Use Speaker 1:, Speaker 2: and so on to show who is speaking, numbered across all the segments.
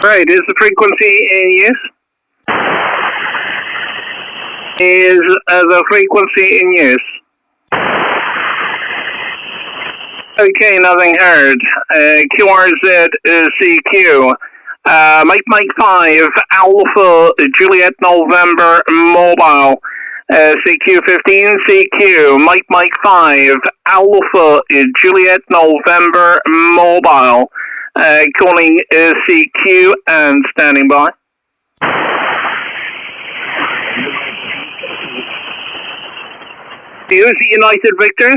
Speaker 1: Right, is the frequency in use? Is the frequency in use? Okay, nothing heard. QRZ CQ. Mike 5, Alpha, Juliet November, Mobile. CQ15, CQ, Mike 5, Alpha, Juliet November, Mobile. Calling CQ and standing by. Use United Victor.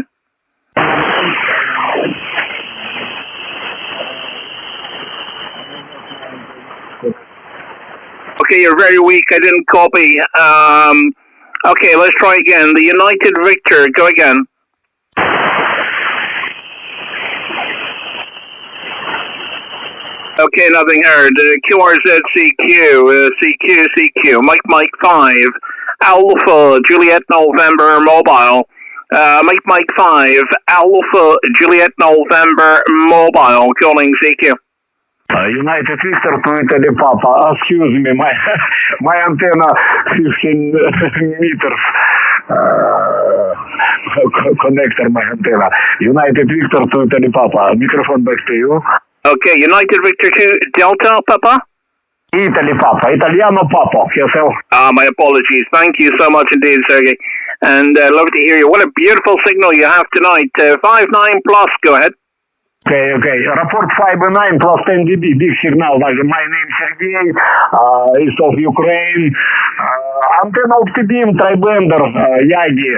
Speaker 1: Okay, you're very weak. I didn't copy. Okay, let's try again. The United Victor, go again. Okay, nothing heard. QRZ CQ, CQ, Mike 5, Alpha, Juliet November, Mobile. Mike 5, Alpha, Juliet November, Mobile, calling CQ.
Speaker 2: United Victor to Italy Papa. Excuse me, my antenna 15 meters connector, my antenna. United Victor to Italy Papa. Microphone back to you.
Speaker 1: Okay, United Victor to Delta Papa.
Speaker 2: Italy Papa, Italiano Papa. Yourself.
Speaker 1: My apologies. Thank you so much indeed, Sergey. And love to hear you. What a beautiful signal you have tonight. 5-9 plus. Go ahead.
Speaker 2: Okay. Report 5-9 plus 10 dB, big signal. My name is Sergey, east of Ukraine. Antenna opti-beam, tri-bender, Yagi,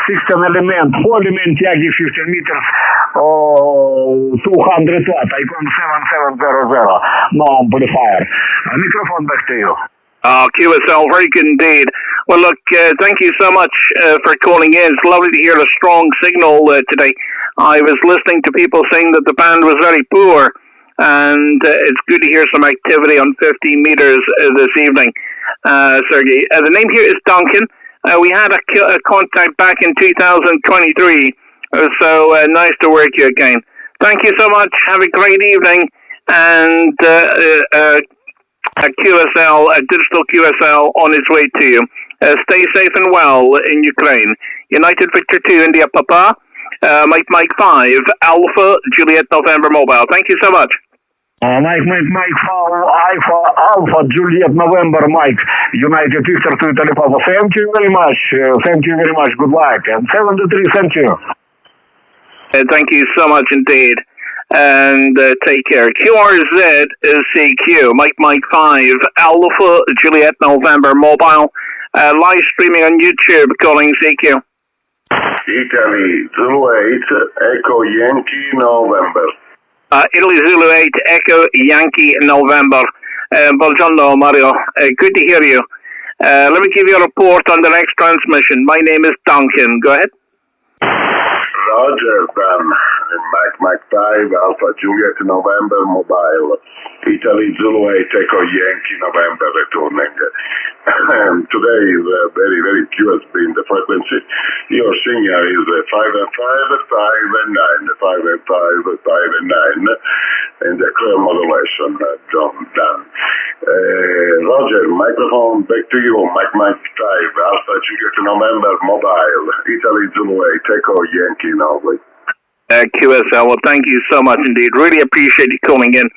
Speaker 2: 16 element, 4 element Yagi, 15 meters, 200 watt, icon 7700, no amplifier. Microphone back to you.
Speaker 1: QSL, very good indeed. Well, look, thank you so much for calling in. It's lovely to hear a strong signal today. I was listening to people saying that the band was very poor, and it's good to hear some activity on 50 meters this evening, Sergey. The name here is Duncan. We had a contact back in 2023, so nice to work you again. Thank you so much. Have a great evening, and a QSL, a digital QSL on its way to you. Stay safe and well in Ukraine. United Victor 2, India Papa. Mike 5, Alpha, Juliet November Mobile. Thank you so much.
Speaker 2: Mike, Alpha, Juliet November, Mike, United Victor to Italy Papa. Thank you very much. Thank you very much. Good luck. And 73, thank you.
Speaker 1: Thank you so much indeed. And take care. QRZ is CQ, Mike 5, Alpha, Juliet November Mobile. Live streaming on YouTube, calling CQ.
Speaker 3: Italy, Zulu 8, Echo Yankee, November.
Speaker 1: Italy, Zulu 8, Echo Yankee, November. Buongiorno, Mario. Good to hear you. Let me give you a report on the next transmission. My name is Duncan. Go ahead.
Speaker 3: Roger, Dan. Mike 5, Alpha, Juliet, November, Mobile. Italy, Zulu 8, Echo Yankee, November, returning. Today is very, very QSB in the frequency. Your signal is 5 and 5, 5 and 9, 5 and 5, 5 and 9, and the clear modulation, John Dan. Roger, microphone back to you. Mike 5, Alpha, Juliet, November, Mobile. Italy, Zulu 8, Echo Yankee, November.
Speaker 1: QSL, well, thank you so much indeed. Really appreciate you calling in,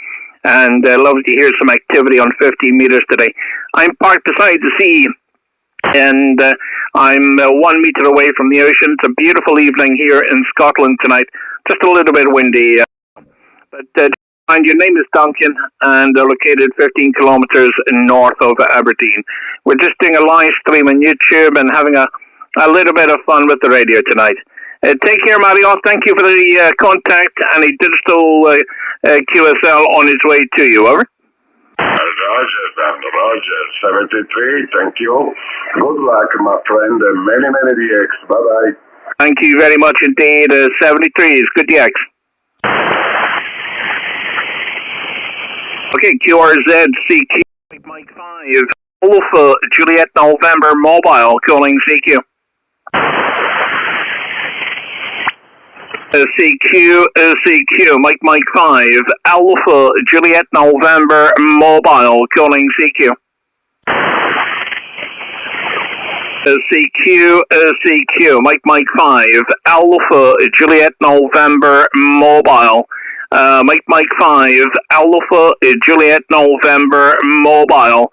Speaker 1: and love to hear some activity on 50 meters today. I'm parked beside the sea, and I'm 1 meter away from the ocean. It's a beautiful evening here in Scotland tonight. Just a little bit windy. But your name is Duncan, and they're located 15 kilometers north of Aberdeen. We're just doing a live stream on YouTube and having a little bit of fun with the radio tonight. Take care, Mario. Thank you for the contact and a digital QSL on its way to you. Over.
Speaker 3: Roger, 73. Thank you. Good luck, my friend, and many DX. Bye-bye.
Speaker 1: Thank you very much indeed. 73 is good DX. Okay, QRZ CQ, Mike 5, Alpha, Juliet November Mobile, calling CQ. CQ, Mike 5, Alpha, Juliet, November, Mobile, calling CQ. CQ, Mike 5, Alpha, Juliet, November, Mobile. Mike 5, Alpha, Juliet, November, Mobile,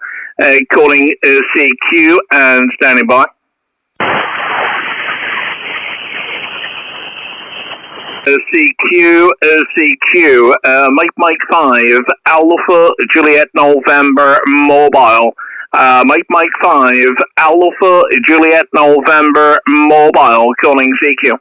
Speaker 1: calling CQ and standing by. CQ, Mike 5, Alpha, Juliet, November, Mobile. Mike 5, Alpha, Juliet, November, Mobile, calling CQ.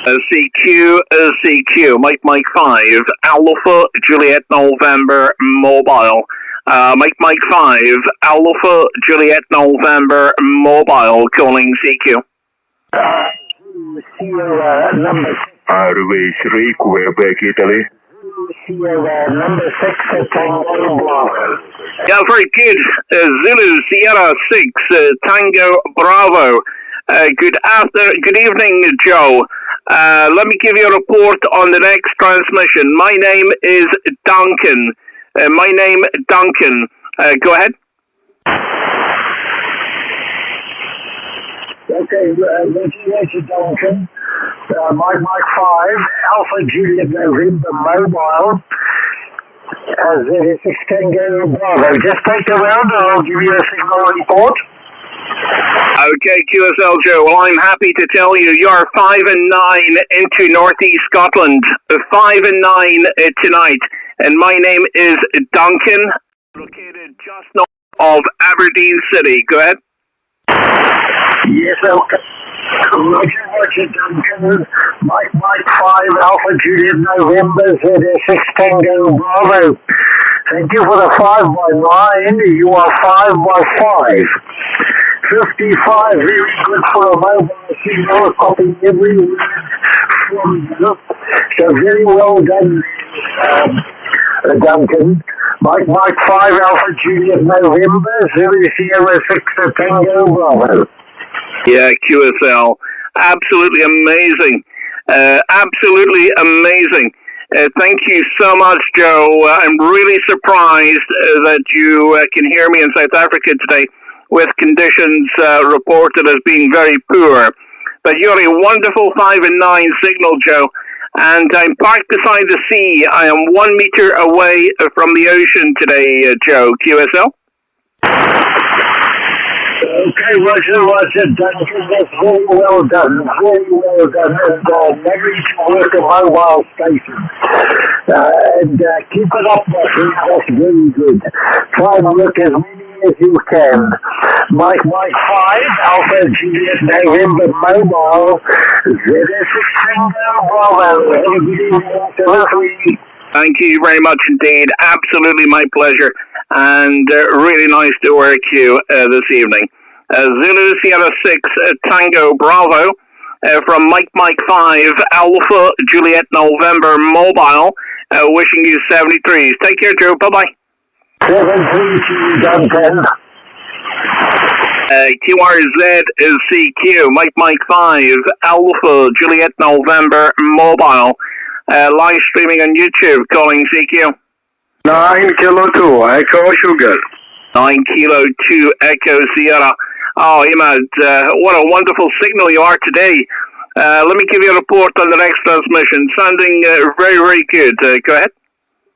Speaker 1: CQ, Mike 5, Alpha, Juliet, November, Mobile. Mike 5, Alpha, Juliet, November, Mobile, calling CQ.
Speaker 2: Airways 3, Quebec, Italy. Number 6 at Tango Bravo.
Speaker 1: Yeah, very good. Zulu, Sierra 6, Tango Bravo. Good evening, Joe. Let me give you a report on the next transmission. My name is Duncan. Go ahead.
Speaker 2: Okay, Duncan. Mike 5, Alpha Juliet November Mobile. ZS6 Tango Bravo. Just take a round and I'll give you a signal report.
Speaker 1: Okay, QSL Joe. Well, I'm happy to tell you you're 5 and 9 into Northeast Scotland. 5 and 9 tonight. And my name is Duncan, located just north of Aberdeen City. Go ahead.
Speaker 2: Yes, okay. Roger, Duncan. Mike 5, Alpha Juliet November, ZS6 Tango Bravo. Thank you for the 5 by 9. You are 5 by 5. 55, very good for a mobile signal, copying every word from you. So very well done, Duncan. Mike 5, Alpha Juliet November, Sierra 6 Tango Bravo.
Speaker 1: Yeah, QSL. Absolutely amazing. Absolutely amazing. Thank you so much, Joe. I'm really surprised that you can hear me in South Africa today with conditions reported as being very poor. But you're a wonderful 5 and 9 signal, Joe. And I'm parked beside the sea. I am 1 meter away from the ocean today, Joe. QSL?
Speaker 2: Okay, Roger, Duncan. That's very well done. And never to work a mobile station. And keep it up, my friend. That's very good. Try and work as many as you can. Mike 5, Alpha Juliet November Mobile, ZS6 Tango Bravo. Have a good evening.
Speaker 1: Thank you very much indeed. Absolutely my pleasure. And really nice to work you this evening. Zulu Sierra 6 Tango Bravo from Mike 5 Alpha Juliet November Mobile. Wishing you 73s. Take care, Joe. Bye-bye.
Speaker 2: 732 Duncan.
Speaker 1: QRZ is CQ. Mike 5 Alpha Juliet November Mobile. Live streaming on YouTube. Calling CQ.
Speaker 3: 9 Kilo 2 Echo Sugar.
Speaker 1: 9 Kilo 2 Echo Sierra. Oh, Imad, what a wonderful signal you are today. Let me give you a report on the next transmission. Sounding very, very good. Go ahead.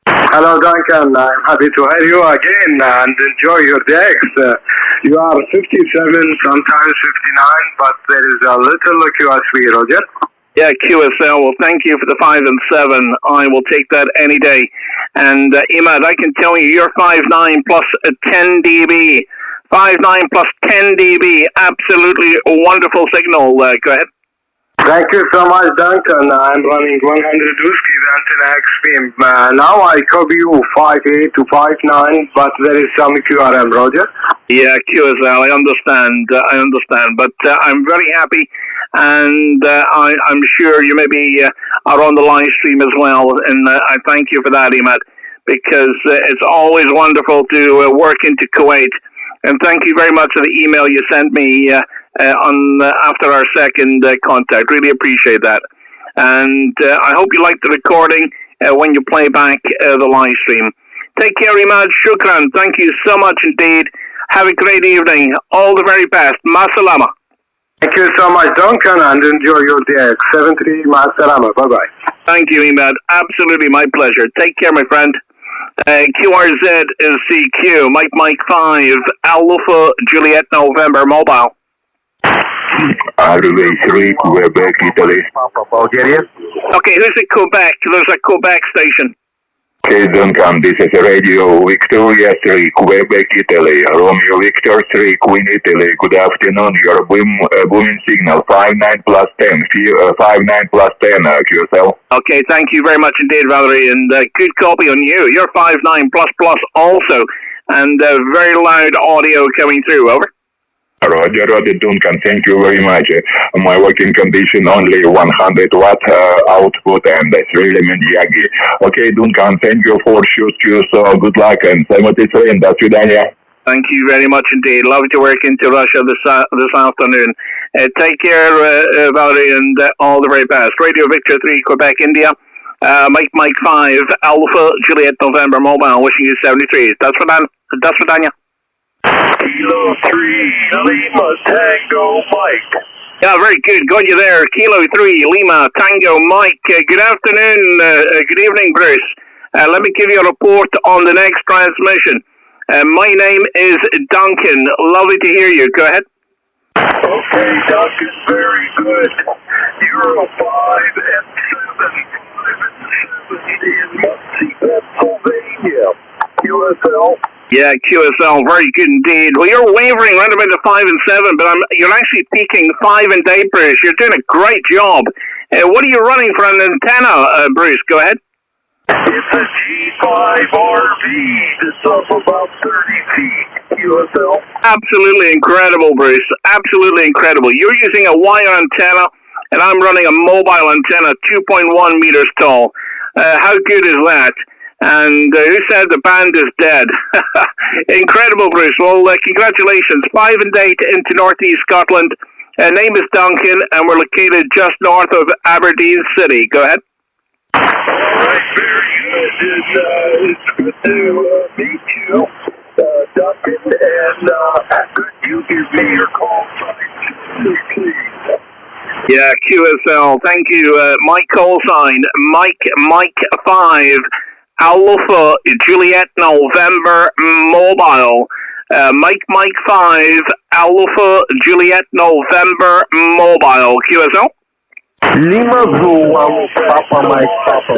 Speaker 3: Hello, Duncan. I'm happy to hear you again and enjoy your DX. You are 57, sometimes 59, but there is a little QSV, Roger.
Speaker 1: Yeah, QSL. Well, thank you for the 5 and 7. I will take that any day. And Imad, I can tell you, you're 5'9 plus 10 dB. 5'9 plus 10 dB. Absolutely wonderful signal. Go ahead.
Speaker 3: Thank you so much, Duncan. I'm running 100 whiskies until extreme. Now I copy you 5'8 to 5'9, but there is some QRM, Roger.
Speaker 1: Yeah, QSL, I understand. But I'm very happy, and I'm sure you maybe are on the live stream as well, and I thank you for that, Imad, because it's always wonderful to work into Kuwait. And thank you very much for the email you sent me after our second contact. Really appreciate that. And I hope you like the recording when you play back the live stream. Take care, Imad. Shukran. Thank you so much indeed. Have a great evening. All the very best. Masalama.
Speaker 4: Thank you so much, Duncan, and enjoy your DX. 73, Masalama. Bye-bye.
Speaker 1: Thank you, Imad. Absolutely my pleasure. Take care, my friend. QRZ is CQ. Mike 5. Alpha Juliet November Mobile.
Speaker 5: RV3, Quebec, Italy.
Speaker 4: Bulgaria.
Speaker 1: Okay, who's at Quebec? There's a Quebec station.
Speaker 5: Okay, Duncan, this is Radio Victoria 3, Quebec, Italy. Romeo Victor 3, Queen, Italy. Good afternoon. Your booming signal, 59 plus 10, 59 plus 10, QSL.
Speaker 1: Okay, thank you very much indeed, Valerie, and good copy on you. You're 59 plus also, and very loud audio coming through, over.
Speaker 5: Roger, Duncan, thank you very much. My working condition only 100 watt output and 3 element Yagi. Okay, Duncan, thank you for shoot. So good luck and 73 and that's it.
Speaker 1: Thank you very much indeed. Love to work into Russia this afternoon. Take care, Valerie, and all the very best. Radio Victor 3, Quebec, India. Mike 5, Alpha Juliet November Mobile, wishing you 73. That's for Daniel.
Speaker 3: Kilo 3, Lima Tango Mike.
Speaker 1: Yeah, very good. Got you there. Kilo 3, Lima Tango Mike. Good afternoon. Good evening, Bruce. Let me give you a report on the next transmission. My name is Duncan. Lovely to hear you. Go ahead.
Speaker 3: Okay, Duncan, very good. Euro 5 and 7, 5 and 7 in Muncie, Pennsylvania. USL.
Speaker 1: Yeah, QSL, very good indeed. Well, you're wavering right about the 5 and 7, but you're actually peaking 5 and 8, Bruce. You're doing a great job. What are you running for an antenna, Bruce? Go ahead.
Speaker 3: It's a G5RV that's up about 30 feet, USL.
Speaker 1: Absolutely incredible, Bruce. Absolutely incredible. You're using a wire antenna, and I'm running a mobile antenna 2.1 meters tall. How good is that? And who said the band is dead? Incredible, Bruce. Well, congratulations. 5 and 8 into Northeast Scotland. Name is Duncan, and we're located just north of Aberdeen City. Go ahead.
Speaker 3: All right, very good. It's good to meet you, Duncan, and could you give me your call sign, please?
Speaker 1: Yeah, QSL. Thank you. My call sign, Mike 5. Alpha Juliet November Mobile. Mike 5 Alpha Juliet November Mobile. QSL.
Speaker 4: Lima Blue 1 Papa Mike Papa.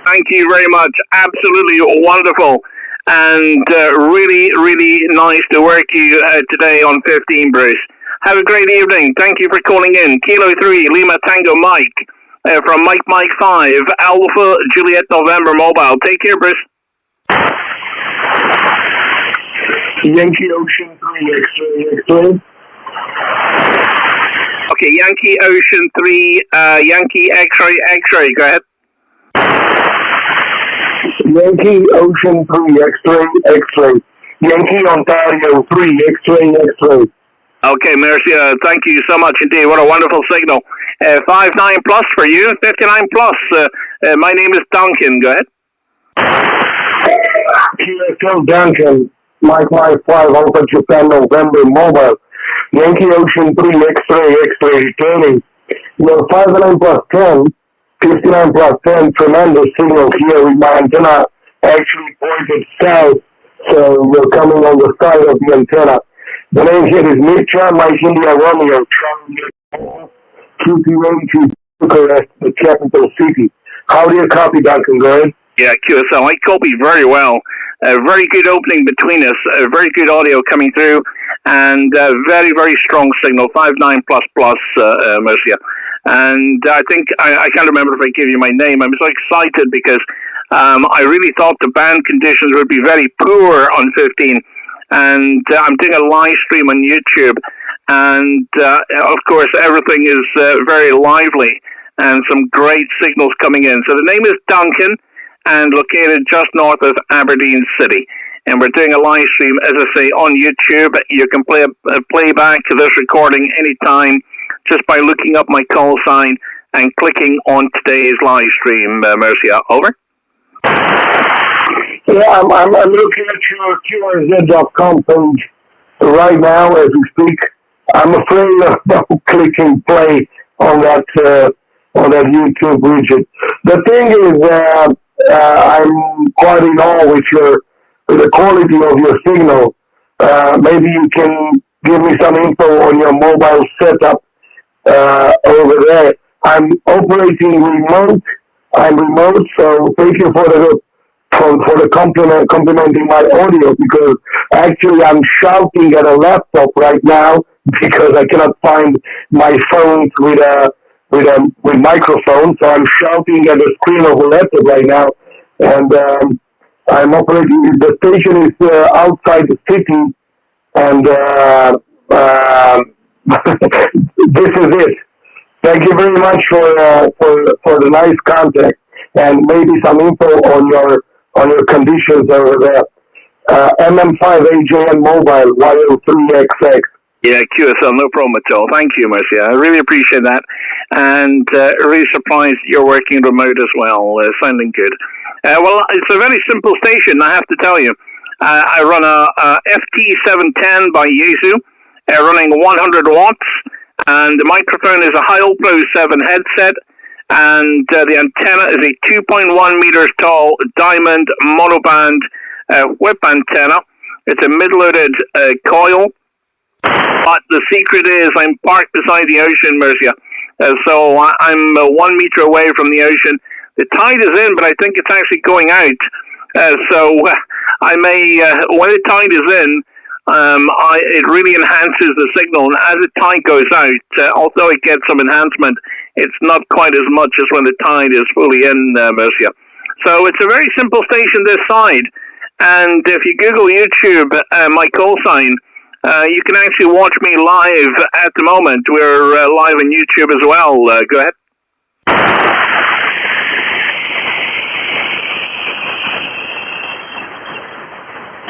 Speaker 1: Thank you very much. Absolutely wonderful. And really, really nice to work you today on 15, Bruce. Have a great evening. Thank you for calling in. Kilo 3 Lima Tango Mike. From Mike 5, Alpha Juliet November Mobile. Take care, Bruce.
Speaker 2: Yankee Ocean 3 X-ray.
Speaker 1: Okay, Yankee Ocean 3, Yankee X-ray. Go ahead.
Speaker 2: Yankee Ocean 3 X-ray. Yankee Ontario 3 X-ray.
Speaker 1: Okay, merci. Thank you so much indeed. What a wonderful signal. 59 plus for you, 59 plus. My name is Duncan. Go ahead.
Speaker 2: QSL Duncan, Mike 5 Alpha Japan November Mobile. Yankee Ocean 3 X-ray returning. You're 59 plus 10, 59 plus 10, tremendous signal here with my antenna actually pointed south, so you're coming on the side of the antenna. The name here is Mitra, Mike India Romeo, Charlie QT Bucharest, the capital city. How do you copy, Duncan? Go ahead.
Speaker 1: Yeah, QSL, I copy very well. A very good opening between us, a very good audio coming through, and very, very strong signal, 59 plus, Mercia. And I think, I can't remember if I gave you my name. I'm so excited because I really thought the band conditions would be very poor on 15. And I'm doing a live stream on YouTube. And, of course, everything is very lively and some great signals coming in. So the name is Duncan and located just north of Aberdeen City. and we're doing a live stream, as I say, on YouTube. You can play back this recording anytime just by looking up my call sign and clicking on today's live stream. Mercia, over.
Speaker 2: Yeah, I'm looking at your QRZ.com page right now as we speak. I'm afraid of clicking play on that YouTube widget. The thing is, I'm quite in awe with the quality of your signal. Maybe you can give me some info on your mobile setup over there. I'm operating remote. I'm remote, so thank you for the complimenting my audio, because actually I'm shouting at a laptop right now because I cannot find my phone with microphone, so I'm shouting at the screen of a laptop right now, and I'm operating. The station is outside the city, and this is it. Thank you very much for the nice contact, and maybe some info on your conditions over there. MM5AJN mobile, YO3XX.
Speaker 1: Yeah, QSL, no problem at all. Thank you, Mercia. I really appreciate that. And really surprised you're working remote as well. Sounding good. Well, it's a very simple station, I have to tell you. I run a FT710 by Yaesu, running 100 watts. And the microphone is a Heil Pro 7 headset. And the antenna is a 2.1 meters tall diamond monoband whip antenna. It's a mid-loaded coil. But the secret is I'm parked beside the ocean, Mercia. So I'm 1 meter away from the ocean. The tide is in, but I think it's actually going out. So I may, when the tide is in, it really enhances the signal. And as the tide goes out, although it gets some enhancement, it's not quite as much as when the tide is fully in, Mercia. So it's a very simple station this side. And if you Google YouTube, my call sign, you can actually watch me live at the moment. We're live on YouTube as well. Go ahead.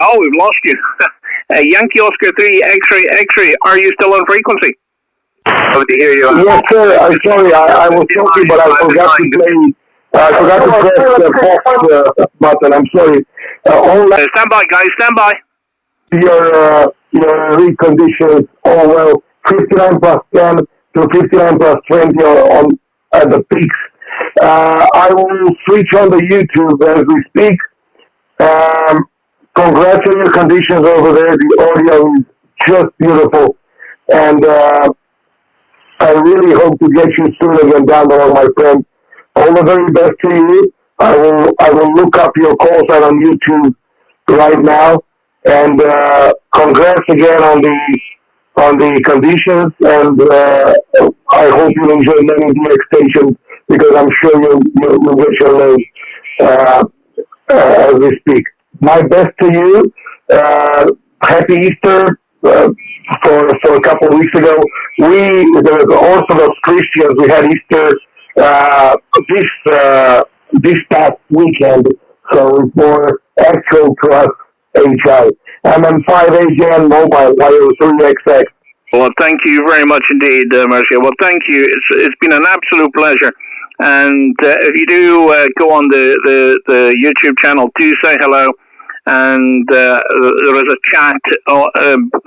Speaker 1: Oh, we've lost you. Yankee Oscar 3, X-ray. Are you still on frequency? Oh, to hear you.
Speaker 2: Yes, sir. I'm sorry. I was talking, but I forgot to play. I forgot to press the box button. I'm sorry.
Speaker 1: Stand by, guys. Stand by.
Speaker 2: Your read conditions, well, 59 plus 10 to 59 plus 20 on at the peaks. I will switch on the YouTube as we speak. Congrats on your conditions over there. The audio is just beautiful. And I really hope to get you soon again down the road, my friend. All the very best to you. I will look up your call sign on YouTube right now. And congrats again on the conditions. And I hope you enjoy many DX stations, because I'm sure you'll get your load as we speak. My best to you. Happy Easter. For a couple of weeks ago, the Orthodox Christians, we had Easter this past weekend, so it's more actual to us. HI. MM5AJN mobile, YO3XX.
Speaker 1: Well, thank you very much indeed, Mercia. Well, thank you. It's been an absolute pleasure. And if you do go on the YouTube channel, do say hello. And there is a chat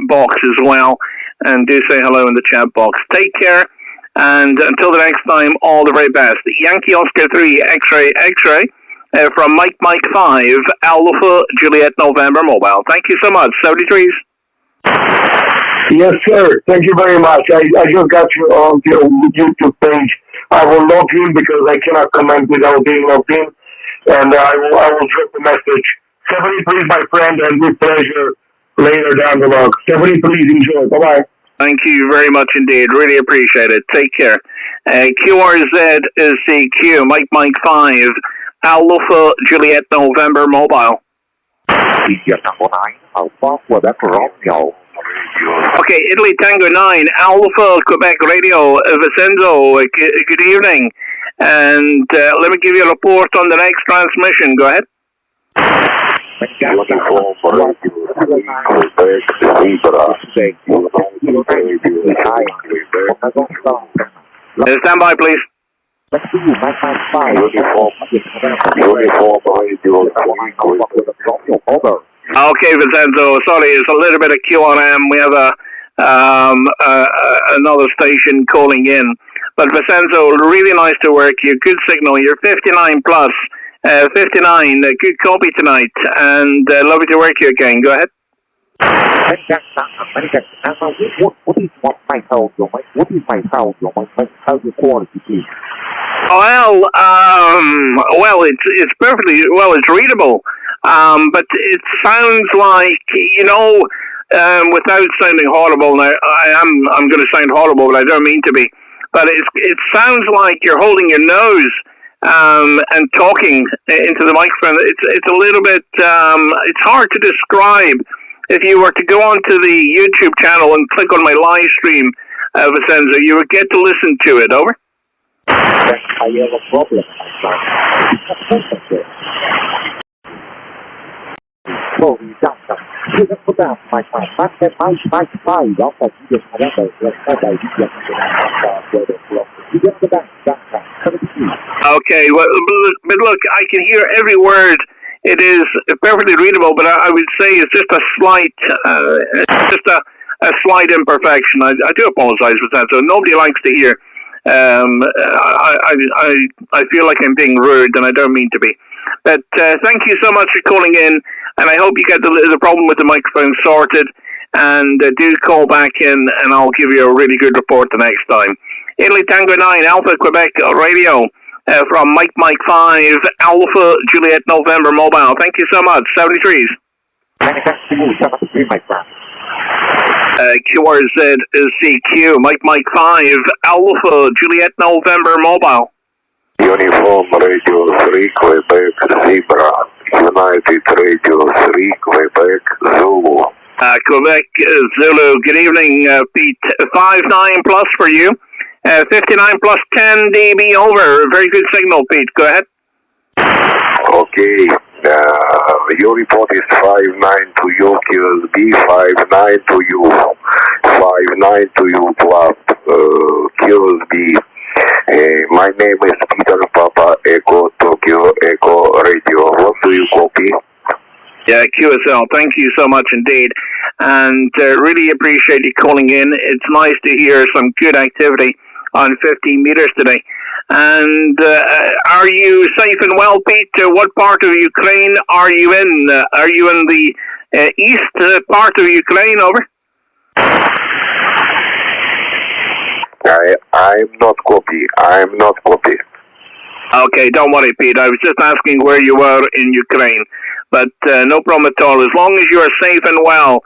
Speaker 1: box as well. And do say hello in the chat box. Take care. And until the next time, all the very best. Yankee Oscar 3, X-ray. From Mike 5, Alpha Juliet November Mobile. Thank you so much. 73s.
Speaker 2: Yes, sir. Thank you very much. I just got you on your YouTube page. I will log in because I cannot comment without being logged in. And I will drop a message. 70, please, my friend, and with pleasure later down the log. 70, please, enjoy. Bye-bye.
Speaker 1: Thank you very much indeed. Really appreciate it. Take care. QRZ is CQ. Mike 5. Alpha Juliet November Mobile. Okay, Italy Tango 9, Alpha Quebec Radio, Vicenzo, good evening. And let me give you a report on the next transmission. Go ahead.
Speaker 5: Uniform Radio 3, Quebec, Zebra.
Speaker 1: Stand by, please.
Speaker 5: Uniform Radio 3, Quebec.
Speaker 1: Okay, Vincenzo. Sorry, it's a little bit of QRM. We have another station calling in. But Vincenzo, really nice to work you. Good signal. You're 59 plus. 59. Good copy tonight. And lovely to work you again. Go ahead. Well, it's perfectly well. It's readable, but it sounds like without sounding horrible. Now I'm going to sound horrible, but I don't mean to be. But it sounds like you're holding your nose and talking into the microphone. It's a little bit. It's hard to describe. If you were to go onto the YouTube channel and click on my live stream, Vincenzo, you would get to listen to it. Over.
Speaker 5: I have a problem.
Speaker 1: Okay, well, but look, I can hear every word. It is perfectly readable, but I would say it's just a slight imperfection. I do apologize for that. So nobody likes to hear. I feel like I'm being rude, and I don't mean to be. But thank you so much for calling in, and I hope you get the problem with the microphone sorted. And do call back in, and I'll give you a really good report the next time. Italy Tango 9 Alpha Quebec Radio. From Mike 5 Alpha Juliet November Mobile. Thank you so much. 73s. QRZ is CQ. Mike 5 Alpha Juliet November Mobile.
Speaker 5: Uniform Radio 3 Quebec Zebra. United Radio 3 Quebec Zulu.
Speaker 1: Quebec Zulu. Good evening, Pete. 59 plus for you. 59 plus 10 dB over. Very good signal, Pete. Go ahead.
Speaker 5: Okay. Your report is 59 to you, QSB, 59 to you, 59 to you, QSB. My name is Peter Papa Echo Tokyo Echo Radio. What do you copy?
Speaker 1: Yeah, QSL. Thank you so much indeed. And really appreciate you calling in. It's nice to hear some good activity on 15 meters today. And are you safe and well, Pete? What part of Ukraine are you in? Are you in the east part of Ukraine? Over.
Speaker 5: I'm not copy. I'm not copy.
Speaker 1: Okay, don't worry, Pete. I was just asking where you were in Ukraine. But no problem at all. As long as you are safe and well,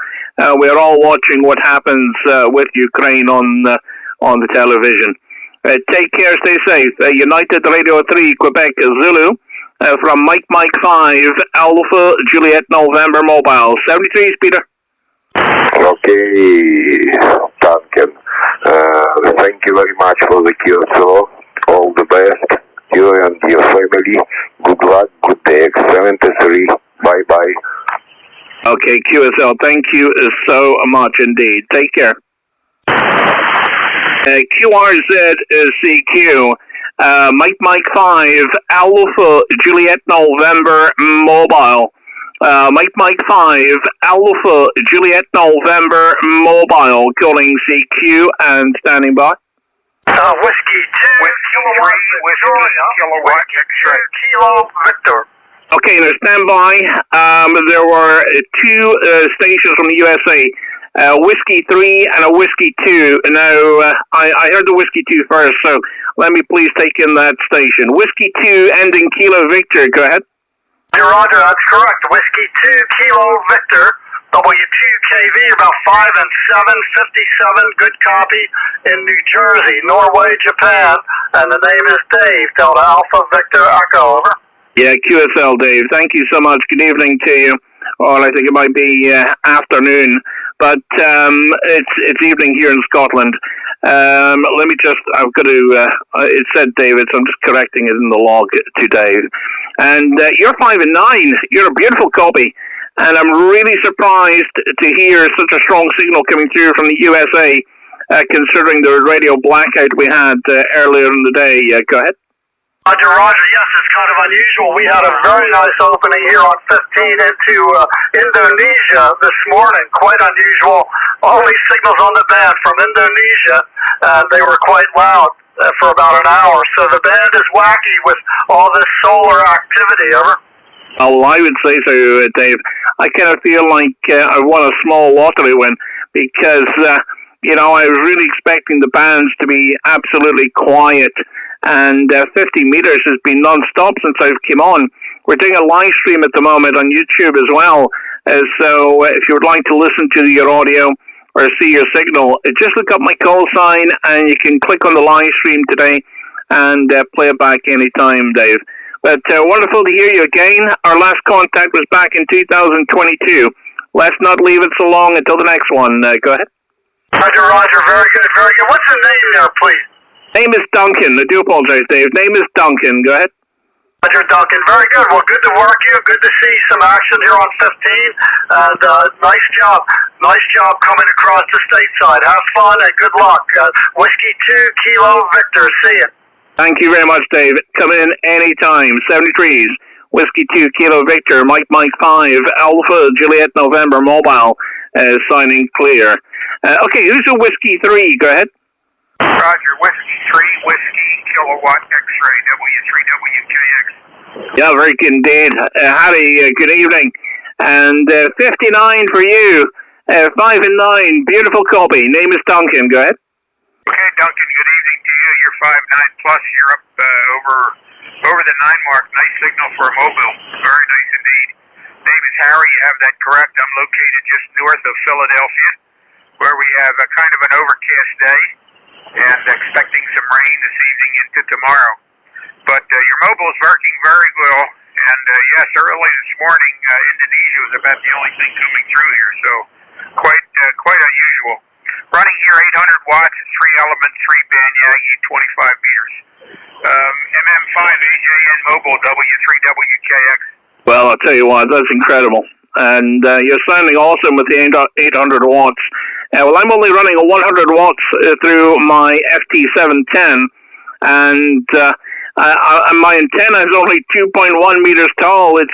Speaker 1: we're all watching what happens with Ukraine on the television. Take care, stay safe. United Radio 3, Quebec, Zulu, from Mike 5, Alpha, Juliet, November, Mobile. 73s, Peter.
Speaker 5: Okay, Duncan. Thank you very much for the QSO. All the best. You and your family. Good luck, good day. 73. Bye-bye.
Speaker 1: Okay, QSL, thank you so much indeed. Take care. QRZ is CQ. Mike 5, Alpha, Juliet, November, Mobile. Mike 5, Alpha, Juliet, November, Mobile. Calling CQ and standing by.
Speaker 6: Whiskey 2, kilowatt, 2 Kilo Victor.
Speaker 1: Okay, now stand by. There were two stations from the USA. Whiskey 3 and a Whiskey 2. Now, I heard the Whiskey 2 first, so let me please take in that station. Whiskey 2 ending Kilo Victor. Go ahead.
Speaker 6: Roger, that's correct. Whiskey 2 Kilo Victor. W2KV, about 5 and 7, 57, good copy in New Jersey, Norway, Japan, and the name is Dave, Delta Alpha Victor Echo, over.
Speaker 1: Yeah, QSL, Dave. Thank you so much. Good evening to you. Or I think it might be afternoon, but it's evening here in Scotland. Let me just, I've got to, it said David, so I'm just correcting it in the log to Dave. And you're 5 and 9. You're a beautiful copy. and I'm really surprised to hear such a strong signal coming through from the USA, considering the radio blackout we had earlier in the day. Go ahead.
Speaker 6: Roger, yes, it's kind of unusual. We had a very nice opening here on 15 into Indonesia this morning. Quite unusual. Only signals on the band from Indonesia, and they were quite loud for about an hour. So the band is wacky with all this solar activity. Over.
Speaker 1: Oh, I would say so, Dave. I kind of feel like I won a small lottery win because, I was really expecting the bands to be absolutely quiet. And 50 meters has been non-stop since I've come on. We're doing a live stream at the moment on YouTube as well. So if you would like to listen to your audio or see your signal, just look up my call sign and you can click on the live stream today and play it back anytime, Dave. But wonderful to hear you again. Our last contact was back in 2022. Let's not leave it so long until the next one. Go ahead.
Speaker 6: Roger. Very good, very good. What's the name there, please?
Speaker 1: Name is Duncan. I do apologize, Dave. Name is Duncan. Go ahead.
Speaker 6: Roger, Duncan. Very good. Well, good to work you. Good to see some action here on 15. And nice job. Nice job coming across the stateside. Have fun and good luck. Whiskey 2 Kilo Victor. See you.
Speaker 1: Thank you very much, Dave. Come in anytime. 73s. Whiskey 2 Kilo Victor. Mike 5. Alpha Juliet November Mobile. Signing clear. Okay, who's a Whiskey 3? Go ahead.
Speaker 7: Roger, Whiskey 3, Whiskey Kilowatt X-Ray, W3WKX.
Speaker 1: Yeah, very good indeed. Harry, good evening. And 59 for you. 5 and 9, beautiful copy. Name is Duncan, go ahead.
Speaker 7: Okay, Duncan, good evening to you. You're 5-9 plus, you're up over the 9 mark. Nice signal for a mobile. Very nice indeed. Name is Harry, you have that correct. I'm located just north of Philadelphia, where we have a kind of an overcast day. And expecting some rain this evening into tomorrow. But your mobile is working very well. And yes, early this morning, Indonesia was about the only thing coming through here. So quite unusual. Running here 800 watts, 3 element, 3 band Yagi, 25 meters. MM5 AJN mobile, W3WKX.
Speaker 1: Well, I'll tell you what, that's incredible. And you're sounding awesome with the 800 watts. Well, I'm only running a 100 watts through my FT710, and my antenna is only 2.1 meters tall. It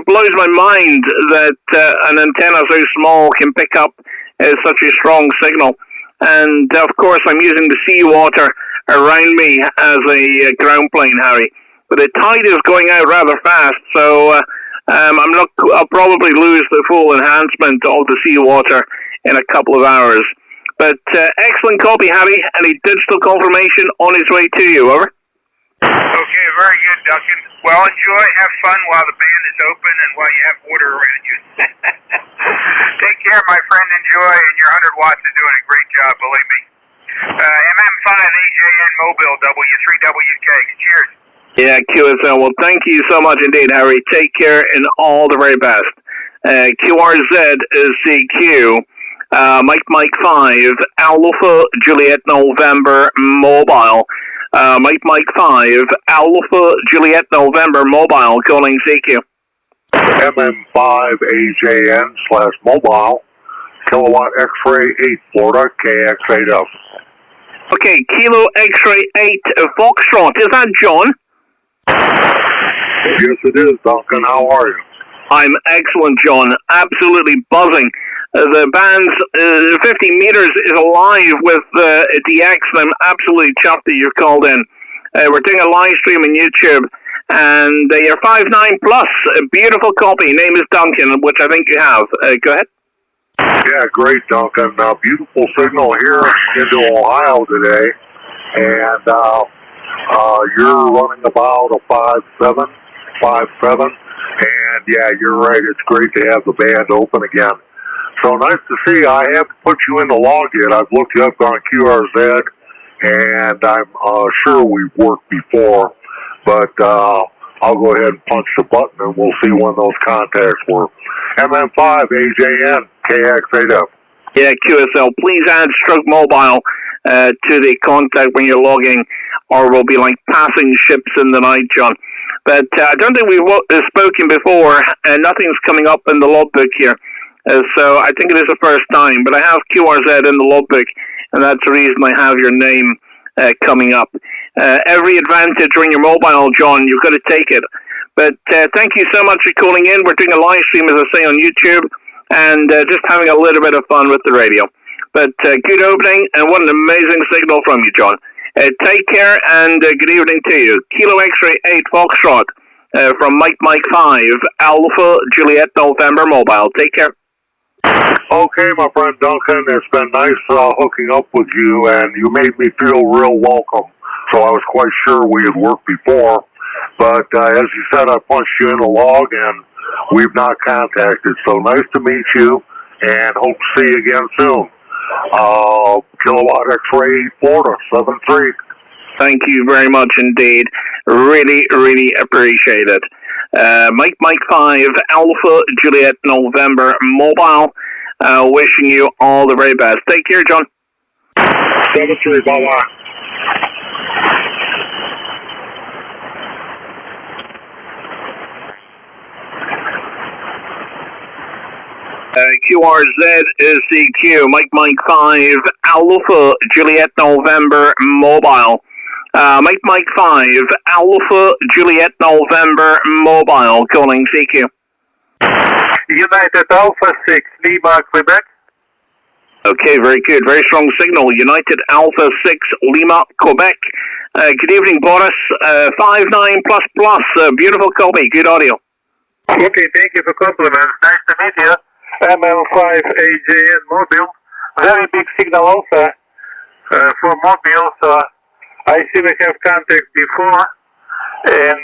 Speaker 1: blows my mind that an antenna so small can pick up such a strong signal. And of course, I'm using the seawater around me as a ground plane, Harry. But the tide is going out rather fast, so I'll probably lose the full enhancement of the seawater in a couple of hours. But excellent copy, Harry, and a digital confirmation on its way to you. Over.
Speaker 7: Okay, very good, Duncan. Well, enjoy, have fun while the band is open and while you have water around you. Take care, my friend. Enjoy, and your 100 watts is doing a great job, believe me. MM5 AJN Mobile, W3WK. Cheers.
Speaker 1: Yeah, QSL. Well, thank you so much indeed, Harry. Take care and all the very best. QRZ is CQ. Mike 5, Alpha Juliet November Mobile. Mike 5, Alpha Juliet November Mobile, calling CQ.
Speaker 5: MM5 AJN/mobile, Kilowatt X-Ray 8 Florida, KX8F.
Speaker 1: Okay, Kilo X-Ray 8 Foxtrot. Is that John?
Speaker 5: Yes, it is, Duncan. How are you?
Speaker 1: I'm excellent, John. Absolutely buzzing. The band's 50 meters is alive with DX, and I'm absolutely chuffed that you've called in. We're doing a live stream on YouTube, and you're 5'9 plus. A beautiful copy. Name is Duncan, which I think you have. Go ahead.
Speaker 5: Yeah, great, Duncan. Beautiful signal here into Ohio today, and you're running about a 5'7", and yeah, you're right. It's great to have the band open again. So nice to see. I haven't put you in the log yet. I've looked you up on QRZ, and I'm sure we've worked before, but I'll go ahead and punch the button, and we'll see when those contacts were. MM5 AJN KX8F.
Speaker 1: Yeah, QSL. Please add Stroke Mobile to the contact when you're logging, or we'll be like passing ships in the night, John. But I don't think we've spoken before, and nothing's coming up in the logbook here. So I think it is the first time. But I have QRZ in the logbook, and that's the reason I have your name coming up. Every advantage on your mobile, John, you've got to take it. But thank you so much for calling in. We're doing a live stream, as I say, on YouTube, and just having a little bit of fun with the radio. But good opening, and what an amazing signal from you, John. Take care, and good evening to you. Kilo X-Ray 8 Foxtrot from Mike 5, Alpha Juliet November Mobile. Take care.
Speaker 8: Okay, my friend Duncan, it's been nice hooking up with you, and you made me feel real welcome. So I was quite sure we had worked before, but as you said, I punched you in a log, and we've not contacted. So nice to meet you, and hope to see you again soon. Kilowatt X-Ray Florida 73.
Speaker 1: Thank you very much indeed. Really, really appreciate it. Mike 5, Alpha Juliet November Mobile. Wishing you all the very best. Take care, John.
Speaker 8: 73, bye-bye.
Speaker 1: QRZ is CQ. Mike 5, Alpha Juliet November Mobile. Mike 5, Alpha Juliet November Mobile, calling CQ.
Speaker 7: United Alpha 6, Lima, Quebec.
Speaker 1: Okay, very good. Very strong signal. United Alpha 6, Lima, Quebec. Good evening, Boris. 59++. Beautiful copy. Good audio.
Speaker 7: Okay, thank you for compliments. Nice to meet you. ML5AJN Mobile. Very big signal also for Mobile. So I see we have contact before in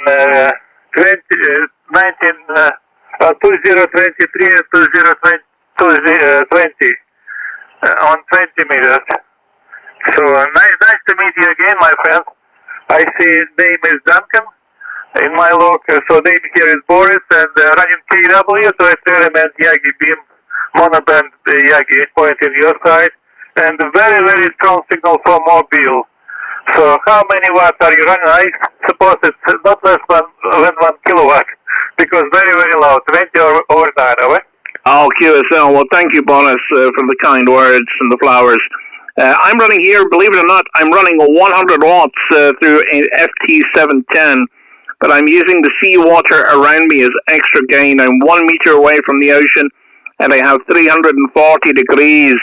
Speaker 7: 2023 and 2020 on 20 meters. So nice to meet you again, my friend. I see name is Duncan in my log. So name here is Boris, and running KW, so experiment Yagi beam monoband Yagi point in your side, and very, very strong signal for Mobile. So how many watts are you running? I suppose it's not less than 1 kilowatt, because very, very low, 20 over 9, right?
Speaker 1: Oh, QSL. Well, thank you, Boris, for the kind words and the flowers. I'm running here, believe it or not, I'm running 100 watts through an FT710, but I'm using the seawater around me as extra gain. I'm 1 meter away from the ocean, and I have 340 degrees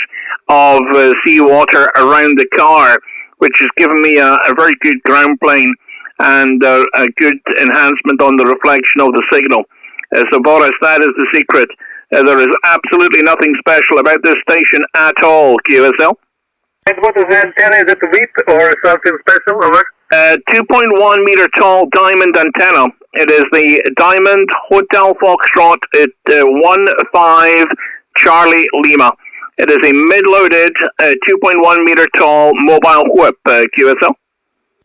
Speaker 1: of seawater around the car, which has given me a very good ground plane and a good enhancement on the reflection of the signal. So, Boris, that is the secret. There is absolutely nothing special about this station at all, QSL.
Speaker 7: And what is the antenna? Is it a VIP or something special? Over?
Speaker 1: 2.1 meter tall diamond antenna. It is the Diamond Hotel Foxtrot at 15 Charlie Lima. It is a mid-loaded 2.1 meter tall mobile whip, QSL.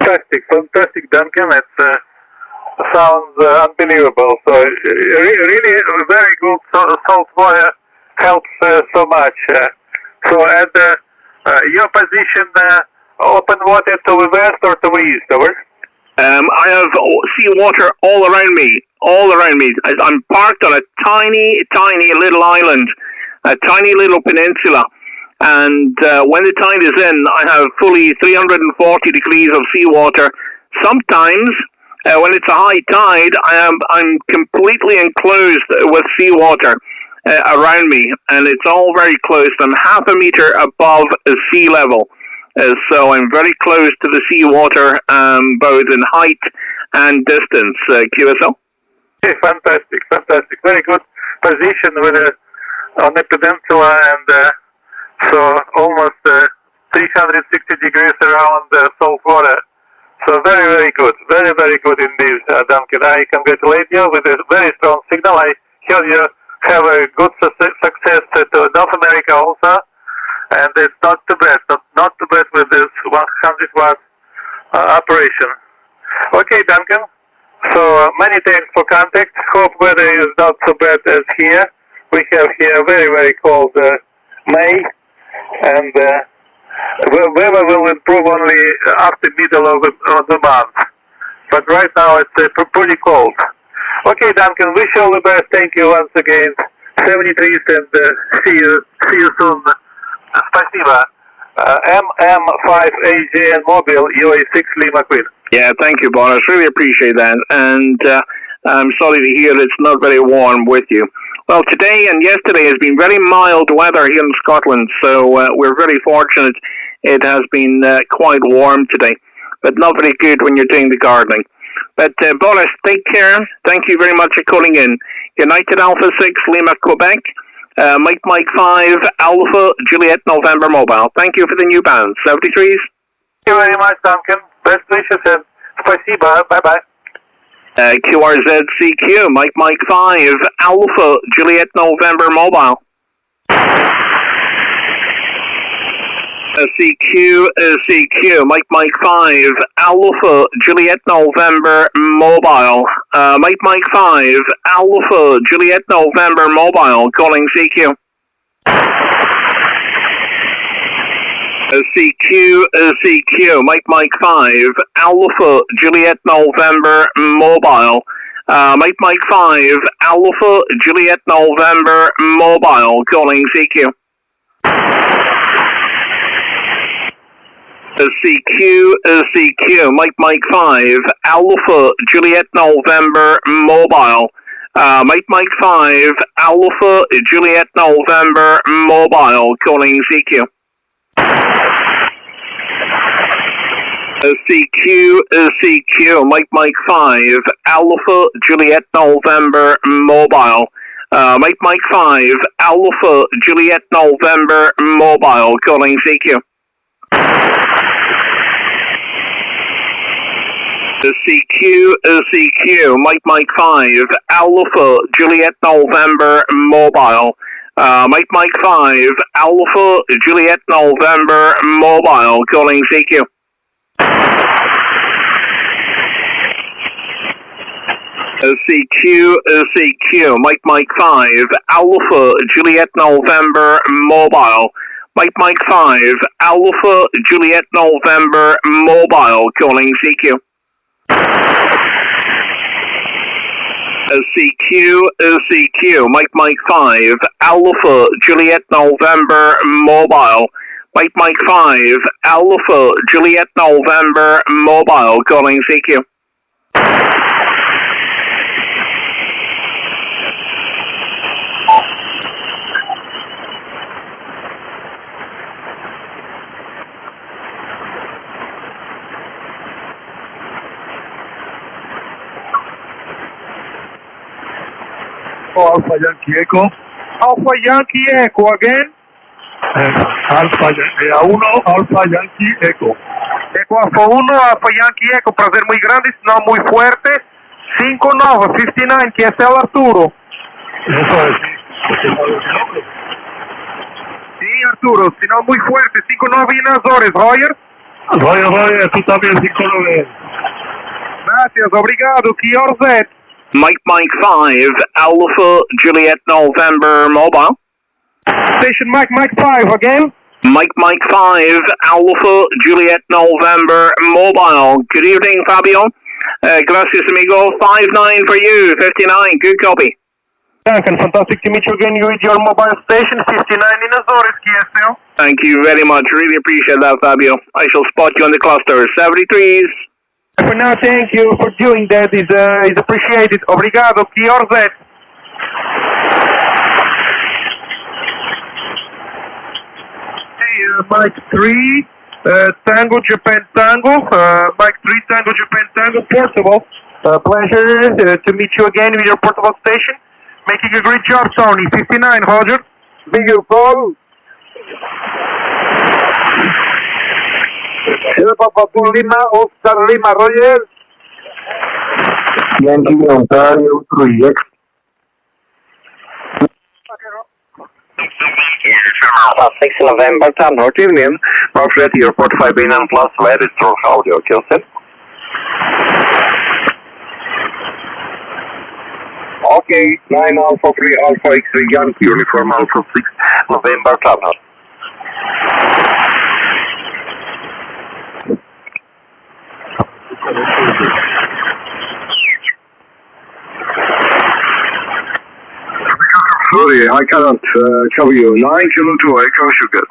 Speaker 7: Fantastic, Duncan. It sounds unbelievable. So really very good. Salt water helps so much. So at your position, open water to the west or to the east, over?
Speaker 1: I have seawater all around me. I'm parked on a tiny little island, a tiny little peninsula, and when the tide is in, I have fully 340 degrees of seawater. Sometimes, when it's a high tide, I'm completely enclosed with seawater around me, and it's all very close. I'm half a meter above sea level, so I'm very close to the seawater, both in height and distance. QSL?
Speaker 7: Okay, fantastic. Very good position with on the peninsula, and so almost 360 degrees around salt water. So very good. Very good indeed, Duncan. I congratulate you with a very strong signal. I heard you have a good success to North America also, and it's not too bad. Not too bad with this 100 watt operation. Okay, Duncan. So many thanks for contact. Hope weather is not so bad as here. We have here very cold May, and weather will improve only after middle of the month.
Speaker 8: but right now it's pretty cold. Okay, Duncan, wish you all the best. Thank you once again. 73 and see you soon. Спасибо. M5AJN Mobile, UA6 Lima Queen.
Speaker 1: Yeah, thank you, Boris. Really appreciate that. And I'm sorry to hear it's not very warm with you. Well, today and yesterday has been very mild weather here in Scotland, so we're very fortunate. It has been quite warm today, but not very good when you're doing the gardening. But Boris, take care. Thank you very much for calling in. United Alpha 6, Lima, Quebec. Mike 5, Alpha, Juliet, November Mobile. Thank you for the new band. 73s.
Speaker 8: Thank you very much, Duncan. Best wishes and спасибо. Bye-bye.
Speaker 1: QRZ CQ, Mike 5, Alpha, Juliet, November Mobile. CQ, Mike 5, Alpha, Juliet, November Mobile. Mike 5, Alpha, Juliet, November Mobile, calling CQ. CQ, Mike 5, Alpha, Juliet, November Mobile. Mike 5, Alpha, Juliet, November Mobile, calling CQ. CQ, Mike 5, Alpha, Juliet, November Mobile. Mike 5, Alpha, Juliet, November Mobile, calling CQ. CQ, Mike 5, Alpha, Juliet, November Mobile. Mike 5, Alpha, Juliet, November Mobile, calling CQ. CQ, Mike 5, Alpha, Juliet, November Mobile. Mike 5, Alpha, Juliet, November Mobile, calling CQ. CQ, Mike 5, Alpha, Juliet, November Mobile. Mike 5, Alpha, Juliet, November Mobile, calling CQ. CQ, Mike 5, Alpha, Juliet, November Mobile. Mike 5, Alpha, Juliet, November Mobile, calling CQ.
Speaker 8: Alpha Yankee Echo. Alpha Yankee Echo again. Alpha Yankee Echo. Echo Alpha 1, Alpha Yankee Echo, prazer muy grande, sinal muy fuerte. 59, que es el Arturo. Eso es, sí, Arturo, sinal muy fuerte, 59 en Azores, Roger. Roger, tú también 59. Gracias, obrigado, QRZ.
Speaker 1: Mike 5, Alpha, Juliet, November Mobile.
Speaker 8: Station Mike 5 again.
Speaker 1: Mike 5, Alpha, Juliet, November Mobile. Good evening, Fabio. Gracias, amigo. 59 for you, 59. Good copy.
Speaker 8: Duncan, fantastic to meet you again. You with your mobile station, 59 in Azores, KSL.
Speaker 1: Thank you very much. Really appreciate that, Fabio. I shall spot you on the cluster. 73s.
Speaker 8: For now, thank you for doing that. It's appreciated. Obrigado, QRZ. Mike 3, Tango, Japan Tango. Mike 3, Tango, Japan Tango, portable. Pleasure to meet you again with your portable station. Making a great job, Tony. 59, Roger. Big call. Papa Lima, Oscar Lima, Roger.
Speaker 2: Yankee Ontario 3X.
Speaker 9: Alpha 6 November, Town North Union, Northwest Airport 589 Plus, register audio, Kilson. Okay, 9 Alpha 3 Alpha X-ray Yankee, Uniform Alpha 6 November, Town North.
Speaker 4: sorry, I cannot cover you. 9 Kilo 2 Echo Sugar.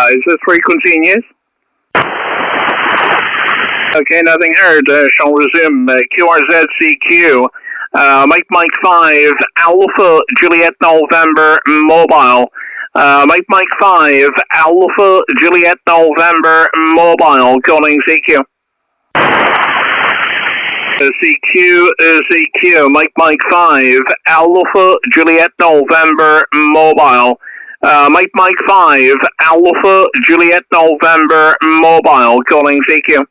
Speaker 1: Is this frequency in use? Okay, nothing heard. Shall resume. QRZCQ. Mike 5, Alpha Juliet November Mobile. Mike 5, Alpha Juliet November Mobile. Calling CQ. CQ. Mike 5, Alpha Juliet November Mobile. Mike 5, Alpha Juliet November Mobile. Calling CQ.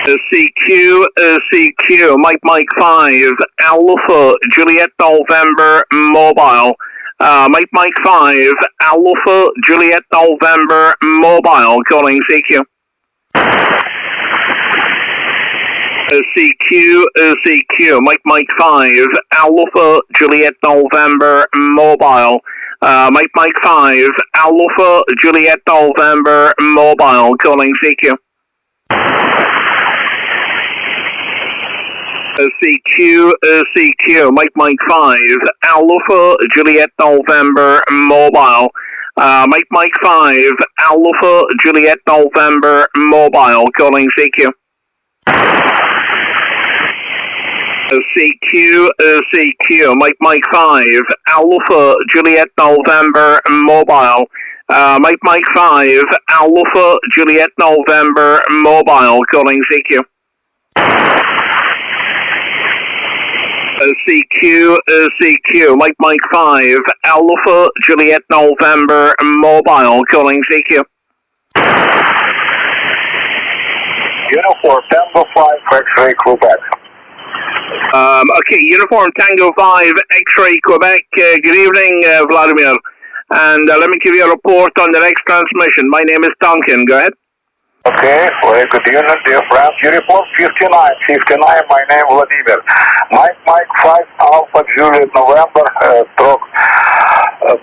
Speaker 1: CQ. Mike 5, Alpha Juliet November Mobile. Mike 5, Alpha Juliet November Mobile. Calling CQ. CQ. Mike 5, Alpha Juliet November Mobile. Mike 5, Alpha Juliet November Mobile. Calling CQ. CQ. Mike 5, Alpha Juliet November Mobile. Mike 5, Alpha Juliet November Mobile. Calling CQ. CQ. Mike 5, Alpha Juliet November Mobile. Mike 5, Alpha Juliet November Mobile. Calling CQ. CQ. Mike 5, Alpha Juliet November Mobile. Calling CQ.
Speaker 9: Uniform Tango 5, X-ray Quebec.
Speaker 1: Okay, Uniform Tango 5, X-ray Quebec. Good evening, Vladimir. And let me give you a report on the next transmission. My name is Duncan. Go ahead.
Speaker 9: Okay, very good evening, dear friends. Uniform 59, my name Vladimir. Mike 5, Alpha Juliet November, stroke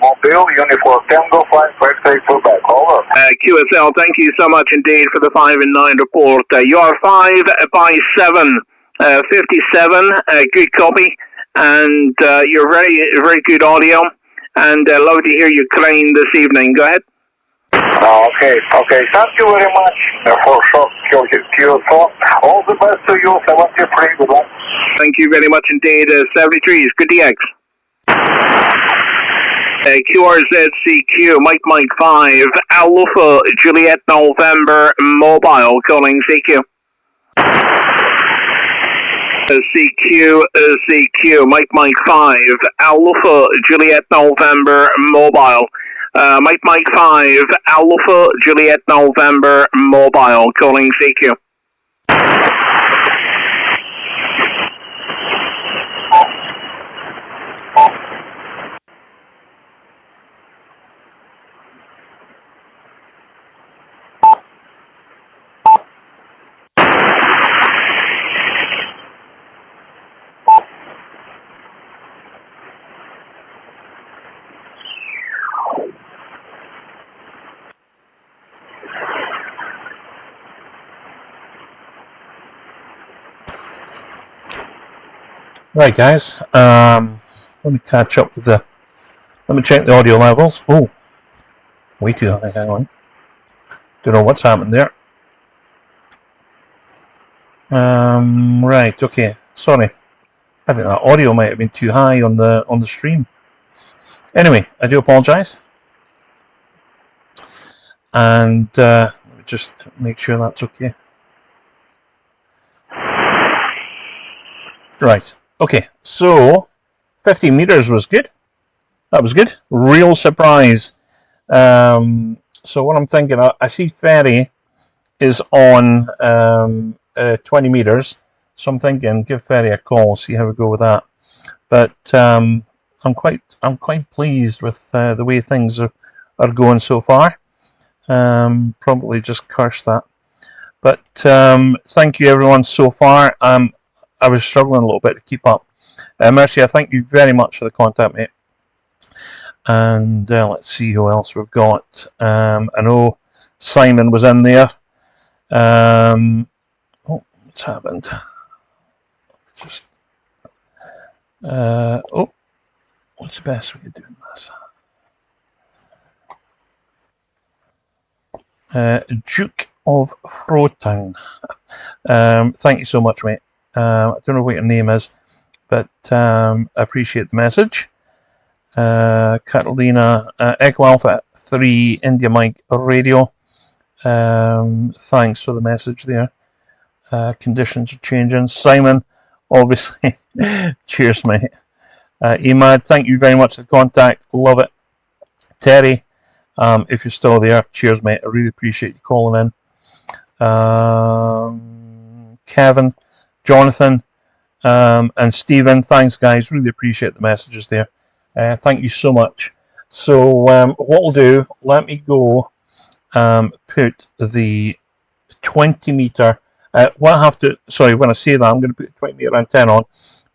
Speaker 9: Mobile, Uniform Tango 5, X-ray Quebec. Over.
Speaker 1: QSL, thank you so much indeed for the 5 and 9 report. You are 5 by 7. 57, good copy, and you're very good audio, and love to hear you crying this evening. Go ahead.
Speaker 9: Okay. Thank you very much for short. All the best to you. 73. Good luck.
Speaker 1: Thank you very much indeed. 73 is good DX. QRZCQ, Mike 5, Alpha Juliet November Mobile. Calling CQ. CQ. Mike 5, Alpha Juliet November Mobile. Mike 5, Alpha Juliet November Mobile. Calling CQ.
Speaker 10: Right, guys. Let me catch up with the. Let me check the audio levels. Oh, way too high. Hang on. Don't know what's happened there. Right. Okay. Sorry. I think that audio might have been too high on the stream. Anyway, I do apologise. And let me just make sure that's okay. Right. Okay, so 50 meters was good. That was good. Real surprise. So what I'm thinking, I see ferry is on 20 meters. So I'm thinking, give ferry a call, see how we go with that. But I'm quite pleased with the way things are going so far. Probably just cursed that. But thank you everyone so far. I was struggling a little bit to keep up. Mercy, I thank you very much for the contact, mate. And let's see who else we've got. I know Simon was in there. Oh, what's happened? Just oh, what's the best way of doing this? Duke of Frotown. Thank you so much, mate. I don't know what your name is, but I appreciate the message. Catalina, Echo Alpha 3, India Mike Radio. Thanks for the message there. Conditions are changing. Simon, obviously. Cheers, mate. Emad, thank you very much for the contact. Love it. Terry, if you're still there, cheers, mate. I really appreciate you calling in. Kevin, Jonathan, and Stephen, thanks, guys. Really appreciate the messages there. Thank you so much. So, what we'll do, let me go put the 20 meter. What I have to, sorry, when I say that, I'm going to put the 20 meter antenna on.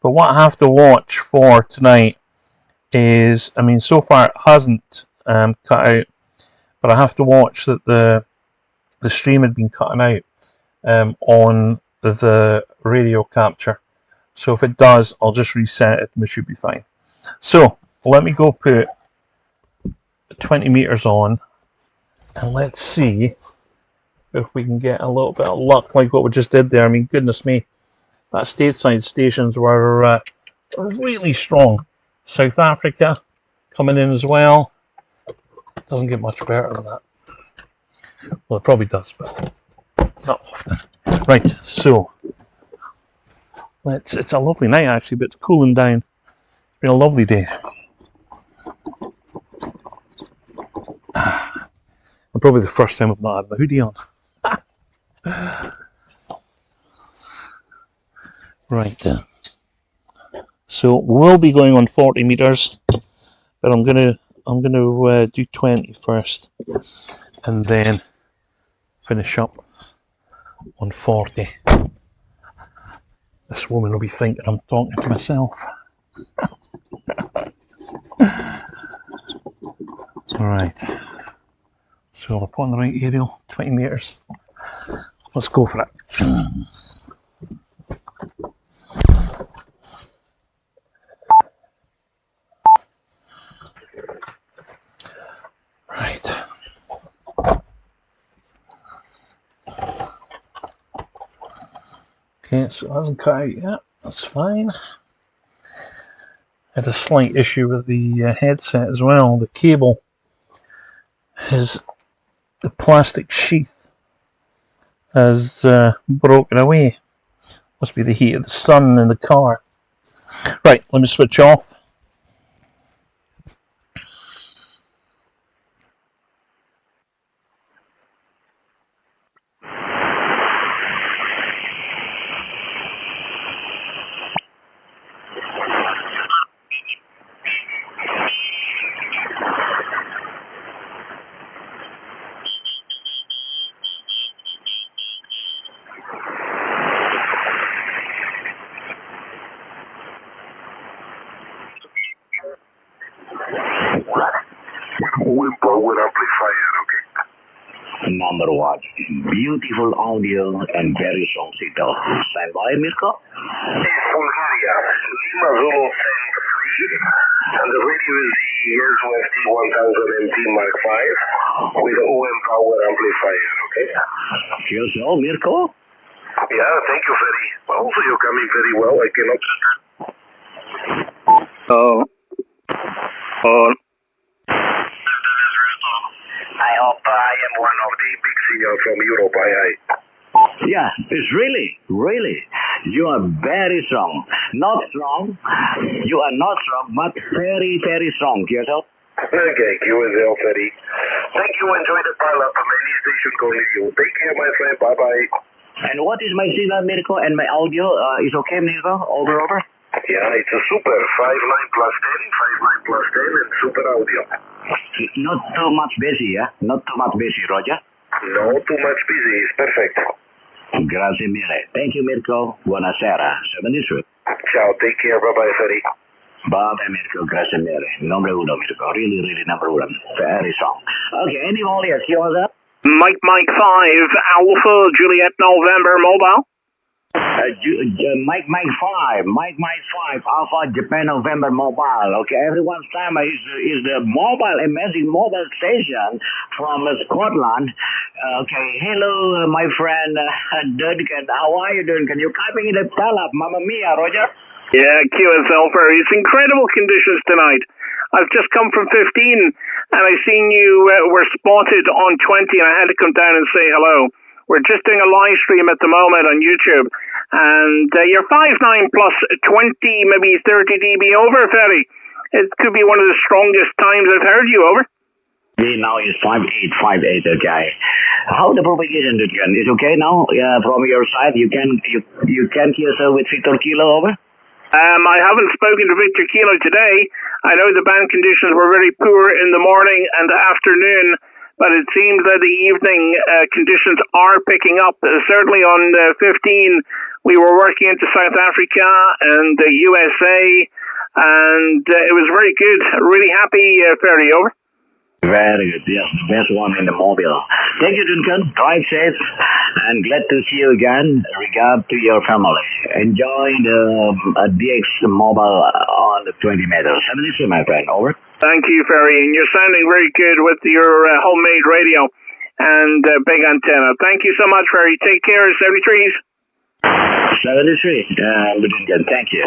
Speaker 10: But what I have to watch for tonight is, I mean, so far it hasn't cut out, but I have to watch that the stream had been cutting out on the radio capture. So if it does, I'll just reset it and it should be fine. So let me go put 20 meters on and let's see if we can get a little bit of luck like what we just did there. I mean, goodness me, that stateside stations were really strong. South Africa coming in as well. Doesn't get much better than that. Well, it probably does, but not often. Right, so it's a lovely night actually, but it's cooling down. It's been a lovely day. And probably the first time I've not had my hoodie on. Right. So we'll be going on 40 meters, but I'm gonna do 20 first, and then finish up on 40. This woman will be thinking I'm talking to myself. All right. So we're putting the right aerial, 20 meters. Let's go for it. Right. Okay, so it hasn't cut out yet. That's fine. Had a slight issue with the headset as well. The cable is the plastic sheath has broken away. Must be the heat of the sun in the car. Right, let me switch off.
Speaker 11: Number one, beautiful audio and very strong signal. Stand by, Mirko.
Speaker 6: It's Bulgaria, Lima Zulu 10-3, and the radio is the Yazo FT1000 MT Mark 5 with OM power amplifier, okay?
Speaker 11: Yourself, Mirko?
Speaker 6: Yeah, thank you very well. Also, you're coming very well. I cannot... I hope I am one of the big seniors from Europe.
Speaker 11: Yeah, it's really. You are very strong. Not strong. You are not strong, but very, very strong. Yourself?
Speaker 6: Okay, you as well, Ferry. Thank you. Enjoy the pile-up of many station calling you. Take care, my friend. Bye-bye.
Speaker 11: And what is my signal, Mirko? And my audio is okay, Mirko? Over?
Speaker 6: Yeah,
Speaker 3: Yeah, it's a super 59 plus 10, 59 plus 10 and super audio.
Speaker 11: Not too much busy, yeah? Not too much busy, Roger?
Speaker 3: No too much busy, it's perfect.
Speaker 11: Grazie mille. Thank you, Mirko. Buonasera. 73.
Speaker 3: Ciao, take care, bye-bye, Ferry.
Speaker 11: Bye, Mirko. Grazie mille. Number uno, Mirko. Really, really number one. Very strong. Okay, any volunteers? You want that?
Speaker 1: Mike 5, Alpha, Juliet, November, mobile.
Speaker 11: Mike 5, Alpha Japan November mobile. Okay, everyone's time is the mobile, amazing mobile station from Scotland. Okay, hello, my friend Duncan. How are you, Duncan? You're typing in the up, Mamma Mia, Roger.
Speaker 1: Yeah, QSL Ferry. It's incredible conditions tonight. I've just come from 15, and I seen you were spotted on 20, and I had to come down and say hello. We're just doing a live stream at the moment on YouTube, and you're 5'9 plus 20, maybe 30 dB over, Ferry. It could be one of the strongest times I've heard you, over.
Speaker 11: Me now is 5'8", okay. How the propagation, Duncan? Is okay now? From your side, you can hear yourself with Victor Kilo, over?
Speaker 1: I haven't spoken to Victor Kilo today. I know the band conditions were very poor in the morning and afternoon, but it seems that the evening conditions are picking up. Certainly on 15, we were working into South Africa and the USA, and it was very good. Really happy, Ferry, over.
Speaker 11: Very good. Yes, the best one in the mobile. Thank you, Duncan. Drive safe and glad to see you again. Regard to your family. Enjoy the DX mobile on the 20 meters. 73, my friend. Over.
Speaker 1: Thank you, Ferry. And you're sounding very good with your homemade radio and big antenna. Thank you so much, Ferry. Take care. 73s.
Speaker 11: 73. Duncan, thank you.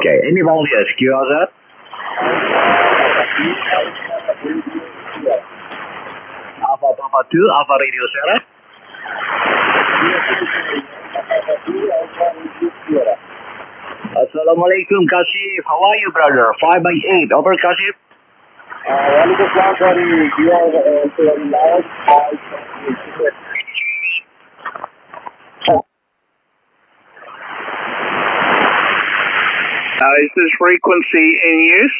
Speaker 11: Okay. Any volunteers? Q out that? Alpha Papa 2, Alpha Radio Sarah. Assalamualaikum, Kasif. How are you, brother? 5/8. Over, Kasif.
Speaker 1: Is this frequency in use?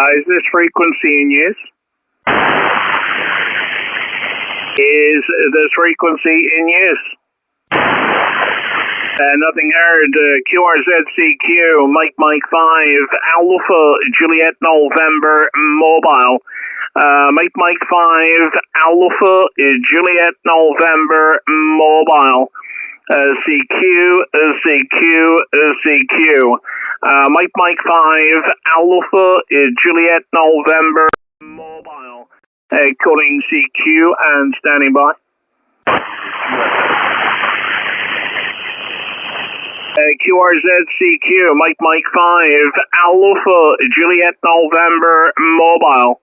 Speaker 1: Is this frequency in use? Is this frequency in use? Nothing heard. QRZCQ, Mike 5, Alpha Juliet November mobile. Mike 5, Alpha Juliet November mobile. CQ. Mike 5, Alpha Juliet November mobile. Calling CQ and standing by. QRZCQ, Mike 5, Alpha Juliet November mobile.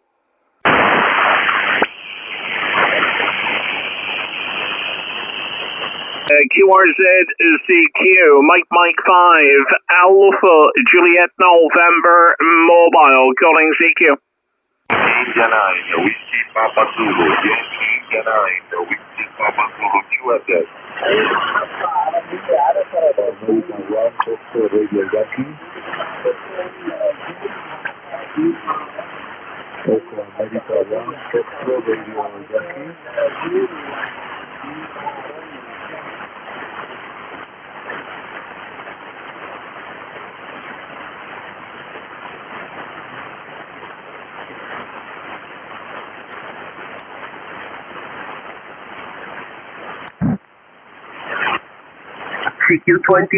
Speaker 1: QRZCQ, Mike 5, Alpha Juliet November mobile, calling CQ.
Speaker 3: India 9, Whiskey Papa Zulu, Yankee India 9, Whiskey Papa Zulu, QSS.
Speaker 4: CQ20,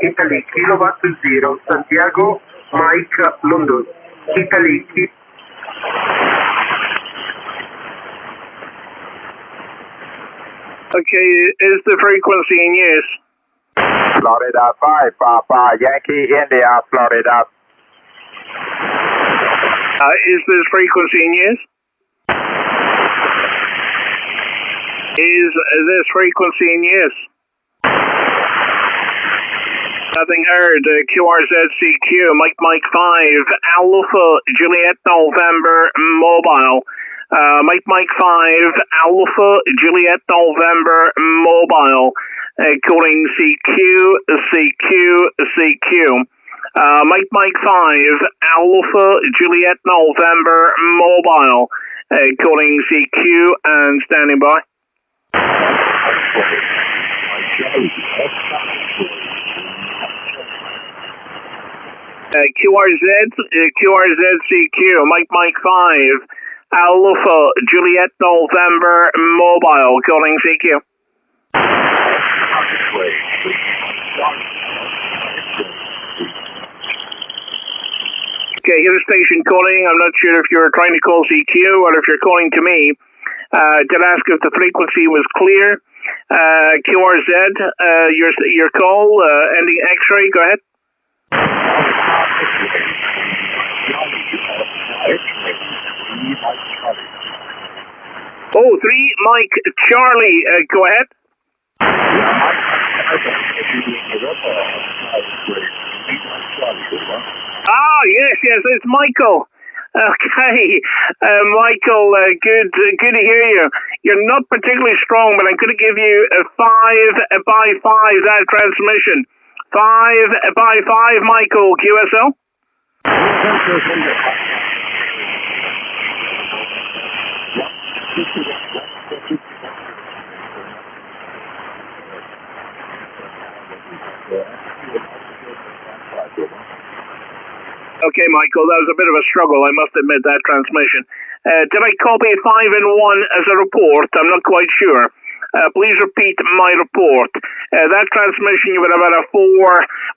Speaker 4: Italy, Kilowatt 0, Santiago, Mike, London, Italy,
Speaker 1: Okay, is the frequency in use?
Speaker 9: Florida 5, Papa, Yankee, India, Florida.
Speaker 1: Is this frequency in use? Is this frequency in use? Nothing heard. QRZCQ, Mike 5, Alpha, Juliet November, mobile. Mike 5, Alpha, Juliet November, mobile. Calling CQ. Mike 5, Alpha, Juliet November, mobile. Calling CQ and standing by. QRZCQ, Mike 5, Alpha, Juliet November, mobile, calling CQ. Okay, here's station calling. I'm not sure if you're trying to call CQ or if you're calling to me. Did ask if the frequency was clear. QRZ, your call, ending X-ray, go ahead. Oh, 3, Mike Charlie, go ahead. Ah, yes, it's Michael. Okay, Michael, good to hear you. You're not particularly strong, but I'm going to give you a 5x5 that transmission. 5x5, Michael, QSL. Okay, Michael, that was a bit of a struggle, I must admit, that transmission. Did I copy 5 and 1 as a report? I'm not quite sure. Please repeat my report. That transmission, you would have had a 4.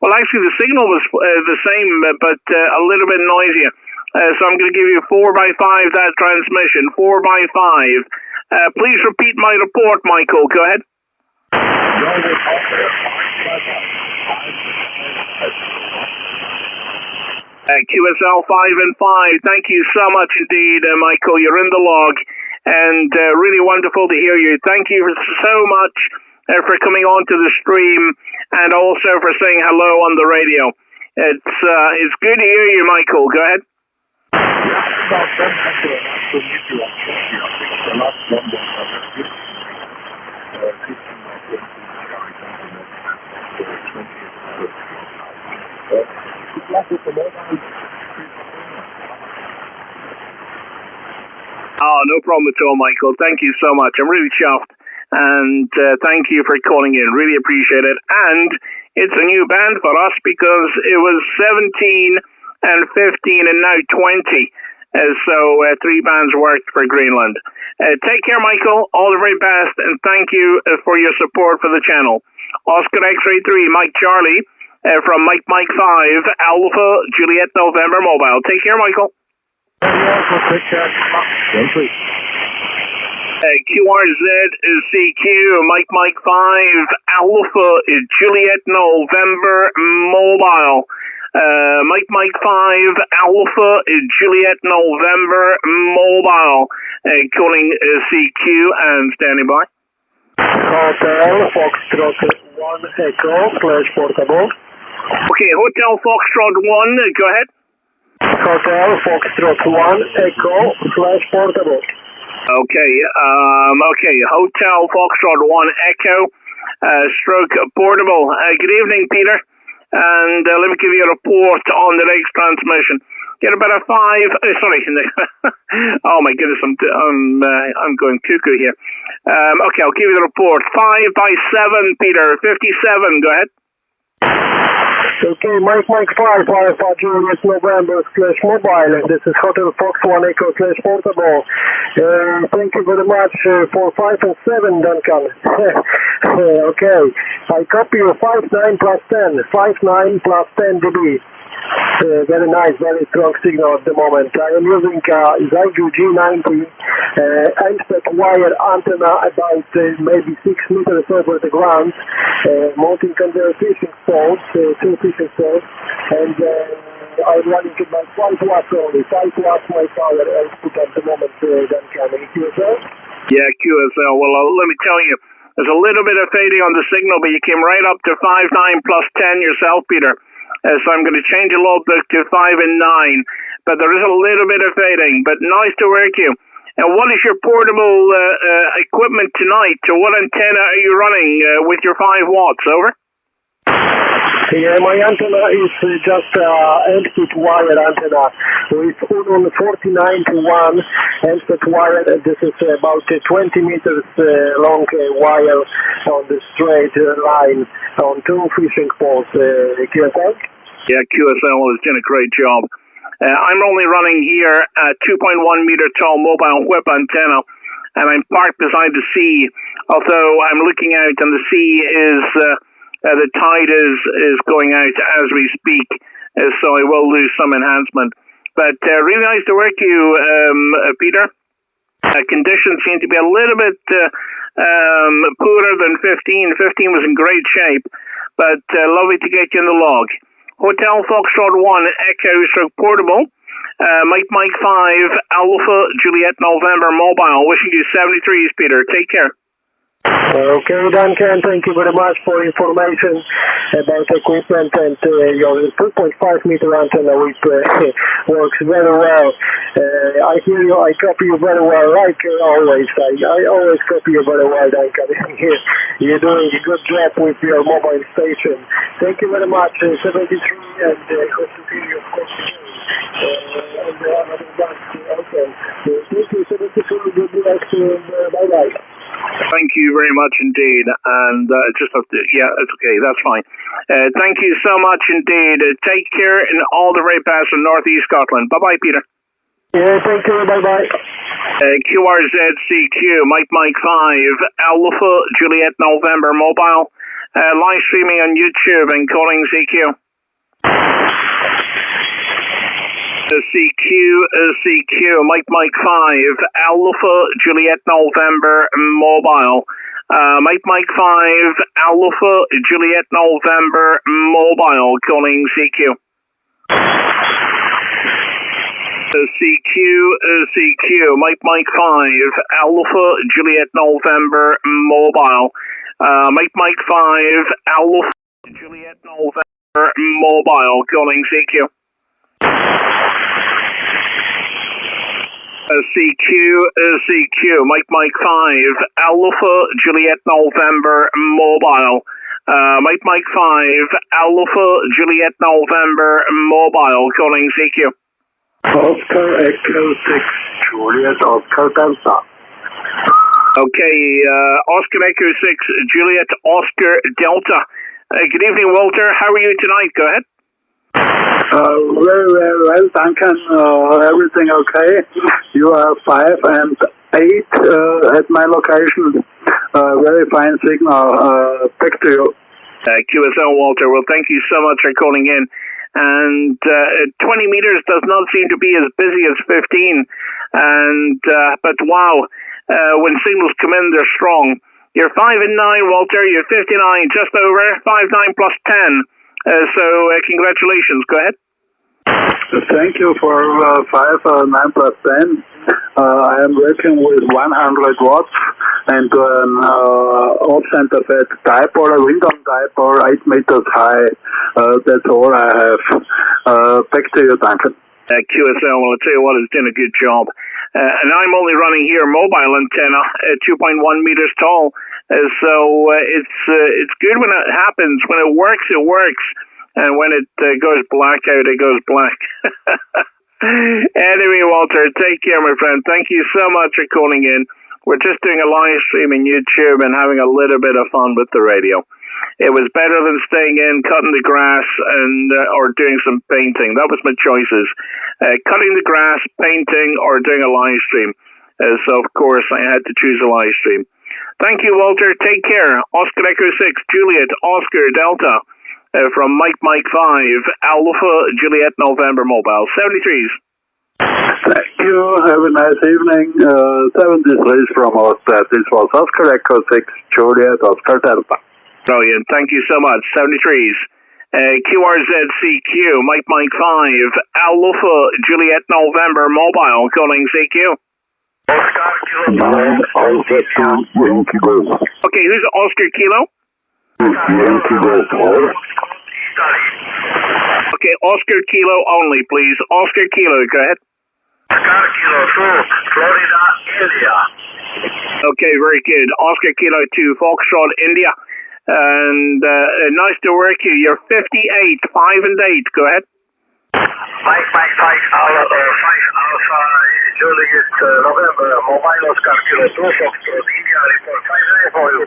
Speaker 1: Well, actually, the signal was the same, but a little bit noisier. So I'm going to give you 4x5 that transmission. 4x5. Please repeat my report, Michael. Go ahead. QSL 5 and 5. Thank you so much indeed, Michael. You're in the log, and really wonderful to hear you. Thank you so much for coming on to the stream, and also for saying hello on the radio. It's good to hear you, Michael. Go ahead. Oh, no problem at all, Michael. Thank you so much. I'm really chuffed. And thank you for calling in. Really appreciate it. And it's a new band for us because it was 17 and 15 and now 20. So 3 bands worked for Greenland. Take care, Michael. All the very best. And thank you for your support for the channel. Oscar X-Ray 3, Mike Charlie. From Mike 5, Alpha, Juliet November Mobile. Take care, Michael. QRZ CQ, Mike 5, Alpha, Juliet November Mobile. Mike 5, Alpha, Juliet November Mobile. Calling CQ and standing by.
Speaker 12: Hotel Foxtrot 1 Echo / portable.
Speaker 1: Okay, Hotel Foxtrot 1, go ahead.
Speaker 12: Hotel Foxtrot 1 Echo / portable.
Speaker 1: Okay, Hotel Foxtrot 1 Echo stroke portable. Good evening, Peter. And let me give you a report on the next transmission. Get about a 5. Sorry. Oh my goodness, I'm going cuckoo here. Okay, I'll give you the report. 5x7, Peter. 57. Go ahead.
Speaker 12: Okay, Mike 5, Alpha Juliet November / mobile. This is Hotel Fox 1 Echo / portable. Thank you very much for 5 and 7, Duncan. Okay, I copy you 5-9 plus 10. 5-9 plus 10 dB. Very nice, very strong signal at the moment. I am using Zygu G90 Amstead wire antenna about maybe 6 meters over the ground, mounting on the fishing poles, 2 fishing poles, and I'm running about 5 watts only, 5 watts my power output at the moment, Duncan. QSL?
Speaker 1: Yeah, QSL. Well, let me tell you, There's a little bit of fading on the signal, but you came right up to 5.9 plus 10 yourself, Peter. So I'm going to change a little bit to 5 and 9. But there is a little bit of fading, but nice to work you. And what is your portable equipment tonight? What antenna are you running with your 5 watts? Over?
Speaker 12: Yeah, my antenna is just end-pit wire antenna with on 49 to 1 end-pit wire. This is about 20 meters long wire on the straight line on 2 fishing poles. QSL?
Speaker 1: Yeah, QSL has done a great job. I'm only running here a 2.1 meter tall mobile whip antenna, and I'm parked beside the sea. Although I'm looking out, and the sea is the tide is going out as we speak, so I will lose some enhancement. But really nice to work you, Peter. Conditions seem to be a little bit poorer than 15. 15 was in great shape, but lovely to get you in the log. Hotel Foxtrot 1, Echo Stroke Portable, Mike 5, Alpha Juliet November Mobile. Wishing you 73s, Peter. Take care.
Speaker 12: Okay, Duncan, thank you very much for information about equipment, and your 2.5 meter antenna which works very well. I hear you, I copy you very well, like always. I always copy you very well, Duncan. You're doing a good job with your mobile station. Thank you very much, 73, and hope to see you, of course, on the other bank. Okay, thank you, 73, good luck, bye-bye.
Speaker 1: Thank you very much indeed, and just have to, yeah, it's okay, that's fine. Thank you so much indeed. Take care in all the very best in Northeast Scotland. Bye-bye, Peter.
Speaker 12: Yeah, thank you, bye-bye.
Speaker 1: QRZCQ, Mike 5, Alpha Juliet November Mobile, live streaming on YouTube and calling CQ. CQ, Mike 5, Alpha Juliet November Mobile. Mike 5, Alpha Juliet November Mobile, calling CQ. CQ, Mike 5, Alpha Juliet November Mobile. Mike 5, Alpha Juliet November Mobile, calling CQ. CQ, Mike 5, Alpha Juliet November Mobile. Mike 5, Alpha Juliet November Mobile, calling CQ.
Speaker 12: Oscar Echo 6, Juliet Oscar Delta.
Speaker 1: Okay, Oscar Echo 6, Juliet Oscar Delta. Good evening, Walter. How are you tonight? Go ahead.
Speaker 13: Very well, Duncan. Everything okay? You are 5 and 8 at my location. Very fine signal. Back to you.
Speaker 1: QSL, Walter. Well, thank you so much for calling in. And 20 meters does not seem to be as busy as 15. And but wow, when signals come in, they're strong. You're 5 and 9, Walter. You're 59, just over 5.9 plus 10. So congratulations. Go ahead.
Speaker 13: Thank you for 5.9 plus 10. I am working with 100 watts and an off-center fed dipole, a Windows dipole, 8 meters high. That's all I have. Back to you, Duncan.
Speaker 1: QSL, well, I'll tell you what, it's done a good job. And I'm only running here mobile antenna, 2.1 meters tall. So it's good when it happens. When it works, it works. And when it goes black out, it goes black. Anyway, Walter, take care, my friend. Thank you so much for calling in. We're just doing a live stream on YouTube and having a little bit of fun with the radio. It was better than staying in, cutting the grass, and or doing some painting. That was my choices. Cutting the grass, painting, or doing a live stream. So, of course, I had to choose a live stream. Thank you, Walter. Take care. Oscar Echo 6, Juliet, Oscar Delta, from Mike 5, Alpha Juliet November Mobile. 73s.
Speaker 13: Thank you. Have a nice evening. 73s from Oscar. This was Oscar Echo 6, Juliet, Oscar Delta.
Speaker 1: Brilliant. Thank you so much. 73s. QRZCQ, Mike 5, Alpha Juliet November Mobile, calling CQ.
Speaker 6: Oscar Kilo
Speaker 3: 9 Alpha 2 Yankee Golf.
Speaker 1: Okay, who's Oscar Kilo?
Speaker 3: Yankee Golf 4.
Speaker 1: Okay, Oscar Kilo only, please. Oscar Kilo, go ahead.
Speaker 6: Oscar Kilo 2, Florida, India.
Speaker 1: Okay, very good. Oscar Kilo 2, Foxtrot, India. And nice to work you. You're 58, 5 and 8. Go ahead.
Speaker 6: Mike 5 Alpha Juliet November, mobile Oscar Kilo 2, Foxtrot, India, report 59 for you.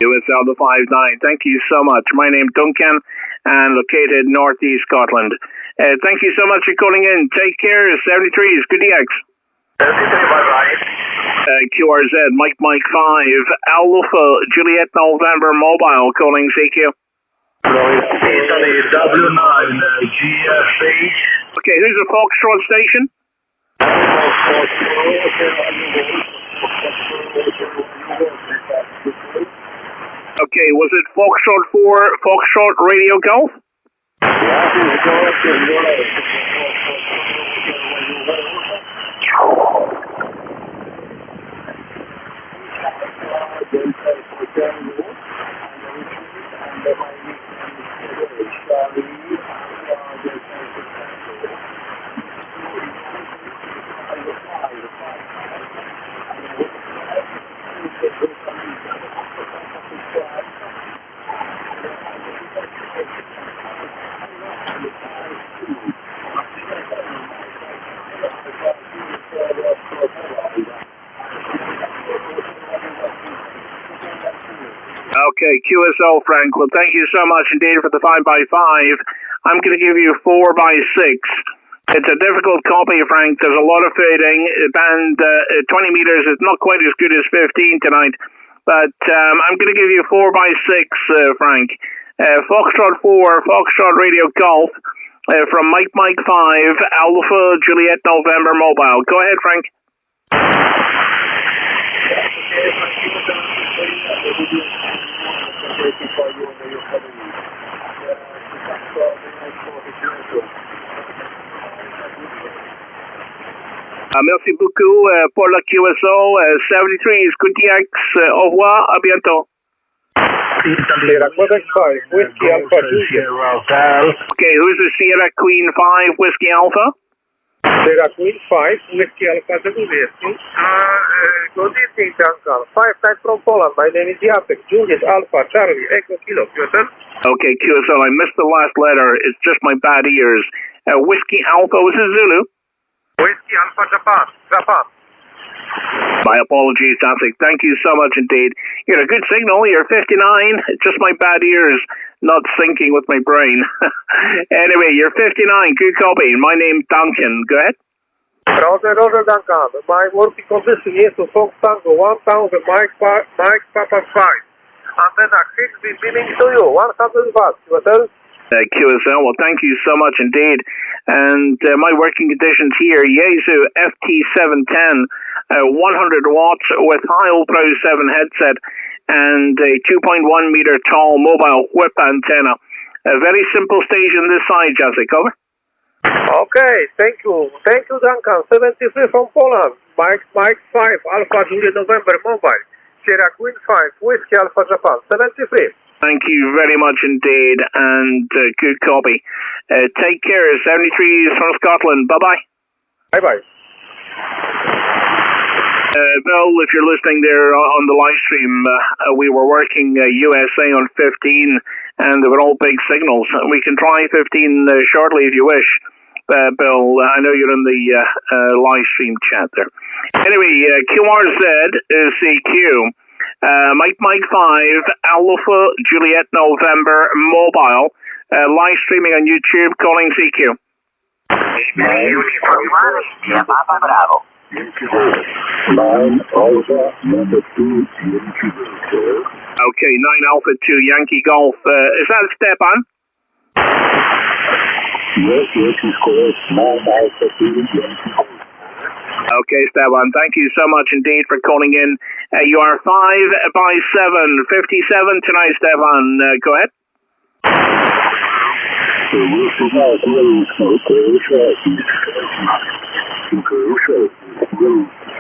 Speaker 1: USL the 59. Thank you so much. My name Duncan and located northeast Scotland. Thank you so much for calling in. Take care. 73 is good DX.
Speaker 6: 73, bye-bye.
Speaker 1: QRZ, Mike 5, Alpha, Juliet November Mobile, calling CQ.
Speaker 6: Italy, W9, GFH.
Speaker 1: Okay, who's the Foxtrot station? Okay, was it Foxtrot 4, Foxtrot Radio Golf? Okay, QSL Frank. Well, thank you so much indeed for the 5x5. I'm going to give you 4x6. It's a difficult copy, Frank. There's a lot of fading. Band 20 meters is not quite as good as 15 tonight, but I'm going to give you 4x6, Frank. Foxtrot 4, Foxtrot Radio Golf from Mike 5, Alpha Juliet November Mobile. Go ahead, Frank. Merci beaucoup pour la QSO. 73 is good DX. Au revoir. À bientôt.
Speaker 4: Sierra Quebec 5, Whiskey Alpha Juliet.
Speaker 1: Okay, who's the Sierra Queen 5, Whiskey Alpha?
Speaker 4: Sierra Queen 5, Whiskey Alpha Juliet. Good evening, Duncan. 5-9 from Poland. My name is Jacek. Juliet Alpha Charlie Echo Kilo. QSL?
Speaker 1: Okay, QSL. I missed the last letter. It's just my bad ears. Whiskey Alpha, was it Zulu?
Speaker 4: Whiskey Alpha Japan.
Speaker 1: My apologies, Jacek. Thank you so much indeed. You're a good signal. You're 59. It's just my bad ears not syncing with my brain. Anyway, you're 59. Good copy. My name's Duncan. Go ahead.
Speaker 4: Roger, Duncan. My working condition is to Fox Tango 1000 Mike Papa 5. And then a 6 beaming to you. 100 watts. QSL?
Speaker 1: QSL. Well, thank you so much indeed. And my working conditions here, Yaesu FT710, 100 watts with Heil Pro 7 headset and a 2.1 meter tall mobile whip antenna. A very simple station this side, Jacek. Over.
Speaker 4: Okay, thank you. Thank you, Duncan. 73 from Poland. Mike 5, Alpha Juliet November Mobile. Sierra Queen 5, Whiskey Alpha Japan. 73.
Speaker 1: Thank you very much indeed, and good copy. Take care. 73 is from Scotland. Bye-bye.
Speaker 4: Bye-bye.
Speaker 1: Bill, if you're listening there on the live stream, we were working USA on 15, and they were all big signals. We can try 15 shortly if you wish. Bill, I know you're in the live stream chat there. Anyway, QRZ is CQ. Mike 5, Alpha Juliet November Mobile, live streaming on YouTube, calling CQ.
Speaker 6: Bravo.
Speaker 3: 9 Alpha number 2 Yankee Golf.
Speaker 1: Okay, 9 Alpha 2 Yankee Golf. Is that Stepan?
Speaker 3: Yes, it's correct. 9 Alpha 2 Yankee Golf.
Speaker 1: Okay, Stepan, thank you so much indeed for calling in. You are 5x7, 57 tonight, Stepan. Go ahead.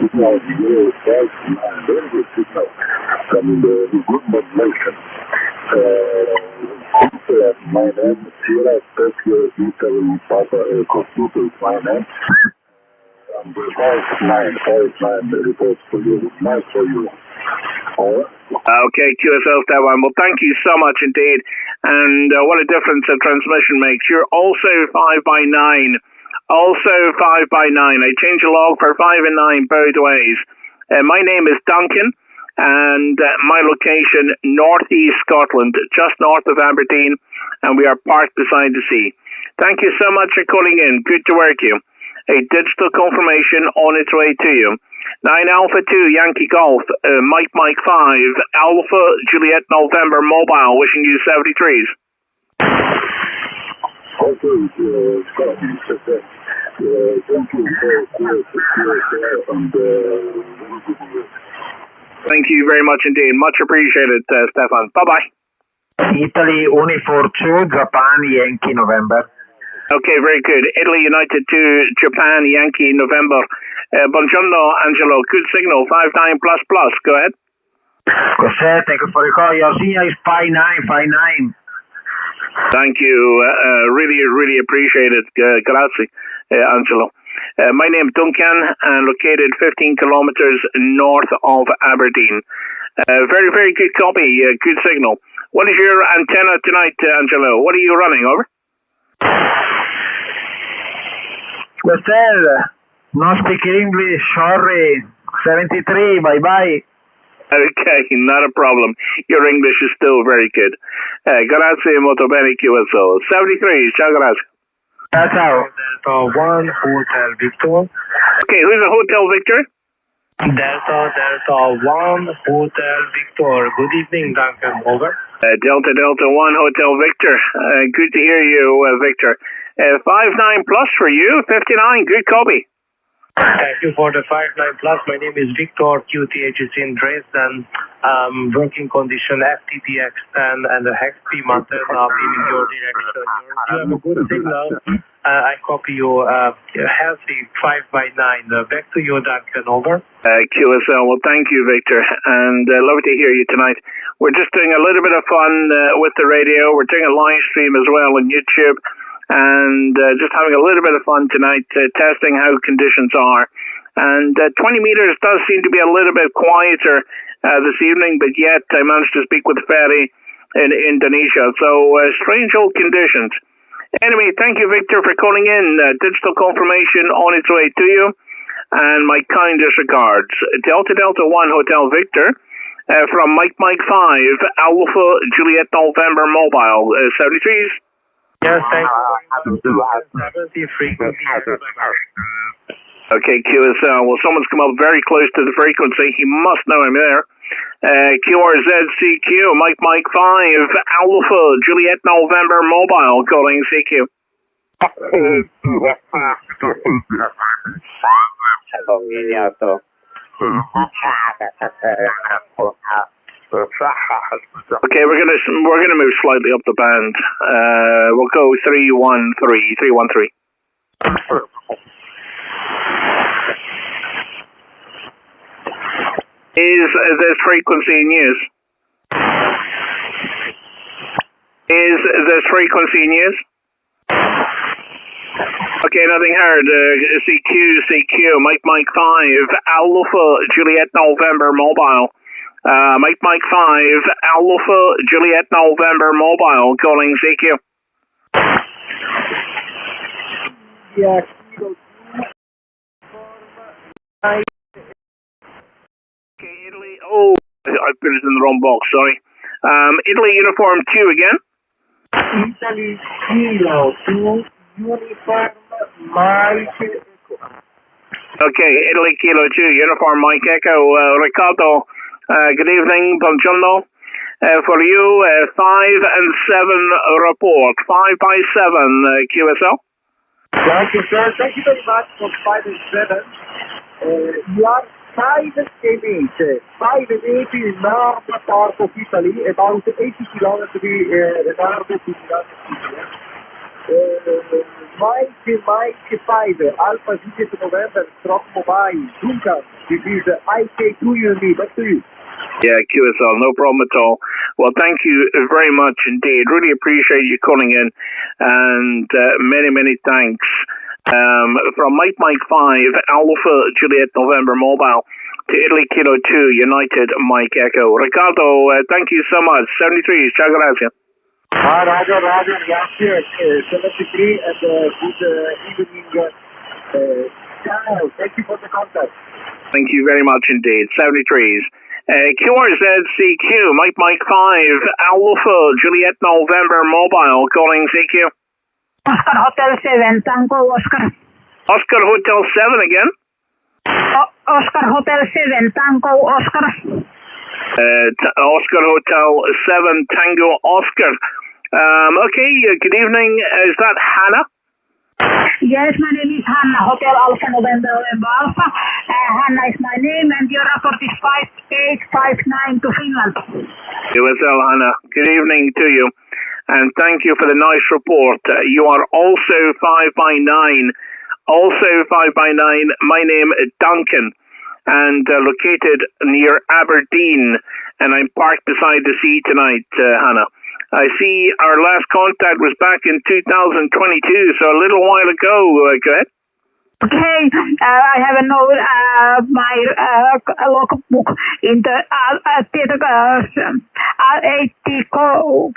Speaker 3: signal, very good signal, and good modulation. My name is Sierra Tokyo Italy Papa Computer is my name. And the 5-9 reports for you. Nice for you.
Speaker 1: Okay, QSL Step 1. Well, thank you so much indeed. And what a difference a transmission makes. You're also 5x9. Also 5x9. I change the log for 5 and 9 both ways. My name is Duncan, and my location, northeast Scotland, just north of Aberdeen, and we are parked beside the sea. Thank you so much for calling in. Good to work you. A digital confirmation on its way to you. 9 Alpha 2 Yankee Golf, Mike 5, Alpha Juliet November Mobile, wishing you 73s. Thank you very much indeed. Much appreciated, Stefan. Bye-bye.
Speaker 14: Italy Unifor 2, Japan Yankee November.
Speaker 1: Okay, very good. Italy United 2, Japan Yankee November. Buongiorno, Angelo. Good signal, 59++. Go ahead.
Speaker 14: Cos'è? Thank you for the call. Your signal is 59.
Speaker 1: Thank you. Really appreciate it. Grazie, Angelo. My name is Duncan, located 15 kilometers north of Aberdeen. Very good copy. Good signal. What is your antenna tonight, Angelo? What are you running, over?
Speaker 14: Cos'è? No speak English, sorry. 73, bye-bye.
Speaker 1: Okay, not a problem. Your English is still very good. Grazie molto bene, QSO. 73, ciao, grazie.
Speaker 14: Ciao.
Speaker 12: Delta 1, Hotel Victor.
Speaker 1: Okay, who's a Hotel Victor?
Speaker 12: Delta 1, Hotel Victor. Good evening, Duncan. Over.
Speaker 1: Delta 1, Hotel Victor. Good to hear you, Victor. 59+ for you, 59. Good copy.
Speaker 12: Thank you for the 59+. My name is Victor, QTH is in Dresden. Working condition FTDX 10 and the hex P mountain in your direction. You have a good signal. I copy you healthy 5x9. Back to you, Duncan. Over.
Speaker 1: QSL. Well, thank you, Victor, and love to hear you tonight. We're just doing a little bit of fun with the radio. We're doing a live stream as well on YouTube. And just having a little bit of fun tonight, testing how conditions are. And 20 meters does seem to be a little bit quieter this evening, but yet I managed to speak with Ferry in Indonesia. So strange old conditions. Anyway, thank you, Victor, for calling in. Digital confirmation on its way to you. And my kindest regards. Delta 1 Hotel Victor from Mike 5, Alpha Juliet November Mobile, 73s.
Speaker 12: Yes, thank you. 70 frequency.
Speaker 1: Okay, QSL. Well, someone's come up very close to the frequency. He must know I'm there. QRZCQ, Mike 5, Alpha Juliet November Mobile, calling CQ. Okay, we're gonna move slightly up the band. We'll go 313. Is this frequency in use? Is this frequency in use? Okay, nothing heard. CQ, Mike 5, Alpha Juliet November Mobile. Mike 5, Alpha Juliet November Mobile, calling CQ.
Speaker 12: Yes.
Speaker 1: Okay, Italy. Oh, I put it in the wrong box, sorry. Italy Uniform 2 again.
Speaker 12: Italy Kilo 2, Uniform Mike Echo.
Speaker 1: Okay, Italy Kilo 2, Uniform Mike Echo. Riccardo, good evening, buongiorno. For you, 5 and 7 report. 5x7 QSL.
Speaker 12: Thank you, sir. Thank you very much for 5 and 7. You are 5 and 8. 5 and 8 is north part of Italy, about 80 kilometers north of Italy. Mike 5, Alpha Juliet November, Stroke Mobile, Duncan, this is IK2 UME, back to you.
Speaker 1: Yeah, QSL, no problem at all. Well, thank you very much indeed. Really appreciate you calling in, and many thanks. From Mike 5, Alpha Juliet November Mobile, to Italy Kilo 2, United Mike Echo. Ricardo, thank you so much. 73, ciao grazie.
Speaker 12: Roger, yes, 73, and good evening. Ciao, thank you for the contact.
Speaker 1: Thank you very much indeed. 73s. QRZCQ, Mike 5, Alpha Juliet November Mobile, calling CQ.
Speaker 15: Oscar Hotel 7, Tango Oscar.
Speaker 1: Oscar Hotel 7 again?
Speaker 15: Oscar Hotel 7, Tango Oscar.
Speaker 1: Oscar Hotel 7, Tango Oscar. Okay, good evening. Is that Hannah?
Speaker 15: Yes, my name is Hannah, Hotel Alpha November Alpha. Hannah is my name, and your report is 5859 to Finland.
Speaker 1: QSL Hannah, good evening to you, and thank you for the nice report. You are also 5x9. Also 5x9, my name is Duncan, and located near Aberdeen, and I'm parked beside the sea tonight, Hannah. I see our last contact was back in 2022, so a little while ago. Go ahead.
Speaker 15: Okay, I have a note, my logbook in the R80 code,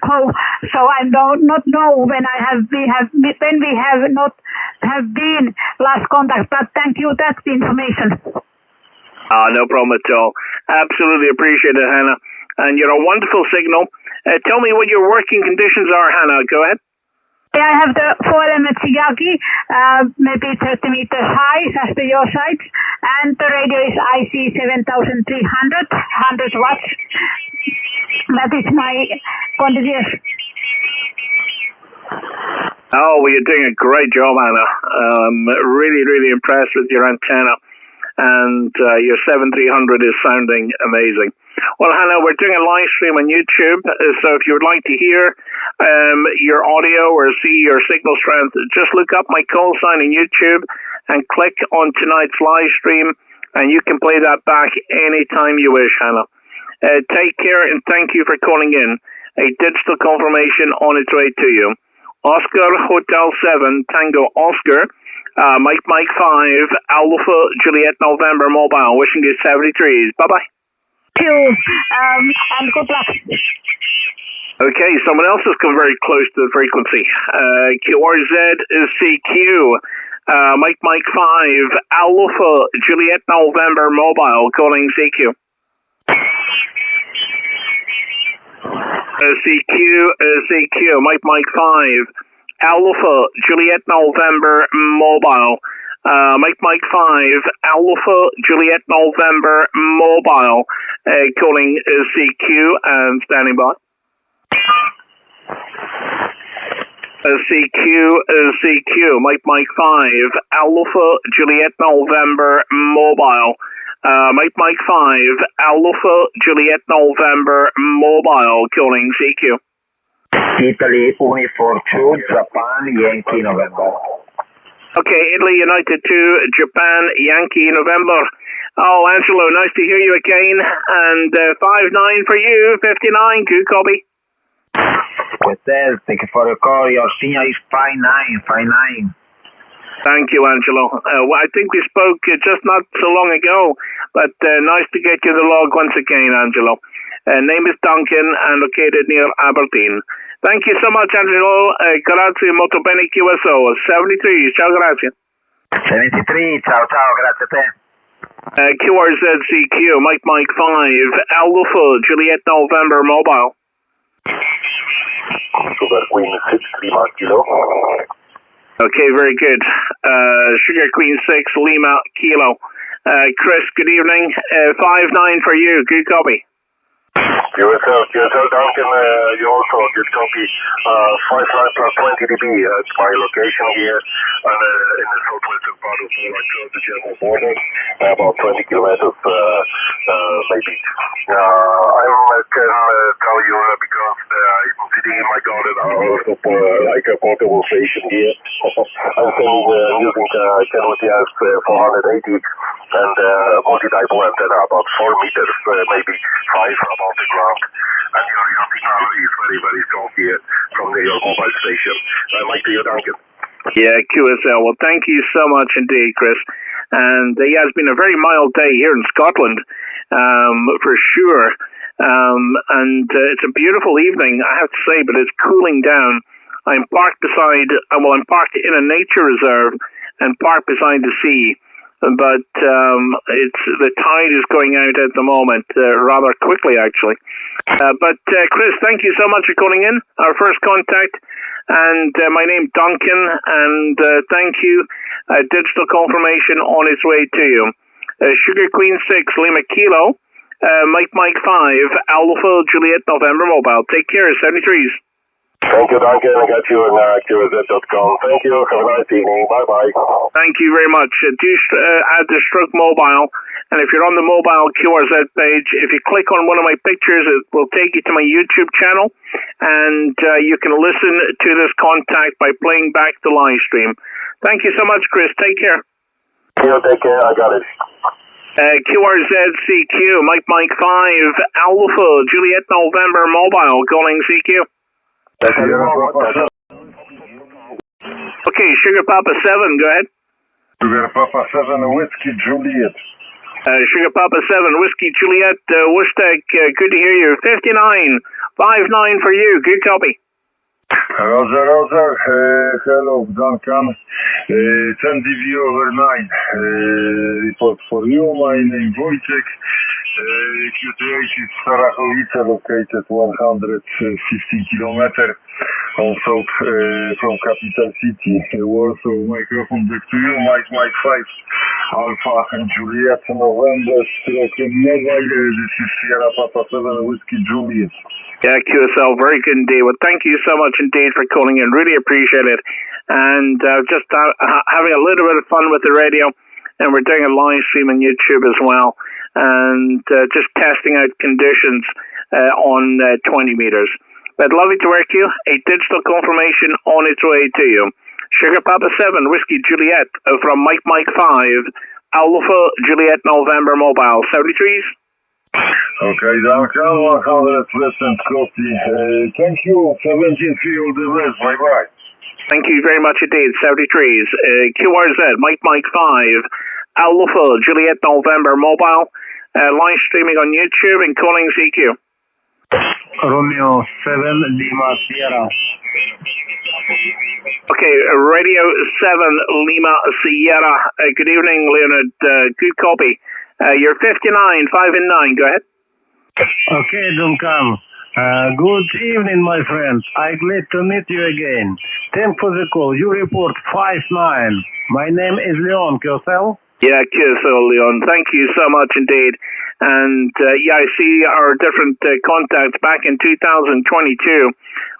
Speaker 15: so I do not know when we have not have been last contact, but thank you, that's the information.
Speaker 1: No problem at all. Absolutely appreciate it, Hannah. And you're a wonderful signal. Tell me what your working conditions are, Hannah. Go ahead.
Speaker 15: I have the 4 Yagi, maybe 30 meters high, as to your side, and the radio is IC 7300, 100 watts. That is my condition.
Speaker 1: Oh, well, you're doing a great job, Hannah. Really impressed with your antenna, and your 7300 is sounding amazing. Well, Hannah, we're doing a live stream on YouTube, so if you would like to hear your audio or see your signal strength, just look up my call sign on YouTube and click on tonight's live stream, and you can play that back anytime you wish, Hannah. Take care, and thank you for calling in. A digital confirmation on its way to you. Oscar Hotel 7, Tango Oscar, Mike 5, Alpha Juliet November Mobile, wishing you 73s. Bye-bye.
Speaker 15: Thank you, and good luck.
Speaker 1: Okay, someone else has come very close to the frequency. QRZCQ, Mike 5, Alpha Juliet November Mobile, calling CQ. CQ, Mike 5, Alpha Juliet November Mobile. Mike 5, Alpha Juliet November Mobile, calling CQ and standing by. CQ, Mike 5, Alpha Juliet November Mobile. Mike 5, Alpha Juliet November Mobile, calling CQ.
Speaker 11: Italy Uniform 2, Japan Yankee November.
Speaker 1: Okay, Italy United 2, Japan Yankee November. Oh, Angelo, nice to hear you again. And 5-9 for you, 59, good copy.
Speaker 11: Hotel, thank you for your call. Your signal is 59.
Speaker 1: Thank you, Angelo. Well, I think we spoke just not so long ago, but nice to get you the log once again, Angelo. Name is Duncan and located near Aberdeen. Thank you so much, Angelo. Grazie molto bene, QSO. 73, ciao, grazie.
Speaker 11: 73, ciao, grazie a te.
Speaker 1: QRZCQ, Mike 5, Alpha Juliet November Mobile.
Speaker 3: Sugar Queen 6, Lima Kilo.
Speaker 1: Okay, very good. Sugar Queen 6, Lima Kilo. Chris, good evening. 5-9 for you. Good copy.
Speaker 3: QSL Duncan, you also good copy. 5-9 plus 20 dB at my location here and, in the southwestern part of the German border, about 20 kilometers maybe. I can tell you because I'm sitting in my garden sort of like a portable station here. I'm sending using KNOTS 480 and multi-dipole antenna about 4 meters, maybe 5 above the ground. And your signal is very, very strong here from your mobile station. Mike to you, Duncan.
Speaker 1: Yeah, QSL. Well, thank you so much indeed, Chris. And yeah, it's been a very mild day here in Scotland, for sure. And it's a beautiful evening, I have to say, but it's cooling down. I'm parked in a nature reserve and parked beside the sea. But the tide is going out at the moment, rather quickly, actually. But Chris, thank you so much for calling in, our first contact. And my name's Duncan, and thank you. Digital confirmation on its way to you. Sugar Queen 6, Lima Kilo, Mike 5, Alpha Juliet November Mobile. Take care, 73s.
Speaker 3: Thank you, Duncan. I got you on QZ.com. Thank you. Have a nice evening. Bye-bye.
Speaker 1: Thank you very much. Do add the Stroke Mobile, and if you're on the mobile QRZ page, if you click on one of my pictures, it will take you to my YouTube channel, and you can listen to this contact by playing back the live stream. Thank you so much, Chris. Take care.
Speaker 3: Yeah, take care. I got it.
Speaker 1: QRZ CQ, Mike 5, Alpha Juliet November Mobile, calling CQ. Okay, Sugar Papa 7, go ahead.
Speaker 3: Sugar Papa 7, Whiskey Juliet.
Speaker 1: Sugar Papa 7, Whiskey Juliet, Wustek, good to hear you. 59 for you, good copy.
Speaker 3: Roger. Hello, Duncan. 10 DV over 9. Report for you. My name Wojciech. QTH is Starachowice, located 115 kilometers on south from capital city, Warsaw. Microphone back to you. Mike 5, Alpha and Juliet, November, Stroke Mobile. This is Sierra Papa 7, Whiskey Juliet.
Speaker 1: Yeah, QSL, very good indeed. Well, thank you so much indeed for calling in. Really appreciate it. And just having a little bit of fun with the radio. And we're doing a live stream on YouTube as well. And just testing out conditions on 20 meters. But lovely to work you. A digital confirmation on its way to you. Sugar Papa 7, Whiskey Juliet from Mike 5, Alpha Juliet November Mobile. 73s.
Speaker 3: Okay, Duncan, 100% copy. Thank you. 17 all the best. Bye-bye.
Speaker 1: Thank you very much indeed. 73s. QRZ, Mike 5, Alpha Juliet November Mobile. Live streaming on YouTube and calling CQ.
Speaker 14: Romeo 7, Lima Sierra.
Speaker 1: Okay, Radio 7, Lima Sierra. Good evening, Leonard. Good copy. You're 59, 5 and 9. Go ahead.
Speaker 14: Okay, Duncan. Good evening, my friends. I'm glad to meet you again. Thanks for the call. You report 5-9. My name is Leon. QSL?
Speaker 1: Yeah, QSL, Leon. Thank you so much indeed. And yeah, I see our different contacts back in 2022.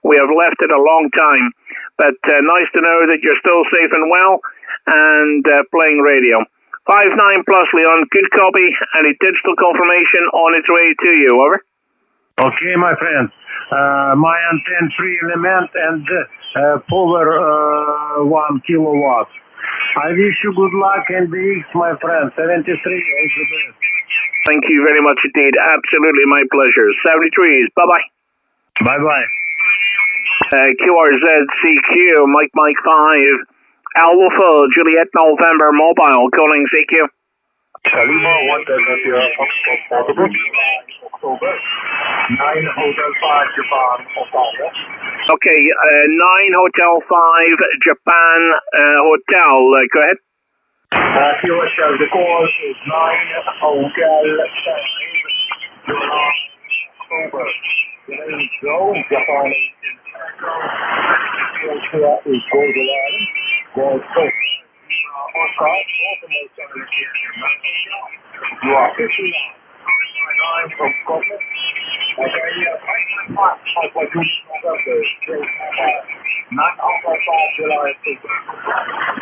Speaker 1: We have left it a long time. But nice to know that you're still safe and well and playing radio. 59 plus, Leon. Good copy and a digital confirmation on its way to you. Over.
Speaker 14: Okay, my friend. My antenna 3 element and power 1 kilowatt. I wish you good luck and DX, my friend. 73, all the best.
Speaker 1: Thank you very much indeed. Absolutely my pleasure. 73s. Bye-bye.
Speaker 14: Bye-bye.
Speaker 1: QRZ CQ, Mike 5, Alpha Juliet November Mobile, calling CQ.
Speaker 3: Salima, 110 October. 9 Hotel 5, Japan, Hotel.
Speaker 1: Okay, 9 Hotel 5, Japan Hotel. Go ahead.
Speaker 3: QSL, the call is 9 Hotel 5, Japan, October. Go, Japan. QSL is Gold 11. Gold 6. You are 59. From Scotland.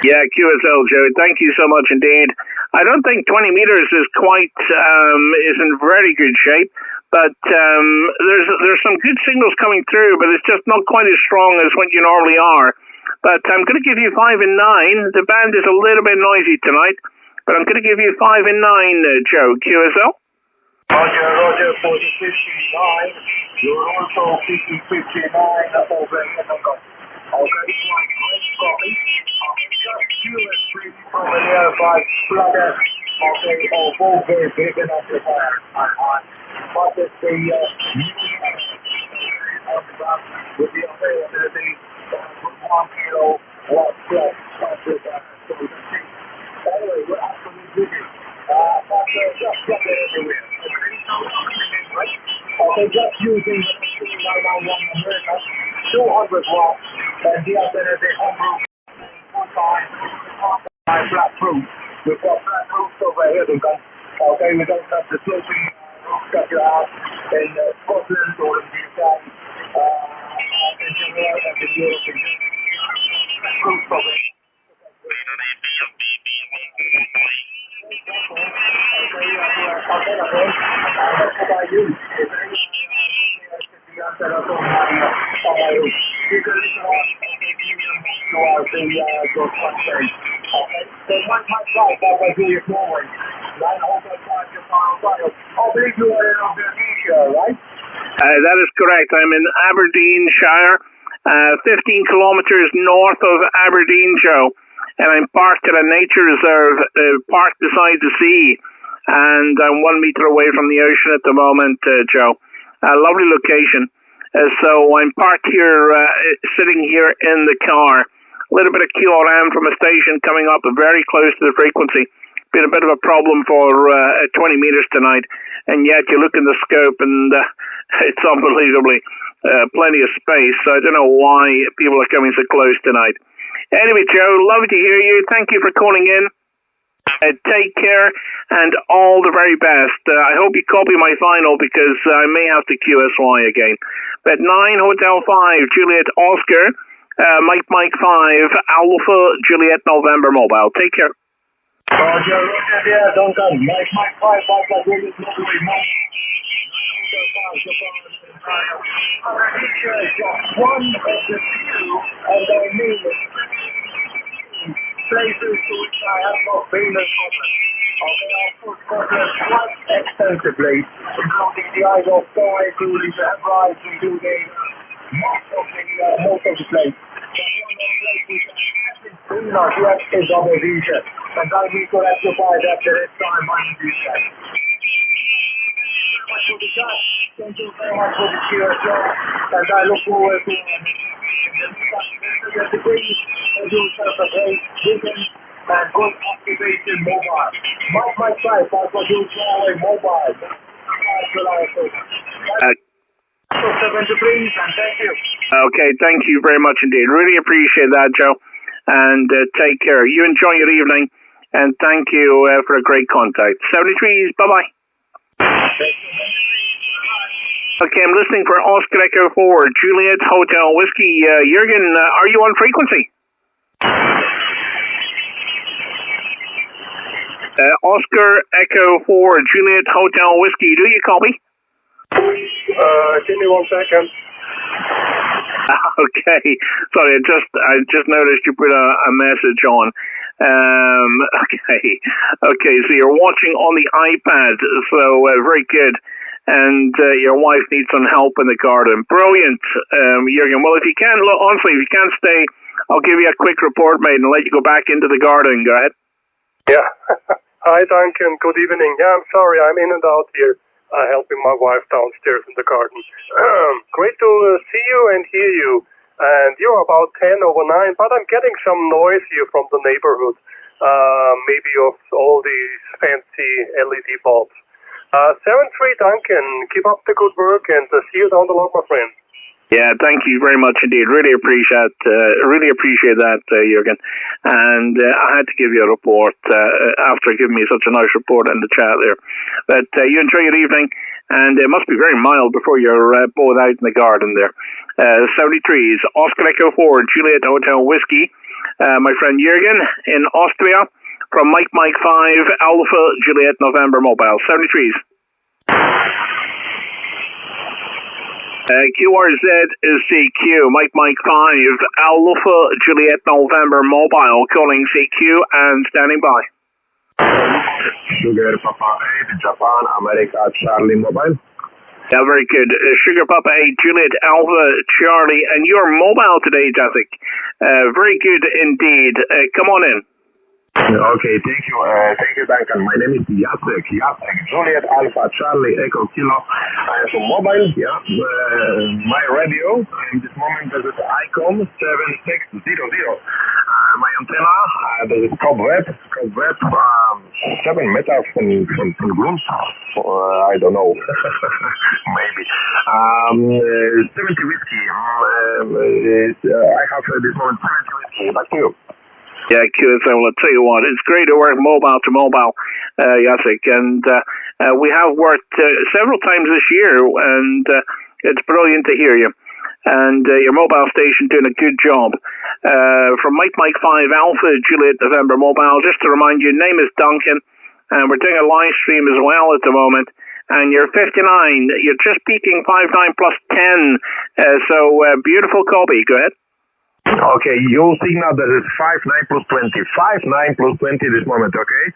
Speaker 1: Yeah, QSL, Joe. Thank you so much indeed. I don't think 20 meters is quite is in very good shape, But there's some good signals coming through, but it's just not quite as strong as what you normally are. But I'm going to give you 5 and 9. The band is a little bit noisy tonight, but I'm going to give you 5 and 9, Joe. QSL?
Speaker 9: Roger, 4059. You're also 5059 over here. Okay, great copy. Just QS3 from a nearby flutter. Okay, both very big enough to fire. But it's the with the availability of 1 kilowatt plus. Anyway, we're absolutely busy. But just plug it everywhere. Okay, just using the 991 America, 200 watts, and the other is a homebrew full-time flat roof. We've got flat roofs over here, Duncan. Okay, we don't have the sloping roofs that you have in Scotland or in the UK, in general, and in Europe in general. Roofs over here.
Speaker 1: That is correct. I'm in Aberdeenshire, 15 kilometers north of Aberdeen, Joe, and I'm parked at a nature reserve, parked beside the sea, and I'm 1 meter away from the ocean at the moment, Joe. A lovely location. So I'm parked here, sitting here in the car. A little bit of QRM from a station coming up very close to the frequency. Been a bit of a problem for 20 meters tonight, and yet you look in the scope and it's unbelievably plenty of space. So I don't know why people are coming so close tonight. Anyway, Joe, lovely to hear you. Thank you for calling in. Take care and all the very best. I hope you copy my final because I may have to QSY again. But 9 Hotel 5 Juliet Oscar, Mike 5 Alpha Juliet November Mobile. Take care.
Speaker 9: Roger, yeah, Duncan. Mike 5 Alpha Juliet Mobile. Just one of the few, and I mean places to which I have not been in Scotland. Okay, I've put Scotland quite extensively, including the Isle of Skye, including the Hebrides, including most of the place. But one of the places I haven't been yet is Aberdeenshire, and I need to rectify that the next time I do that. Thank you very much for the cheer, and I look forward to the degree and do yourself a great weekend and good activation mobile. Mike 5 Alpha Juliet Mobile. So 73, and thank you.
Speaker 1: Okay, thank you very much indeed. Really appreciate that, Joe. And take care. You enjoy your evening, and thank you for a great contact. 73s, bye-bye. Okay, I'm listening for Oscar Echo 4, Juliet Hotel Whiskey. Jürgen, are you on frequency? Oscar Echo 4, Juliet Hotel Whiskey. Do you copy?
Speaker 4: Give me 1 second.
Speaker 1: Okay, sorry, I just noticed you put a message on. Okay, so you're watching on the iPad, so very good. And your wife needs some help in the garden. Brilliant, Jürgen. Well, if you can, honestly, if you can't stay, I'll give you a quick report, mate, and let you go back into the garden. Go ahead.
Speaker 4: Yeah. Hi, Duncan. Good evening. Yeah, I'm sorry. I'm in and out here helping my wife downstairs in the garden. Great to see you and hear you. And you're about 10 over 9, but I'm getting some noise here from the neighborhood. Maybe of all these fancy LED bulbs. 7-3 Duncan, keep up the good work and see you down the road, my friend.
Speaker 1: Yeah, thank you very much indeed. Really appreciate that, Jürgen. And I had to give you a report after giving me such a nice report in the chat there. But you enjoy your evening, and it must be very mild before you're both out in the garden there. 73s, Oscar Echo 4, Juliet Hotel Whiskey. My friend Jürgen in Austria. From Mike 5 Alpha Juliet November Mobile. 73s. QRZ is CQ, Mike 5, Alpha Juliet November Mobile, calling CQ and standing by.
Speaker 3: Sugar Papa 8, Japan, America, Charlie Mobile.
Speaker 1: Yeah, very good. Sugar Papa 8, Juliet Alpha Charlie, and you're mobile today, Jacek. Very good indeed. Come on in.
Speaker 3: Okay, thank you, Duncan. My name is Jacek, Juliet Alpha Charlie Echo Kilo. I have a mobile, my radio, in this moment this is ICOM 7600. My antenna, this is cobweb, 7 meters from Greenland, I don't know, maybe. 70 whiskey, I have this moment 70 whiskey, back to you.
Speaker 1: Yeah, QSL, I'll tell you what, it's great to work mobile to mobile, Jacek, and we have worked several times this year, and it's brilliant to hear you. And your mobile station doing a good job. From Mike 5 Alpha Juliet November Mobile, just to remind you, name is Duncan, and we're doing a live stream as well at the moment. And you're 59, you're just peaking 59 plus 10, so beautiful copy, go ahead.
Speaker 3: Okay, your signal that is 59 plus 20. 59 plus 20 this moment, okay?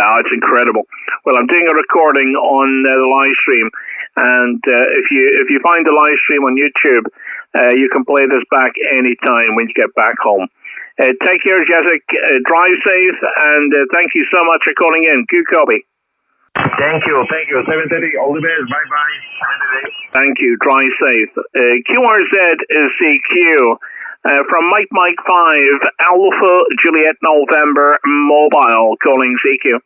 Speaker 1: Oh, it's incredible. Well, I'm doing a recording on the live stream, and if you find the live stream on YouTube, you can play this back anytime when you get back home. Take care, Jacek. Drive safe, and thank you so much for calling in. Good copy.
Speaker 3: Thank you. 7:30, all the best. Bye-bye.
Speaker 1: Thank you. Drive safe. QRZ is CQ. From Mike 5, Alpha Juliet November Mobile, calling CQ.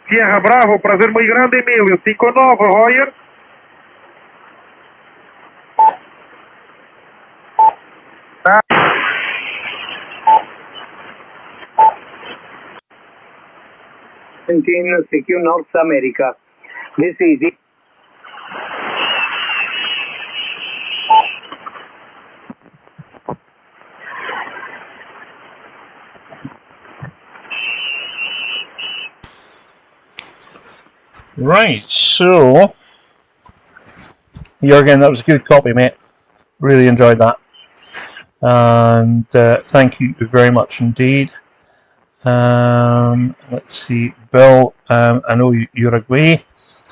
Speaker 16: Sierra Bravo, prazer muito grande, Emílio. 59, Royer.
Speaker 17: CQ North America. This is it.
Speaker 10: Right, so Jürgen, that was a good copy, mate. Really enjoyed that, and thank you very much indeed. Let's see, Bill, I know you're away,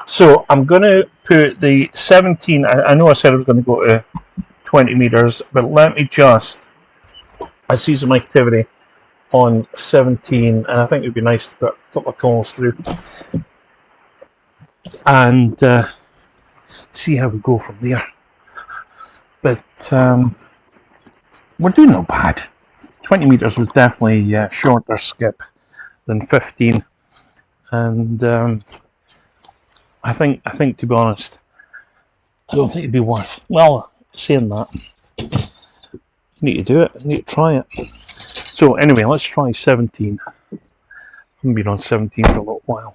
Speaker 10: so I'm going to put the 17, I know I said I was going to go to 20 meters, but let me just, I see some activity on 17, and I think it would be nice to put a couple of calls through, and see how we go from there. But we're doing no bad. 20 meters was definitely shorter skip than 15, and I think to be honest, I don't think it'd be worth. Well, saying that, you need to do it. You need to try it. So anyway, let's try 17. I haven't been on 17 for a little while,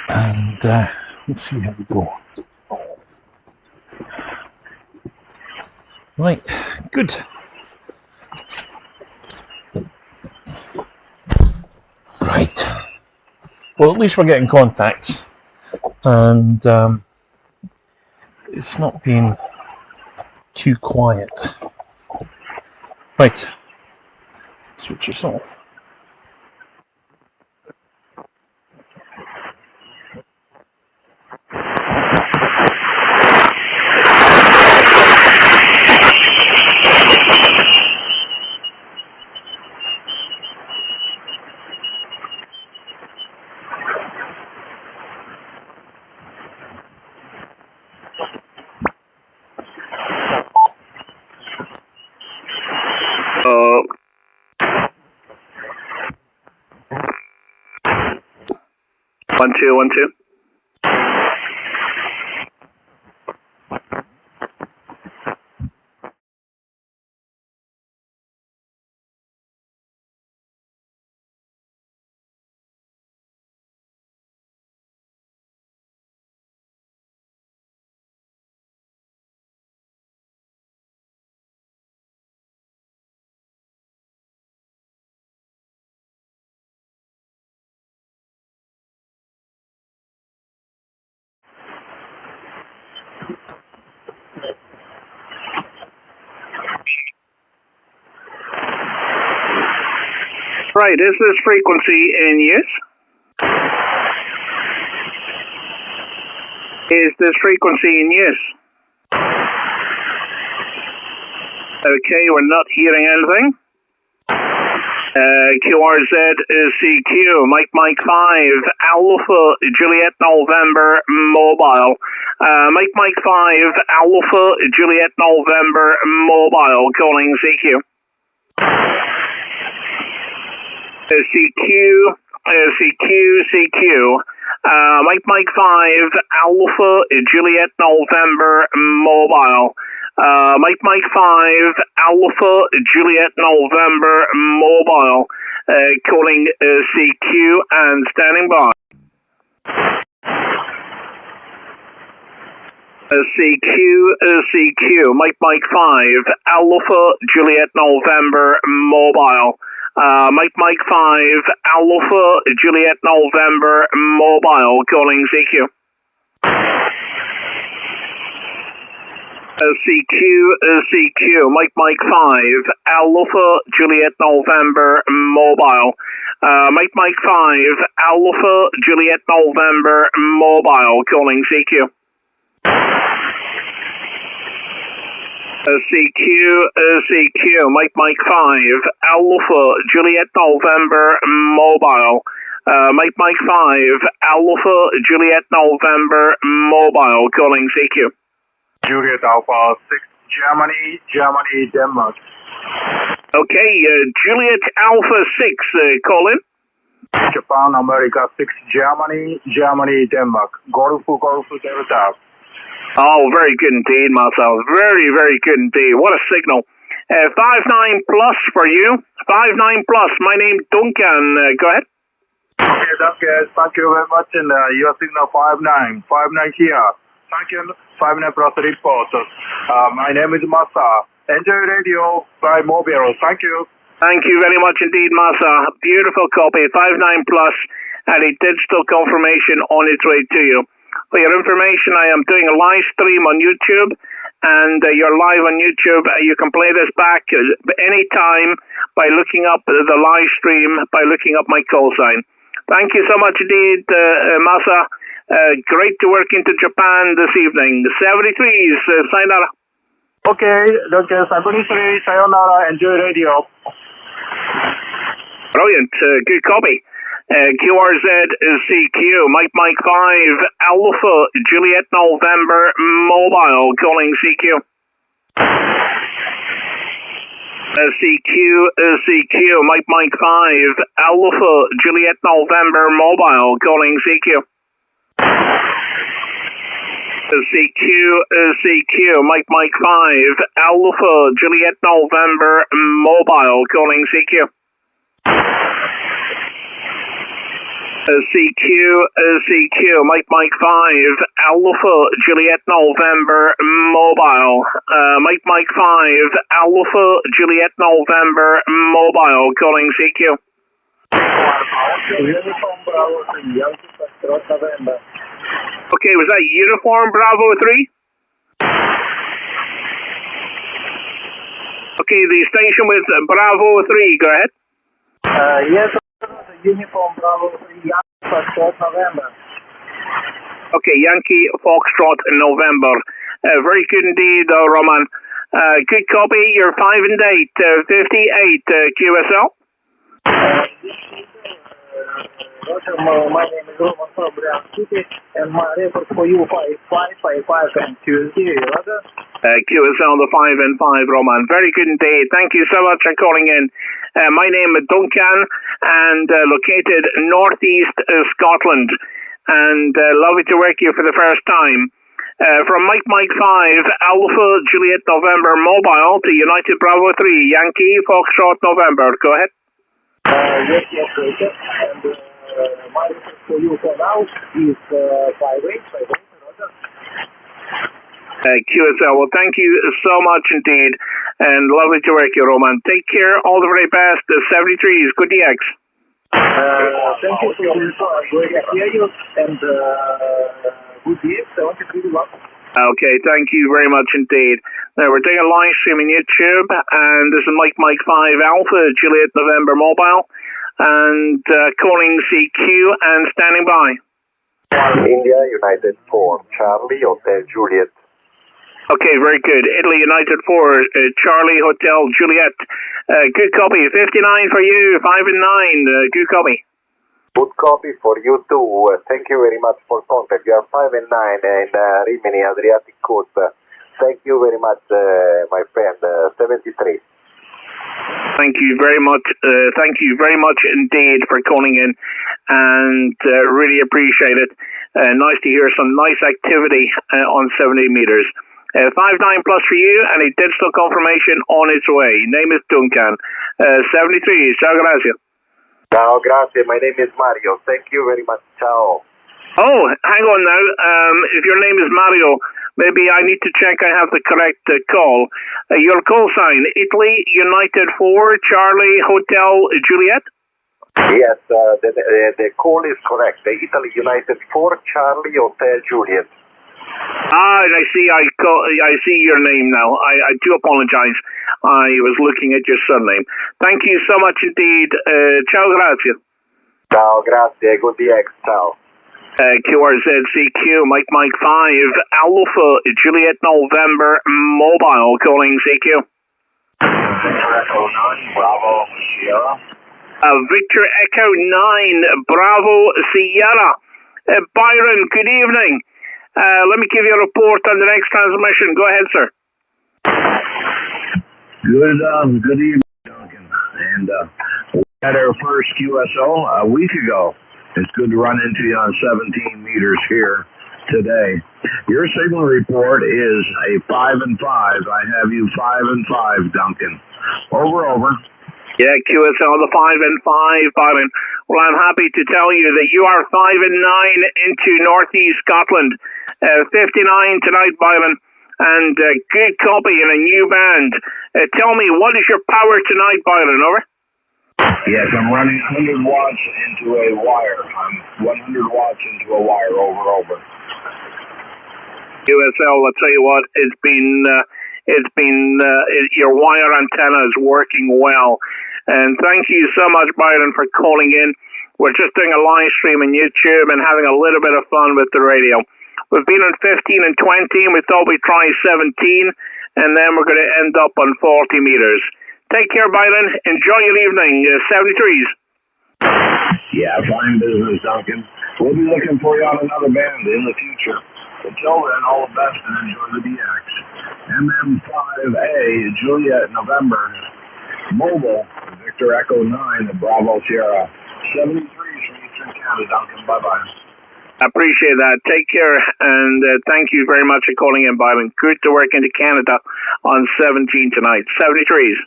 Speaker 10: and let's see how we go. Right, good. Right. Well, at least we're getting contacts, and it's not been too quiet. Right. Switch this off.
Speaker 1: One, two, 1, 2. Right, is this frequency in use? Is this frequency in use? Okay, we're not hearing anything. QRZ is CQ, Mike 5, Alpha Juliet November Mobile. Mike 5, Alpha Juliet November Mobile, calling CQ. CQ. Mike 5, Alpha Juliet November Mobile. Mike 5, Alpha Juliet November Mobile, calling CQ and standing by. CQ, Mike 5, Alpha Juliet November Mobile. Mike 5, Alpha Juliet November Mobile, calling CQ. CQ, Mike 5, Alpha Juliet November Mobile. Mike 5, Alpha Juliet November Mobile, calling CQ. CQ, Mike 5, Alpha Juliet November Mobile. Mike 5, Alpha Juliet November Mobile, calling CQ.
Speaker 18: Juliet Alpha 6, Germany, Denmark.
Speaker 1: Okay, Juliet Alpha 6, call in.
Speaker 18: Japan, America 6, Germany, Denmark. Golf Delta.
Speaker 1: Oh, very good indeed, Marcel. Very, very good indeed. What a signal. 59 plus for you. 59 plus. My name Duncan. Go ahead.
Speaker 18: Okay, Duncan. Thank you very much. And your signal 59. 59 here. Thank you. 59 plus report. My name is Masa. Enjoy radio by mobile. Thank you.
Speaker 1: Thank you very much indeed, Masa. Beautiful copy. 59 plus and a digital confirmation on its way to you. For your information, I am doing a live stream on YouTube, and you're live on YouTube. You can play this back anytime by looking up the live stream, by looking up my call sign. Thank you so much indeed, Masa. Great to work into Japan this evening. 73s, sayonara.
Speaker 18: Okay, Duncan, 73, sayonara, enjoy radio.
Speaker 1: Brilliant, good copy. QRZ is CQ, Mike 5, Alpha Juliet November Mobile, calling CQ. CQ is CQ, Mike 5, Alpha Juliet November Mobile, calling CQ. CQ is CQ, Mike 5, Alpha Juliet November Mobile, calling CQ. CQ, Mike 5, Alpha Juliet November Mobile. Mike 5, Alpha Juliet November Mobile, calling CQ. Okay, was that Uniform Bravo 3? Okay, the station with Bravo 3, go ahead.
Speaker 18: Yes, Uniform Bravo 3, Yankee Foxtrot November.
Speaker 1: Okay, Yankee Foxtrot November. Very good indeed, Roman. Good copy, you're 5 and 8, 58 QSL.
Speaker 18: Roger, my name is Roman from Brian City, and my report for you 5555 and Tuesday, Roger.
Speaker 1: QSL the 5 and 5, Roman. Very good indeed. Thank you so much for calling in. My name is Duncan, and located northeast Scotland, and lovely to work you for the first time. From Mike 5, Alpha Juliet November Mobile to United Bravo 3, Yankee Foxtrot November. Go ahead.
Speaker 18: Yes, Roger. And my report for you for now is 58, Roger.
Speaker 1: QSL, well, thank you so much indeed, and lovely to work you, Roman. Take care, all the very best. 73s, good DX.
Speaker 18: Thank you for this. Great to hear you, and good DX. I want to give you one.
Speaker 1: Okay, thank you very much indeed. Now, we're doing a live stream on YouTube, and this is Mike 5, Alpha Juliet November Mobile. and calling CQ and standing by.
Speaker 19: India United 4, Charlie Hotel Juliet.
Speaker 1: Okay, very good. Italy United 4, Charlie Hotel Juliet. Good copy. 59 for you, 5 and 9. Good copy.
Speaker 19: Good copy for you too. Thank you very much for contact. You are 5 and 9 and Rimini Adriatic Coast. Thank you very much, my friend. 73.
Speaker 1: Thank you very much. Thank you very much indeed for calling in, and really appreciate it. Nice to hear some nice activity on 70 meters. 5-9 plus for you, and a digital confirmation on its way. Name is Duncan. 73. Ciao, grazie.
Speaker 19: Ciao, grazie. My name is Mario. Thank you very much. Ciao.
Speaker 1: Oh, hang on now. If your name is Mario, maybe I need to check I have the correct call. Your call sign, Italy United 4, Charlie Hotel Juliet?
Speaker 19: Yes, the call is correct. Italy United 4, Charlie Hotel Juliet.
Speaker 1: Ah, and I see your name now. I do apologize. I was looking at your surname. Thank you so much indeed. Ciao, grazie.
Speaker 19: Ciao, grazie. Good DX. Ciao.
Speaker 1: QRZCQ, Mike 5, Alpha, Juliet November, mobile, calling CQ.
Speaker 9: Victor Echo 9, Bravo, Sierra.
Speaker 1: Victor Echo 9, Bravo, Sierra. Byron, good evening. Let me give you a report on the next transmission. Go ahead, sir.
Speaker 14: Good evening, Duncan. And we had our first QSO a week ago. It's good to run into you on 17 meters here today. Your signal report is a 5 and 5. I have you 5 and 5, Duncan. Over.
Speaker 1: Yeah, QSL, the 5 and 5, Byron. Well, I'm happy to tell you that you are 5 and 9 into Northeast Scotland. 59 tonight, Byron. And good copy in a new band. Tell me, what is your power tonight, Byron? Over.
Speaker 14: Yes, I'm running 100 watts into a wire. I'm 100 watts into a wire. Over.
Speaker 1: QSL, I'll tell you what, your wire antenna is working well. And thank you so much, Byron, for calling in. We're just doing a live stream on YouTube and having a little bit of fun with the radio. We've been on 15 and 20, and we thought we'd try 17, and then we're going to end up on 40 meters. Take care, Byron. Enjoy your evening. 73s.
Speaker 14: Yeah, fine business, Duncan. We'll be looking for you on another band in the future. Until then, all the best and enjoy the DX. MM5A, Juliet, November. Mobile, Victor Echo 9, Bravo, Sierra. 73s from Eastern Canada, Duncan. Bye-bye.
Speaker 1: I appreciate that. Take care, and thank you very much for calling in, Byron. Good to work into Canada on 17 tonight. 73s.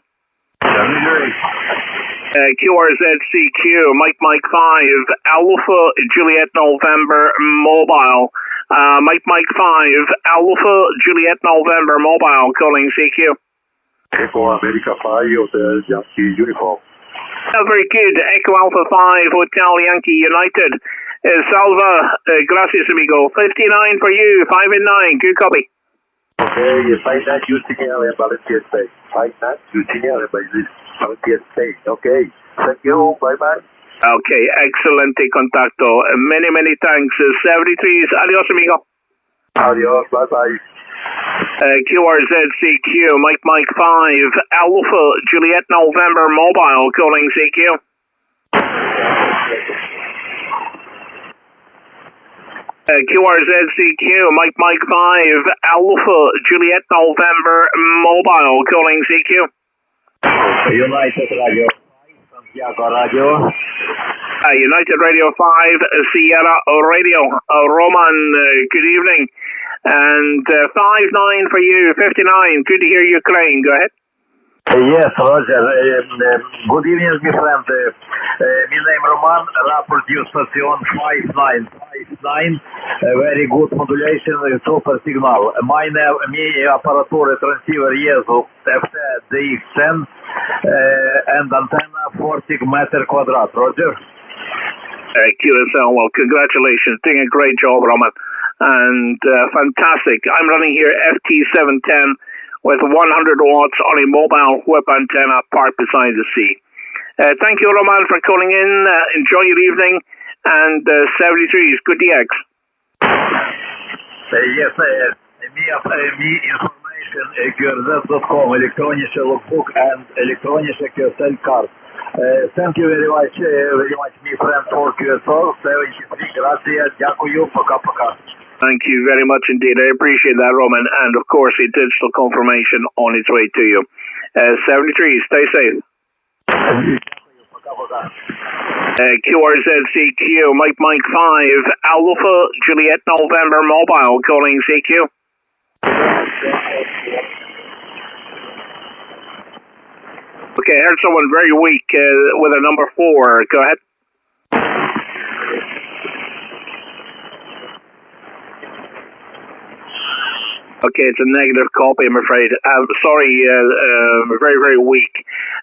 Speaker 1: QRZCQ, Mike 5, Alpha, Juliet November, mobile. Mike 5, Alpha, Juliet November, mobile, calling CQ.
Speaker 3: Echo America 5, Hotel Yankee Uniform.
Speaker 1: Very good. Echo Alpha 5, Hotel Yankee United. Salva, gracias amigo. 59 for you, 5 and 9, good copy.
Speaker 3: Okay, 5-9 using Valencia State. 5-9 using Valencia State. Okay, thank you, bye-bye.
Speaker 1: Okay, excelente contacto. Many thanks. 73s, adios amigo.
Speaker 3: Adios, bye-bye.
Speaker 1: QRZCQ, Mike 5, Alpha, Juliet November, mobile, calling CQ. QRZCQ, Mike 5, Alpha, Juliet November, mobile, calling CQ.
Speaker 9: United Radio 5, Santiago Radio.
Speaker 1: United Radio 5, Sierra Radio. Roman, good evening. And 5-9 for you, 59. Good to hear Ukraine. Go ahead.
Speaker 9: Yes, Roger. Good evening, my friend. My name Roman, rapport you station 59. Very good modulation, super signal. My apparature transceiver Jesu FT DX10 and antenna 40 meter quadrat. Roger.
Speaker 1: QSL, well, congratulations. Doing a great job, Roman. And fantastic. I'm running here FT710 with 100 watts on a mobile whip antenna parked beside the sea. Thank you, Roman, for calling in. Enjoy your evening. And 73 is good DX.
Speaker 14: Yes, me information QRZ.com, electronic logbook and electronic QSL card. Thank you very much, my friend, for QSL 73. Grazie, дякую, пока-пока.
Speaker 1: Thank you very much indeed. I appreciate that, Roman. And of course, a digital confirmation on its way to you. 73, stay safe. QRZCQ, Mike 5, Alpha Juliet November Mobile, calling CQ. Okay, I heard someone very weak with a number 4. Go ahead. Okay, it's a negative copy, I'm afraid. Sorry, very, very weak.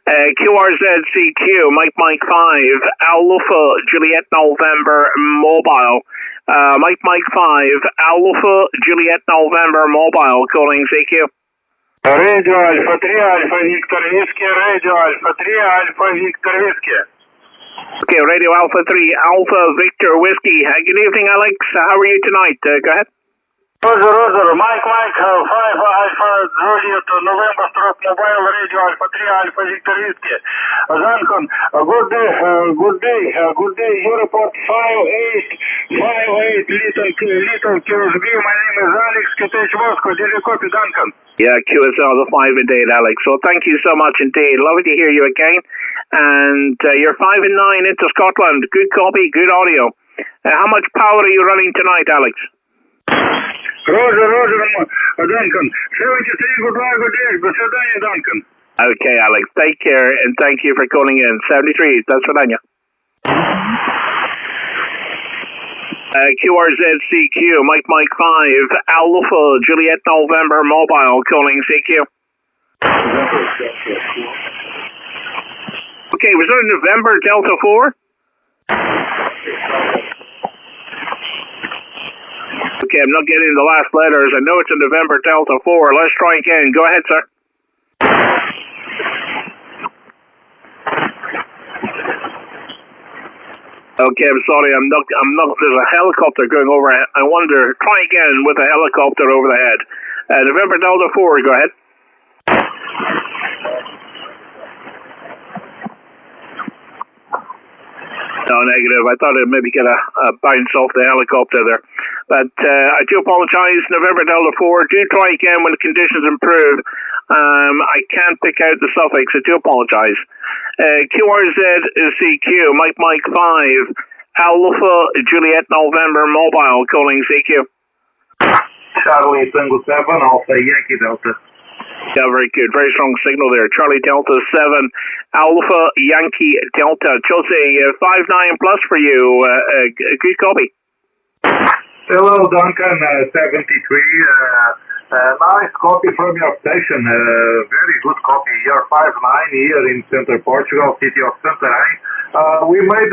Speaker 1: QRZCQ, Mike 5, Alpha Juliet November Mobile. Mike 5, Alpha Juliet November Mobile, calling CQ.
Speaker 18: Radio Alpha 3 Alpha Victor Whiskey, Radio Alpha 3 Alpha Victor Whiskey.
Speaker 1: Okay, Radio Alpha 3 Alpha Victor Whiskey. Good evening, Alex. How are you tonight? Go ahead.
Speaker 18: Roger, Mike 5 Alpha Juliet November Stroke Mobile, Radio Alpha 3 Alpha Victor Whiskey. Duncan, good day. You report 58 little QSB. My name is Alex, QTH Moscow. Did you copy, Duncan?
Speaker 1: Yeah, QSL, the 5 indeed, Alex. So thank you so much indeed. Lovely to hear you again. And you're 5 and 9 into Scotland. Good copy, good audio. How much power are you running tonight, Alex?
Speaker 18: Roger, Duncan. 73, good day. До свидания, Duncan.
Speaker 1: Okay, Alex. Take care, and thank you for calling in. 73, до свидания. QRZCQ, Mike 5, Alpha Juliet November Mobile, calling CQ. Okay, was that November Delta 4? Okay, I'm not getting the last letters. I know it's a November Delta 4. Let's try again. Go ahead, sir. Okay, I'm sorry. I'm not. There's a helicopter going over. I wonder. Try again with a helicopter over the head. November Delta 4. Go ahead. No, negative. I thought I'd maybe get a bounce off the helicopter there. But I do apologize. November Delta 4. Do try again when the conditions improve. I can't pick out the suffix. I do apologize. QRZCQ, Mike 5, Alpha Juliet November Mobile, calling CQ.
Speaker 18: Charlie Tango 7, Alpha Yankee Delta.
Speaker 1: Yeah, very good. Very strong signal there. Charlie Delta 7, Alpha Yankee Delta. Jose, 5-9 plus for you. Good copy.
Speaker 18: Hello, Duncan, 73. Nice copy from your station. Very good copy. You're 5-9 here in Center Portugal, city of Santarém. We made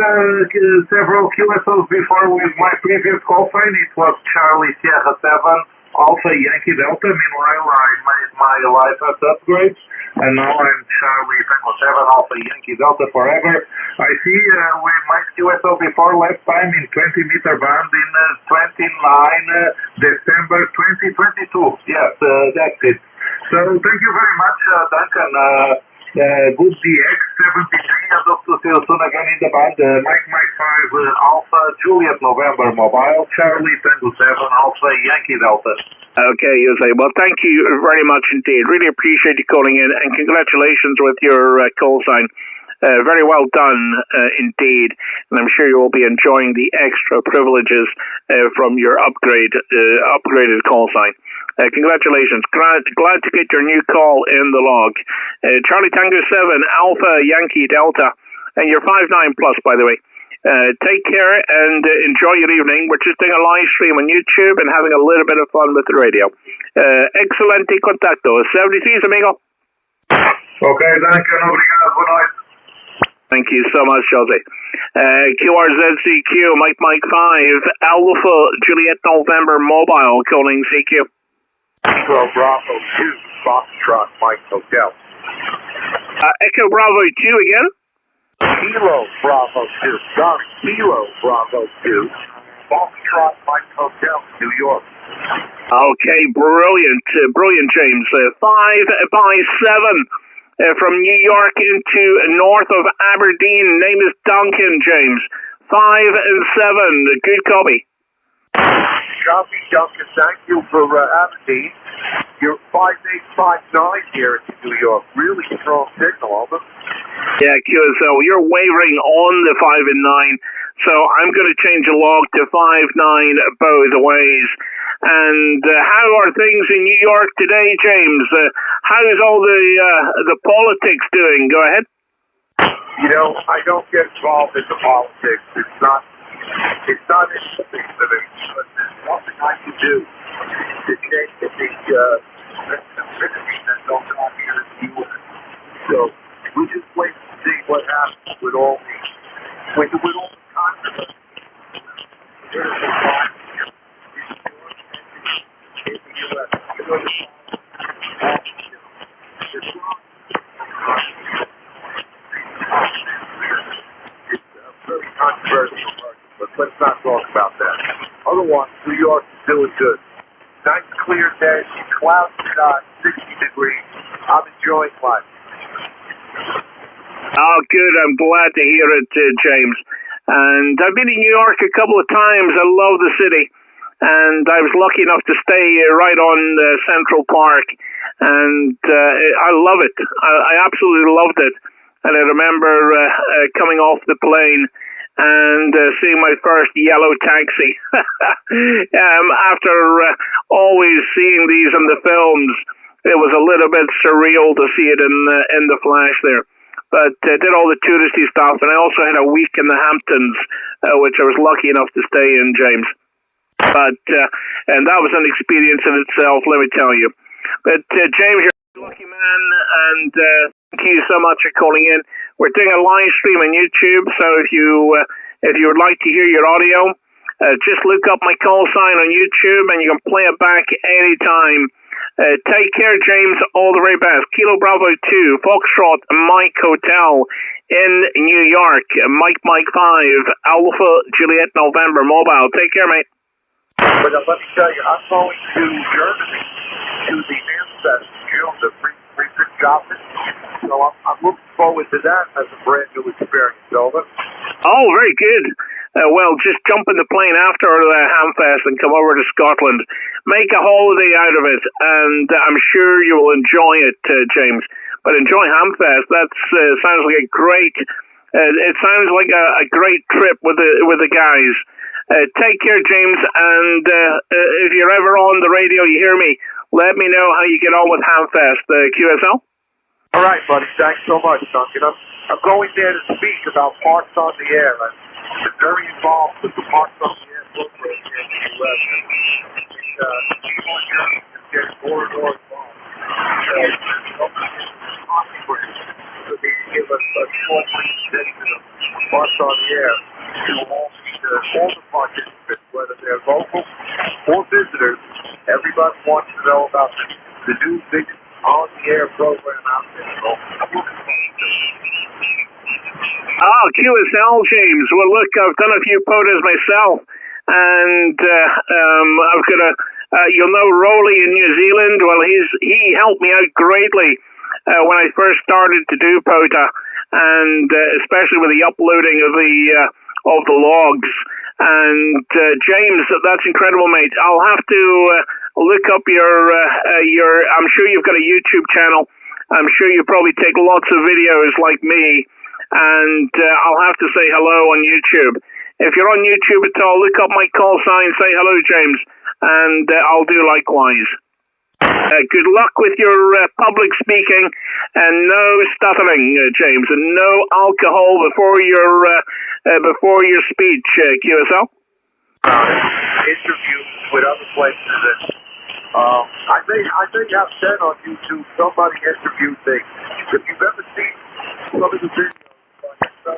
Speaker 18: several QSOs before with my previous call sign. It was Charlie Sierra 7, Alpha Yankee Delta. Meanwhile, I made my license upgrades, and now I'm Charlie Tango 7, Alpha Yankee Delta forever. I see we made QSO before last time in 20-meter band in 29 December 2022. Yes, that's it. So thank you very much, Duncan. Good DX 73. I'd love to see you soon again in the band. Mike 5 Alpha Juliet November Mobile, Charlie Tango 7 Alpha Yankee Delta.
Speaker 1: Okay, Jose. Well, thank you very much indeed. Really appreciate you calling in, and congratulations with your call sign. Very well done indeed, and I'm sure you will be enjoying the extra privileges from your upgraded call sign. Congratulations. Glad to get your new call in the log. Charlie Tango 7, Alpha Yankee Delta, and you're 5-9 plus, by the way. Take care and enjoy your evening. We're just doing a live stream on YouTube and having a little bit of fun with the radio. Excelente contacto. 73, amigo.
Speaker 18: Okay, Duncan. Obrigado. Boa noite.
Speaker 1: Thank you so much, Jose. QRZCQ, Mike 5, Alpha Juliet November Mobile, calling CQ.
Speaker 20: Echo Bravo 2, Foxtrot Mike Hotel.
Speaker 1: Echo Bravo 2 again?
Speaker 20: Kilo Bravo 2. Sorry, Kilo Bravo 2. Foxtrot Mike Hotel, New York.
Speaker 1: Okay, brilliant. Brilliant, James. 5 by 7 from New York into north of Aberdeen. Name is Duncan, James. 5 and 7. Good copy.
Speaker 20: Copy, Duncan. Thank you for Aberdeen. You're 5859 here in New York. Really strong signal, Alvin.
Speaker 1: Yeah, QSL, you're wavering on the 5 and 9, so I'm going to change the log to 5-9 both ways. And how are things in New York today, James? How's all the politics doing? Go ahead.
Speaker 20: You know, I don't get involved in the politics. It's not interesting to me. But there's nothing I can do to change the ministry that don't come here in the U.S. So we just wait to see what happens with all the controversy. Very controversial, but let's not talk about that. Otherwise, New York is doing good. Nice clear day, cloud sky, 60 degrees. I'm enjoying life.
Speaker 1: Oh, good. I'm glad to hear it, James. And I've been in New York a couple of times. I love the city. And I was lucky enough to stay right on Central Park. And I love it. I absolutely loved it. And I remember coming off the plane and seeing my first yellow taxi. After always seeing these in the films, it was a little bit surreal to see it in the flash there. But I did all the touristy stuff, and I also had a week in the Hamptons, which I was lucky enough to stay in, James. But and that was an experience in itself, let me tell you. But James, you're a lucky man, and thank you so much for calling in. We're doing a live stream on YouTube, so if you would like to hear your audio, just look up my call sign on YouTube, and you can play it back anytime. Take care, James. All the very best. Kilo Bravo 2, Foxtrot Mike Hotel in New York. Mike 5, Alpha Juliet November Mobile. Take care, mate.
Speaker 20: But let me tell you, I'm going to Germany to the Amfest in June, the free shopping. So I'm looking forward to that as a brand new experience, Over.
Speaker 1: Oh, very good. Well, just jump in the plane after Hamfest and come over to Scotland. Make a holiday out of it, and I'm sure you will enjoy it, James. But enjoy Hamfest. That sounds like a great. It sounds like a great trip with the guys. Take care, James, and if you're ever on the radio, you hear me, let me know how you get on with Hamfest, QSL.
Speaker 20: All right, buddy. Thanks so much, Duncan. I'm going there to speak about Parks on the Air. I've been very involved with the Parks on the Air program here in the U.S. And people in Germany is getting more and more involved. So they give us a short presentation of Parks on the Air to all the participants, whether they're local or visitors. Everybody wants to know about the new big on-the-air program out there. So I'm looking forward to it.
Speaker 1: QSL, James. Well, look, I've done a few photos myself, and I've got you'll know Rolly in New Zealand. Well, he helped me out greatly when I first started to do POTA, and especially with the uploading of the logs. And James, that's incredible, mate. I'll have to look up your. I'm sure you've got a YouTube channel. I'm sure you probably take lots of videos like me, and I'll have to say hello on YouTube. If you're on YouTube at all, look up my call sign, say hello, James, and I'll do likewise. Good luck with your public speaking, and no stuttering, James, and no alcohol before your speech, QSL.
Speaker 20: Interviews with other places, and I may have said on YouTube somebody interviewed me. If you've ever seen some of the videos on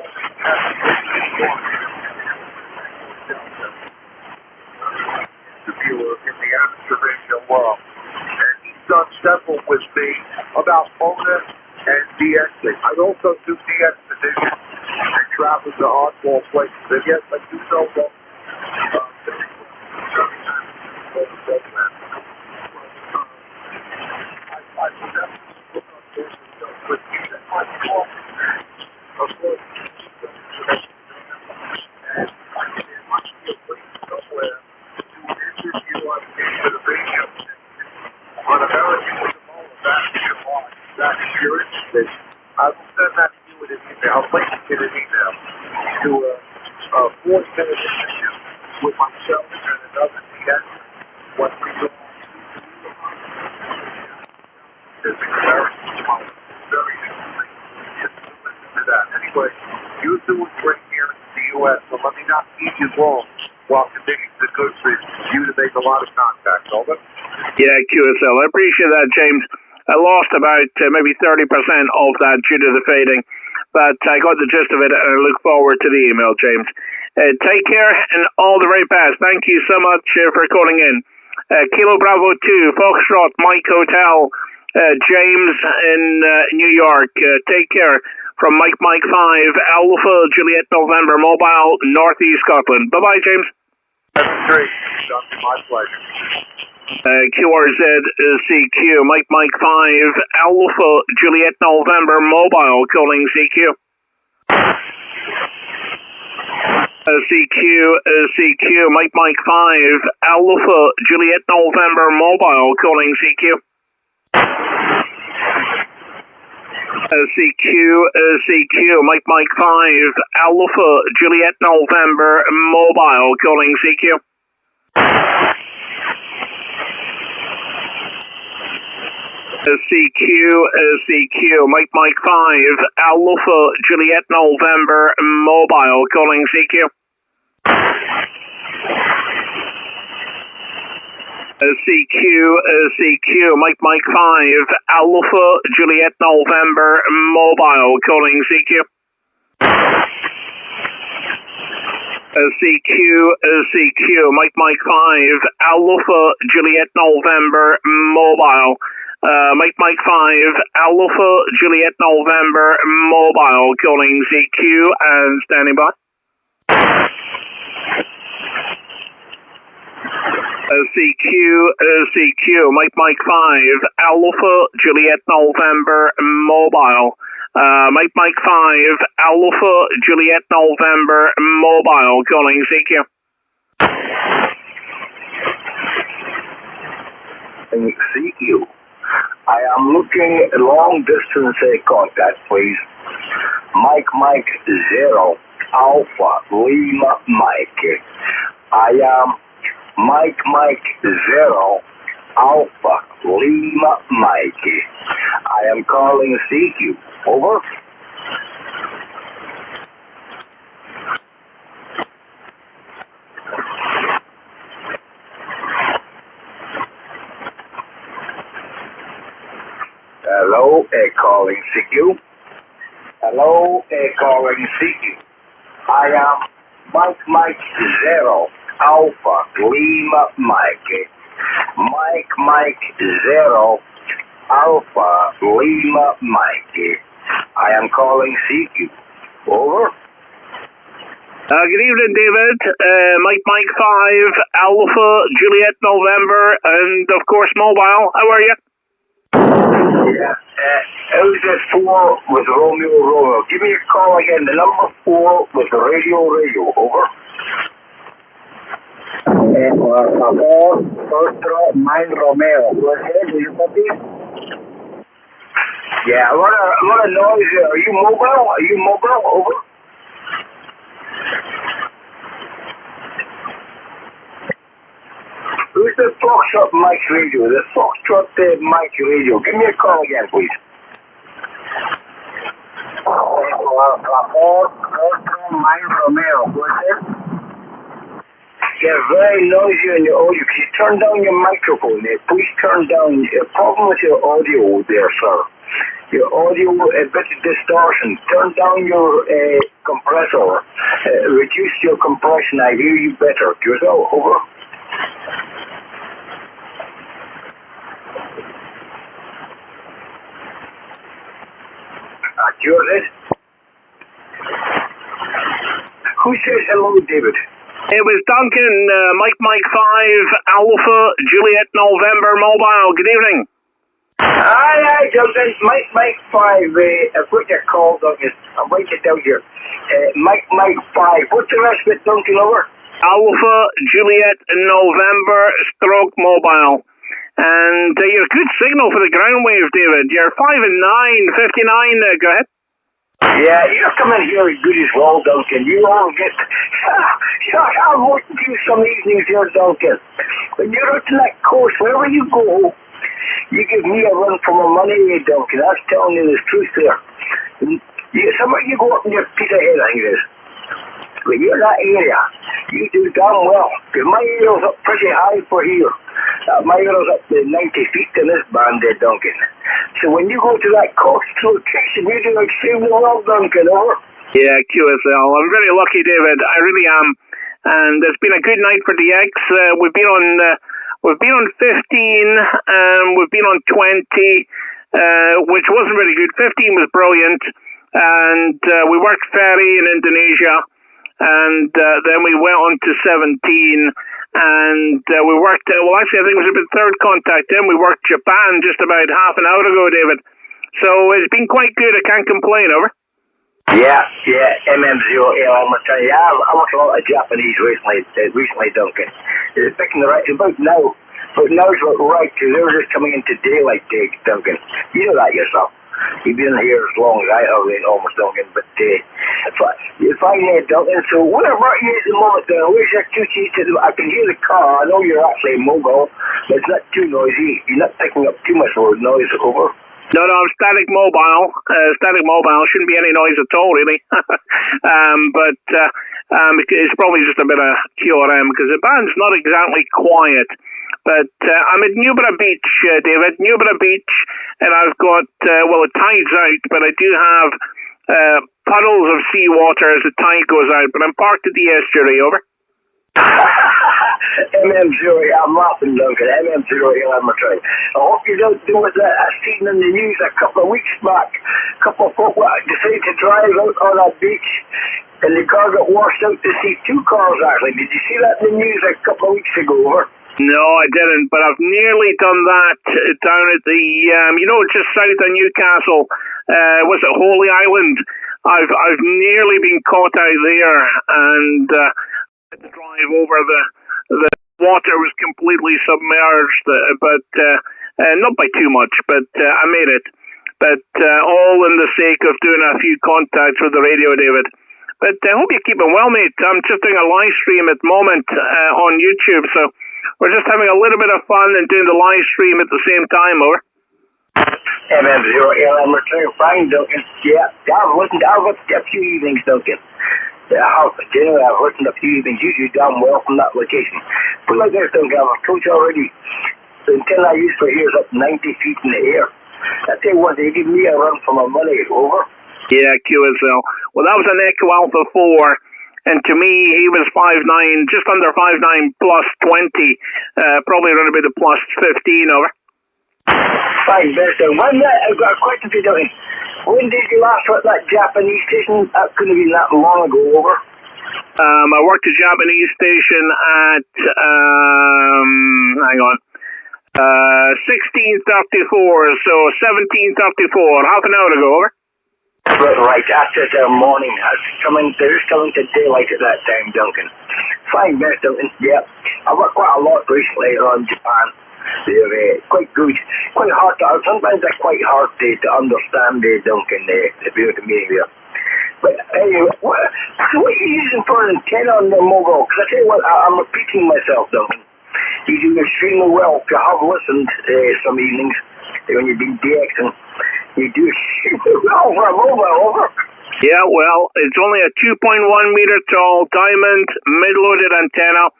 Speaker 20: interviewer in the amateur radio world, and he's done several with me about POTA and DXing. I also do DX positions and travel to hardball places. And yes, I do know them. I will send that to you in an email. I'll link it in an email to a 40-minute interview with myself and another DX. What we do is very interesting to that. Anyway, you two are great here in the U.S., so let me not keep you long while continuing the good for you to make a lot of contact. Over.
Speaker 1: Yeah, QSL. I appreciate that, James. I lost about maybe 30% of that due to the fading, but I got the gist of it, and I look forward to the email, James. Take care and all the very best. Thank you so much for calling in. Kilo Bravo 2, Foxtrot, Mike Hotel, James in New York. Take care from Mike 5, Alpha Juliet November Mobile, Northeast Scotland. Bye-bye, James.
Speaker 20: That's great. Duncan, my pleasure.
Speaker 1: QRZ CQ, Mike 5, Alpha Juliet November Mobile, calling CQ. CQ, Mike 5, Alpha Juliet November Mobile, calling CQ. CQ, Mike 5, Alpha Juliet November Mobile, calling CQ. CQ, Mike 5, Alpha Juliet November Mobile, calling CQ. CQ, Mike 5, Alpha Juliet November Mobile, calling CQ. CQ, Mike 5, Alpha Juliet November Mobile. Mike 5, Alpha Juliet November Mobile, calling CQ and standing by. CQ, Mike 5, Alpha Juliet November Mobile. Mike 5, Alpha Juliet November Mobile, calling CQ.
Speaker 11: CQ. I am looking long distance contact, please. Mike 0, Alpha Lima Mike. I am Mike 0, Alpha Lima Mike. I am calling CQ. Over. Hello, calling CQ. Hello, calling CQ. I am Mike 0, Alpha Lima Mike. Mike 0, Alpha Lima Mike. I am calling CQ. Over.
Speaker 1: Good evening, David. Mike 5, Alpha Juliet November, and of course mobile. How are you?
Speaker 11: Yeah. LZ4 with Romeo. Give me a call again. The number 4 with radio. Over.
Speaker 12: Por favor, Mike Romeo. Go ahead, will you copy?
Speaker 11: Yeah, a lot of noise. Are you mobile? Over. Who's the Foxtrot Mike Radio? The Foxtrot Mike Radio. Give me a call again, please.
Speaker 12: Por favor, Mike Romeo. Go ahead.
Speaker 11: Yeah, very noisy on your audio. Can you turn down your microphone there? Please turn down. A problem with your audio there, sir. Your audio a bit of distortion. Turn down your compressor. Reduce your compression. I hear you better. Over. Yours is? Who says hello, David?
Speaker 1: It was Duncan, Mike 5, Alpha, Juliet November Mobile. Good evening.
Speaker 11: Aye, Duncan. Mike 5. I've got your call, Duncan. I'm writing it down here. Mike 5. What's the rest of it, Duncan, over?
Speaker 1: Alpha, Juliet November, stroke mobile. And you're a good signal for the ground wave, David. You're 5 and 9, 59. Go ahead.
Speaker 11: Yeah, you're coming here as good as well, Duncan. You all get... I'm working to you some evenings here, Duncan. When you're out to that coast, wherever you go, you give me a run for my money, Duncan. That's telling you the truth there. Somewhere you go up near Peterhead, I think it is. When you're in that area, you do damn well. Because my aerial's up pretty high for here. My aerial's up to 90 feet in this band there, Duncan. So when you go to that coast location, you do extremely well, Duncan, over.
Speaker 1: Yeah, QSL. I'm very lucky, David. I really am. And it's been a good night for DX. We've been on 15, we've been on 20, which wasn't very good. 15 was brilliant. And we worked ferry in Indonesia. And then we went on to 17, and we worked, well, actually, I think it was about third contact. Then we worked Japan just about half an hour ago, David. So it's been quite good. I can't complain, over.
Speaker 11: Yeah, MM0L, I'm going to tell you, I watched a lot of Japanese recently, Duncan. They're picking the right, about now is about right, because they were just coming into daylight, Duncan. You know that yourself. You've been here as long as I have, almost, Duncan, but if I need Duncan, so whatever you at the moment, where's your QT? I can hear the car. I know you're actually mobile, but it's not too noisy. You're not picking up too much road noise, over.
Speaker 1: No, I'm static mobile. Shouldn't be any noise at all, really. But it's probably just a bit of QRM, because the band's not exactly quiet. But I'm at Newborough Beach, David, Newborough Beach, and I've got, well, the tide's out, but I do have puddles of seawater as the tide goes out, but I'm parked at the estuary, over.
Speaker 11: MM0, I'm laughing, Duncan. MM0, I'm trying. I hope you don't do what I've seen in the news a couple of weeks back. A couple of folk decided to drive out on that beach, and the car got washed out to sea. 2 cars, actually. Did you see that in the news a couple of weeks ago, over?
Speaker 1: No, I didn't, but I've nearly done that down at the, just south of Newcastle. Was it Holy Island? I've nearly been caught out there, and the drive over the water was completely submerged, but not by too much, but I made it. But all in the sake of doing a few contacts with the radio, David. But I hope you're keeping well, mate. I'm just doing a live stream at the moment on YouTube, so we're just having a little bit of fun and doing the live stream at the same time, over.
Speaker 11: MM0L, I'm returning fine, Duncan. Yeah, I've listened a few evenings, Duncan. Generally, I've listened a few evenings. You do damn well from that location. But like this, Duncan, I've told you already, the antenna I used for here is up 90 feet in the air. I tell you what, they give me a run for my money, over.
Speaker 1: Yeah, QSL. Well, that was an Echo Alpha 4. And to me, he was 5'9", just under 5'9", plus 20, probably around about the plus 15, over.
Speaker 11: Fine, best. I've got a question for you, Duncan. When did you last work that Japanese station? That couldn't have been that long ago, over.
Speaker 1: I worked a Japanese station at, 1634, so 1734, half an hour ago, over.
Speaker 11: Right, after the morning, they're just coming to daylight at that time, Duncan. Fine, best, Duncan, yeah. I worked quite a lot recently on Japan. They're quite good, quite hard sometimes they're quite hard to understand, Duncan, if you know what I mean there. But anyway, what are you using for an antenna on the mobile? Because I tell you what, I'm repeating myself, Duncan. You do extremely well. If you have listened some evenings when you've been DXing, you do extremely well for a mobile, over.
Speaker 1: Yeah, well, it's only a 2.1 meter tall diamond mid-loaded antenna.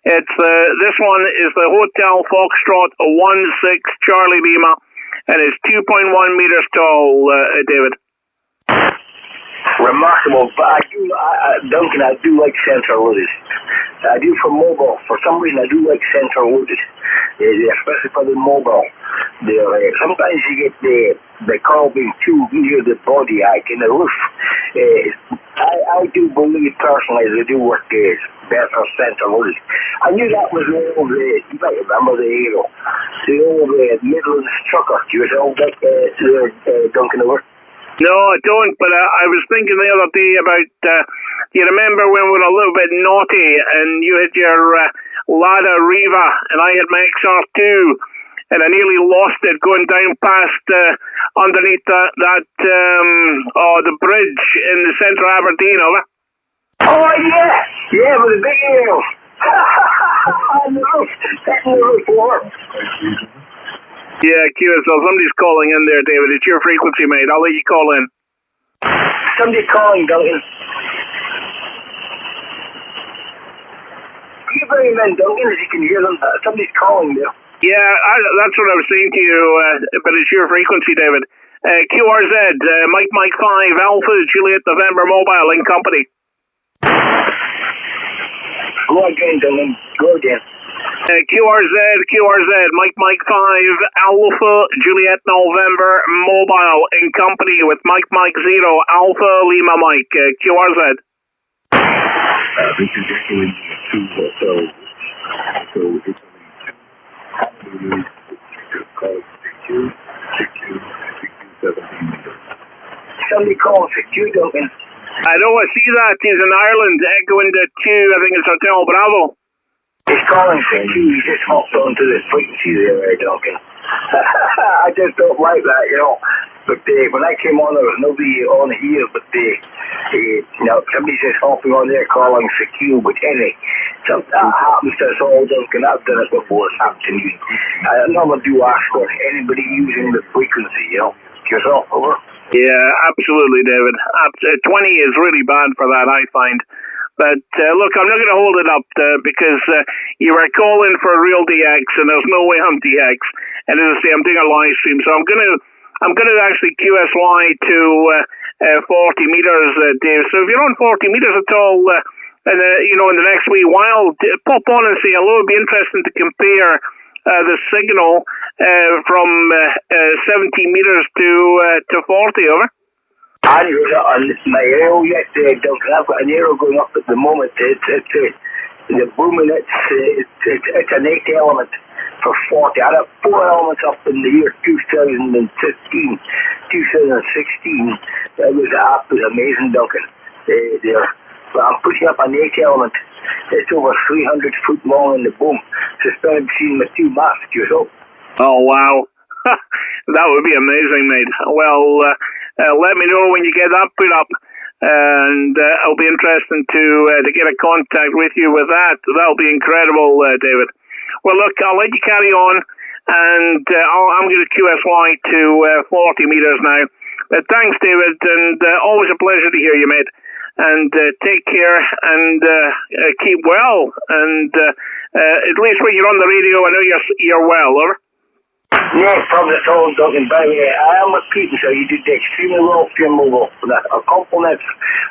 Speaker 1: It's this one is the Hotel Foxtrot 16 Charlie Lima, and it's 2.1 meters tall, David.
Speaker 11: Remarkable, but Duncan, I do like sensor loaded. I do for mobile. For some reason, I do like sensor loaded, especially for the mobile. Sometimes you get they call me too near the body in the roof. I do believe personally they do what is better central. I knew that was the old, you might remember the old Midlands trucker. Do you know that Duncan over?
Speaker 1: No, I don't, but I was thinking the other day about, you remember when we were a little bit naughty and you had your Lada Riva and I had my XR2 and I nearly lost it going down past underneath the bridge in the centre of Aberdeen, over?
Speaker 11: Oh, yeah, with the big nails. On the roof, that's the roof floor.
Speaker 1: Yeah, QSL, somebody's calling in there, David. It's your frequency, mate. I'll let you call in.
Speaker 11: Somebody calling, Duncan. Can you bring them in, Duncan, as you can hear them? Somebody's calling there.
Speaker 1: Yeah, that's what I was saying to you, but it's your frequency, David. QRZ, Mike 5, Alpha, Juliet, November, Mobile, in company.
Speaker 11: Go again, Duncan. Go again.
Speaker 1: QRZ, Mike 5, Alpha, Juliet, November, Mobile, in company with Mike 0, Alpha, Lima, Mike. QRZ.
Speaker 14: This is actually 2 hotels. So it's only 2. Just call it CQ 17 meters.
Speaker 11: Somebody called CQ, Duncan.
Speaker 1: I know, I see that. He's in Ireland, echoing the 2, I think it's Hotel Bravo.
Speaker 11: He's calling CQ, he just hopped onto the frequency there, Duncan. I just don't like that, you know. But when I came on, there was nobody on here, but somebody's just hopping on there calling CQ. But anyway, that happens to us all, Duncan. I've done it before, it's happened to me. I never do ask for anybody using the frequency, you know. Yourself, over.
Speaker 1: Yeah, absolutely, David. 20 is really bad for that, I find. But look, I'm not going to hold it up because you were calling for a real DX, and there's no way I'm DX. And as I say, I'm doing a live stream, so I'm going to actually QSY to 40 meters, Dave. So if you're on 40 meters at all, in the next wee while, pop on and say hello. It'd be interesting to compare the signal from 70 meters to 40, over.
Speaker 11: I on my arrow yet, Duncan. I've got an arrow going up at the moment. It's the booming. It's an 8 element for 40. I had 4 elements up in the year 2015, 2016. That was absolutely amazing, Duncan. But I'm pushing up an 8 element. It's over 300 foot long in the boom. Suspended between my 2 masts, yourself.
Speaker 1: Oh, wow. That would be amazing, mate. Well, let me know when you get that put up, and it'll be interesting to get a contact with you with that. That'll be incredible, David. Well, look, I'll let you carry on, and I'm going to QSY to 40 meters now. Thanks, David, and always a pleasure to hear you, mate. And take care, and keep well. And at least when you're on the radio, I know you're well, over.
Speaker 11: No problem at all, Duncan. By the way, I am repeating, so you did extremely well for your mobile. A compliment.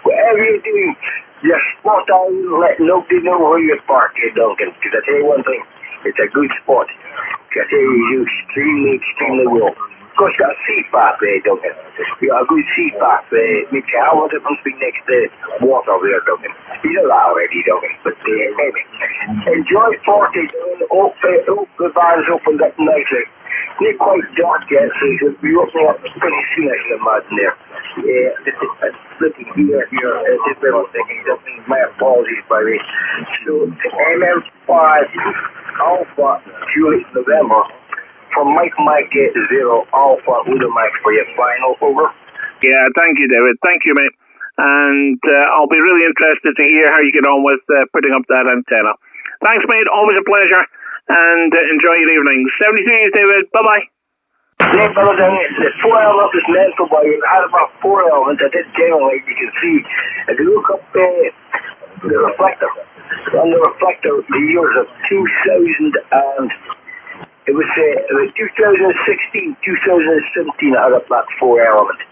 Speaker 11: Whatever you're doing, you're spot on. Let nobody know where you're parked here, Duncan. Because I tell you one thing, it's a good spot. I tell you, you do extremely well. Of course, you got a CPAP there, Duncan. You got a good CPAP there. Makes you how difference be next to water there, Duncan. You know that already, Duncan. But anyway, enjoy 40, Duncan. Hope the bar's opened up nicely. Not quite dark yet, so you'll be opening up pretty soon, I can imagine there. Yeah, it's flipping here, this little thing. My apologies, by the way. So, MM5 Alpha Juliet November from Mike 0 Alpha Udomax for your final, over.
Speaker 1: Yeah, thank you, David. Thank you, mate. And I'll be really interested to hear how you get on with putting up that antenna. Thanks, mate. Always a pleasure. And enjoy your evening. 73, David. Bye-bye.
Speaker 11: Yeah, brother, the 4 element is mental, but I had about 4 elements. I did generate, you can see. If you look up the reflector, on the reflector, the years of 2000 and it was 2016, 2017, I had a black 4 element.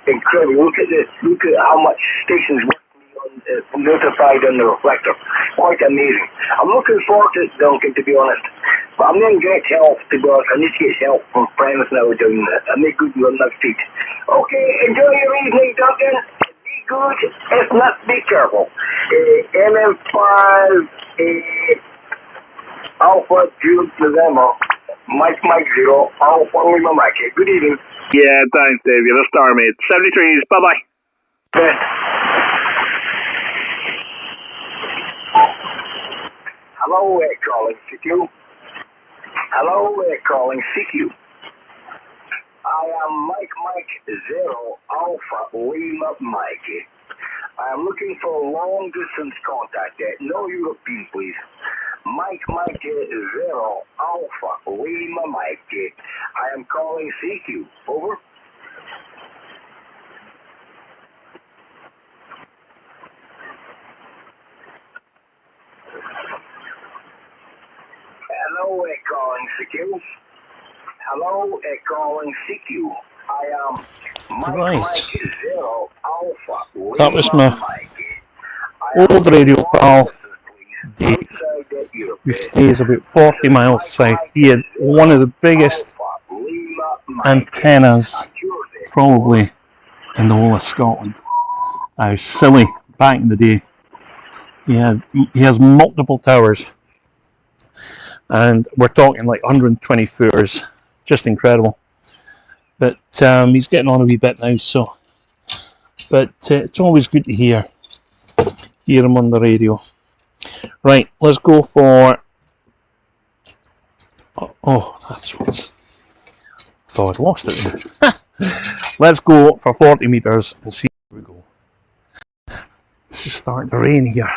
Speaker 11: Incredible. Look at how much stations notified on the reflector. Quite amazing. I'm looking forward to it, Duncan, to be honest. I'm in great health because I need to get help from friends now doing that. I'm not good on my feet. Okay, enjoy your evening, Duncan. Be good, if not, be careful. MM5 Alpha Jude November, Mike 0, Alpha Lima Mike. Good evening.
Speaker 1: Yeah, thanks, Dave. You're a star, mate. 73s. Bye-bye.
Speaker 11: Best. Hello, calling CQ. Hello, calling CQ. I am Mike 0 Alpha Lima Mike. I am looking for long distance contact. No European, please. Mike 0 Alpha Lima Mike. I am calling CQ. Over. Hello, calling CQ. Hello, calling CQ. I am Mike 0 Alpha Lima
Speaker 10: That was my
Speaker 11: Mike.
Speaker 10: old radio pal, Dave, who stays about 40 miles south. He had one of the biggest antennas probably in the whole of Scotland. I was silly back in the day. He has multiple towers, and we're talking like 120 footers, just incredible. But he's getting on a wee bit now, so. But it's always good to hear him on the radio. Right, let's go for. Oh, that's what. Thought I'd lost it there. Let's go for 40 meters and see where we go. It's just starting to rain here.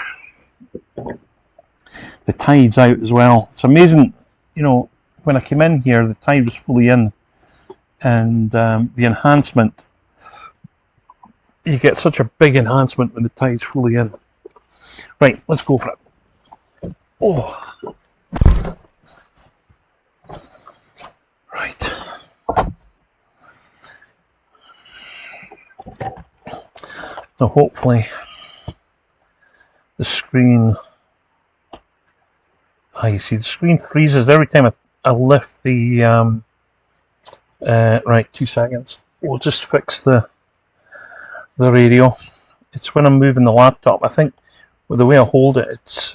Speaker 10: The tide's out as well. It's amazing, you know, when I came in here, the tide was fully in, and the enhancement. You get such a big enhancement when the tide's fully in. Right, let's go for it. Oh. Right. So hopefully the screen... you see the screen freezes every time I lift the... right, 2 seconds. We'll just fix the radio. It's when I'm moving the laptop. I think with the way I hold it, it's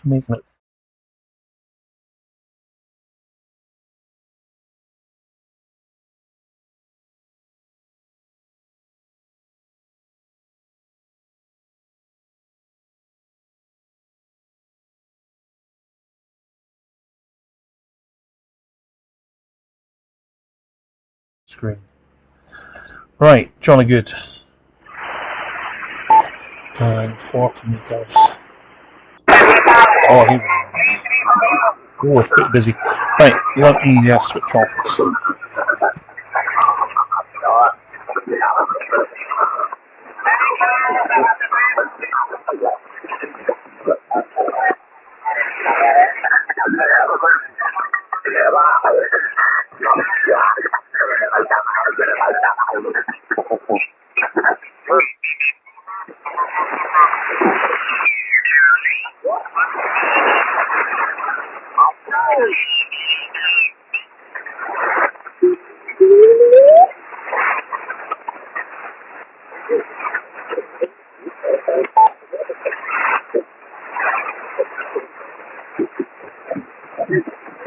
Speaker 10: making it. Screen. Right, jolly good. And 40 meters. Oh, here we go. Oh, it's pretty busy. Right, let me switch off this.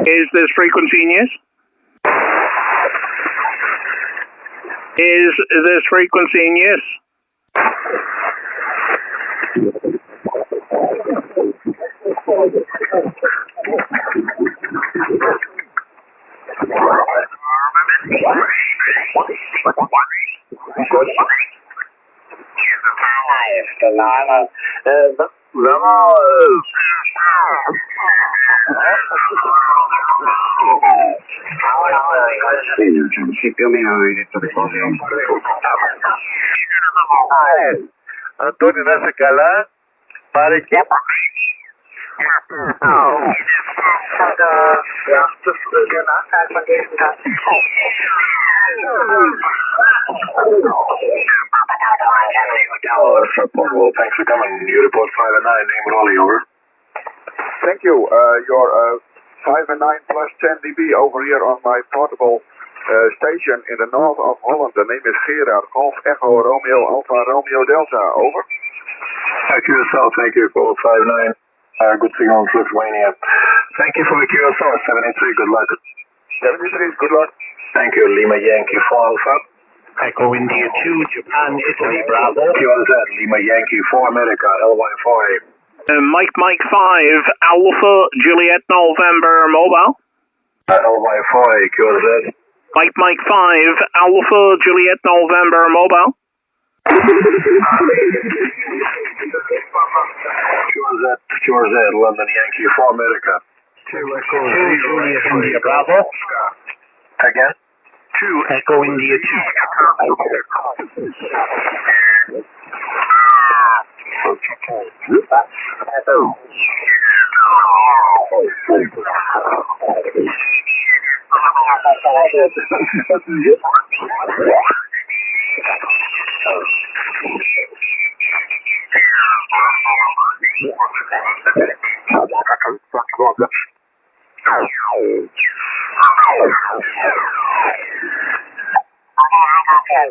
Speaker 1: Is this frequency in use? Is this frequency in use?
Speaker 20: Αντώνη, να είσαι καλά. Πάρε και...
Speaker 3: Thanks for coming. You report 5 and 9, name Rolly, over.
Speaker 19: Thank you. Your
Speaker 3: 5 and 9 plus 10 dB over here on my portable station in the north of Holland. The name is Gerard, Golf Echo Romeo Alpha Romeo Delta, over.
Speaker 14: QSL, thank you for 59. Good signal in Lithuania. Thank you for the QSL, 73, good luck.
Speaker 3: 73, good luck.
Speaker 14: Thank you, Lima Yankee 4 Alpha.
Speaker 11: Echo India 2, Japan, Italy, Bravo.
Speaker 14: QNZ, Lima Yankee 4 America, LY4A.
Speaker 1: Mike 5, Alpha, Juliet November, mobile.
Speaker 14: LY4A, QNZ.
Speaker 1: Mike 5, Alpha, Juliet November, mobile.
Speaker 14: QRZ, London Yankee 4 America.
Speaker 11: 2 Echo Juliet India, Bravo.
Speaker 14: Again?
Speaker 11: 2 Echo India